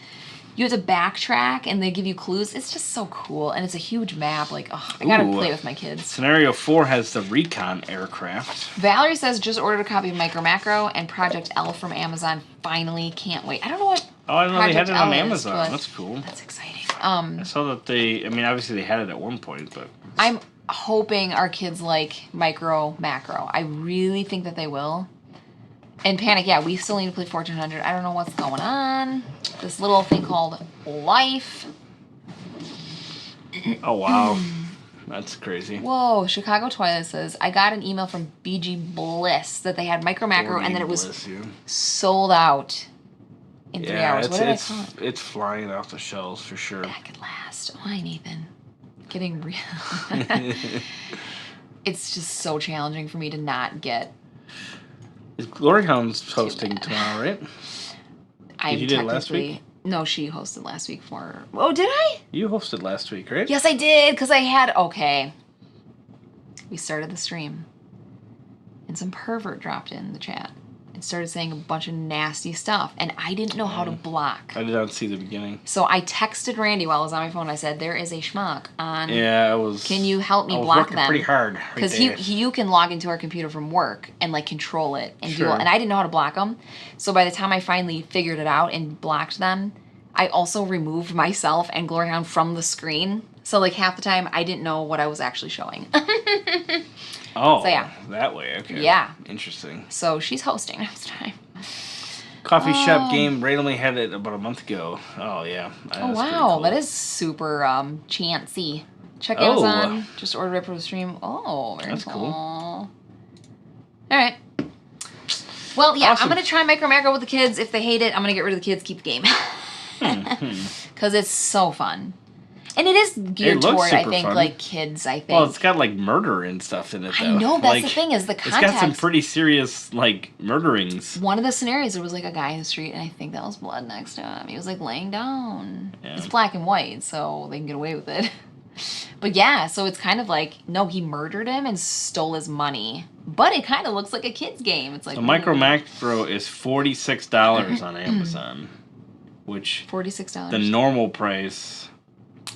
you have to backtrack and they give you clues. It's just so cool, and it's a huge map. I gotta play with my kids. Scenario 4 has the recon aircraft. Valerie says just ordered a copy of Micro Macro and Project L from Amazon. Finally, can't wait. I don't know what. Oh, I didn't know they had it on L Amazon. Is, that's cool. That's exciting. I saw that obviously they had it at one point, but I'm hoping our kids like Micro Macro. I really think that they will. And Panic, yeah, we still need to play 1400. I don't know what's going on. This little thing called life. Oh, wow. That's crazy. Whoa, Chicago Twilight says, I got an email from BG Bliss that they had Micro Macro and then it was sold out in 3 hours. What did I call it? It's flying off the shelves for sure. Back at last. Why, Nathan? Getting real. It's just so challenging for me to not get. Is Glory Hound's hosting tomorrow, right? You did it last week? No, she hosted last week for her. Oh, did I? You hosted last week, right? Yes, I did, because I had... Okay. We started the stream, and some pervert dropped in the chat and started saying a bunch of nasty stuff, and I didn't know how to block. I did not see the beginning. So I texted Randy while I was on my phone. I said, there is a schmuck on... Yeah, I was... Can you help me block them? I was working pretty hard. Because you can log into our computer from work and control it and do all, and I didn't know how to block them. So by the time I finally figured it out and blocked them, I also removed myself and Glory Hound from the screen. So half the time I didn't know what I was actually showing. Oh, so, yeah. That way, okay. Yeah. Interesting. So she's hosting next time. Coffee Shop Game randomly had it about a month ago. Oh, yeah. Oh, wow. Cool. That is super chancy. Check Amazon. Just ordered it for the stream. Oh, very That's cool. All right. Well, yeah, awesome. I'm going to try Micro Macro with the kids. If they hate it, I'm going to get rid of the kids, keep the game. Because it's so fun. And it is geared toward, I think, kids, I think. Well, it's got, murder and stuff in it, though. I know, that's the thing, is the context. It's got some pretty serious, murderings. One of the scenarios, there was, a guy in the street, and I think that was blood next to him. He was, laying down. Yeah. It's black and white, so they can get away with it. But yeah, so it's kind of like, no, he murdered him and stole his money. But it kind of looks like a kid's game. It's like, so Micro Macro is $46 on Amazon, which $46. the normal price,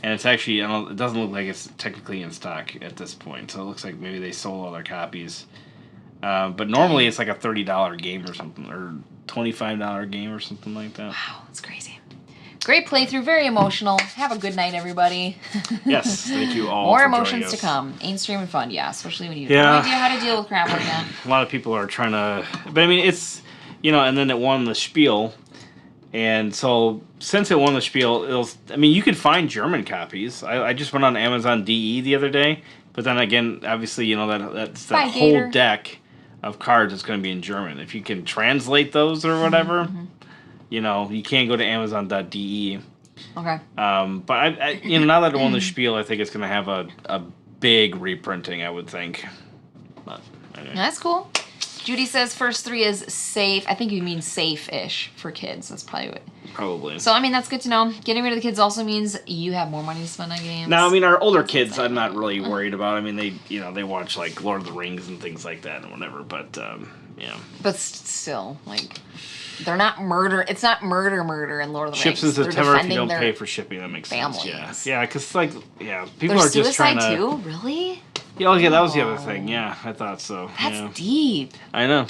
and it's actually, it doesn't look like it's technically in stock at this point. So it looks like maybe they sold all their copies. But normally it's like a $30 game or something, or $25 game or something like that. Wow, that's crazy. Great playthrough, very emotional. Have a good night, everybody. Yes, thank you all. More for emotions to come. Ain't and fun, yeah, especially when you have no idea how to deal with crap like that. A lot of people are trying to, but I mean, it's, and then it won the Spiel, and so since it won the Spiel, you could find German copies. I just went on Amazon DE the other day, but then again, obviously, that's that whole deck of cards that's going to be in German. If you can translate those or whatever. You can't go to Amazon.de. Okay. But I now that it won the Spiel, I think it's going to have a big reprinting, I would think. But anyway. That's cool. Judy says first 3 is safe. I think you mean safe-ish for kids. That's probably what. Probably. So, that's good to know. Getting rid of the kids also means you have more money to spend on games. Now, our older kids, I'm not really worried about. They watch, like, Lord of the Rings and things like that and whatever, but, But still, like... They're not murder. It's not murder in Lord of the Rings. Ships in September if you don't pay for shipping. That makes sense. Yeah, because people are just trying to. Suicide too, really? Yeah, that was the other thing. Yeah, I thought so. That's deep. I know.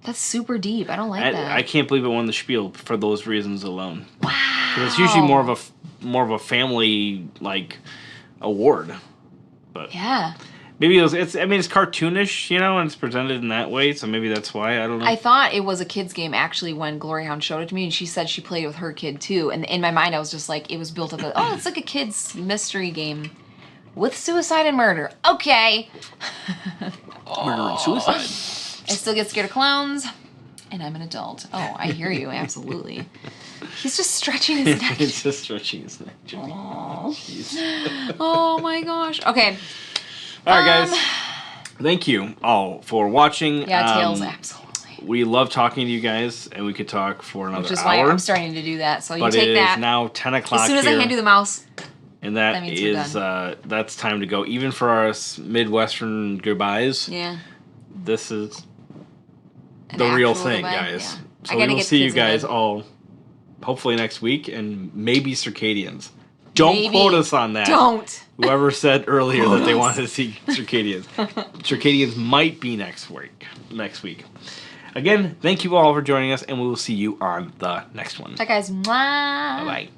That's super deep. I don't like that. I can't believe it won the Spiel for those reasons alone. Wow. Because it's usually more of a family award. But yeah. Maybe it's cartoonish, and it's presented in that way, so maybe that's why, I don't know. I thought it was a kid's game, actually, when Glory Hound showed it to me, and she said she played with her kid, too. And in my mind, I was just like, it was built up, it's like a kid's mystery game with suicide and murder. Okay. Murder and suicide. I still get scared of clowns, and I'm an adult. Oh, I hear you, absolutely. He's just stretching his neck. He's just stretching his neck. Oh, my gosh. Okay. All right, guys. Thank you all for watching. Yeah, Tails, absolutely. We love talking to you guys, and we could talk for another hour. Which is why I'm starting to do that. So you but take that. But it is now 10 o'clock as soon as I hand you the mouse. And that is that's time to go. Even for our Midwestern goodbyes. Yeah. This is the real thing, guys. Yeah. So we will see you guys all hopefully next week, and maybe Circadians. Don't quote us on that. Don't. Whoever said earlier that they wanted to see Circadians. Circadians might be next week. Again, thank you all for joining us, and we will see you on the next one. Bye, guys. Mwah. Bye-bye.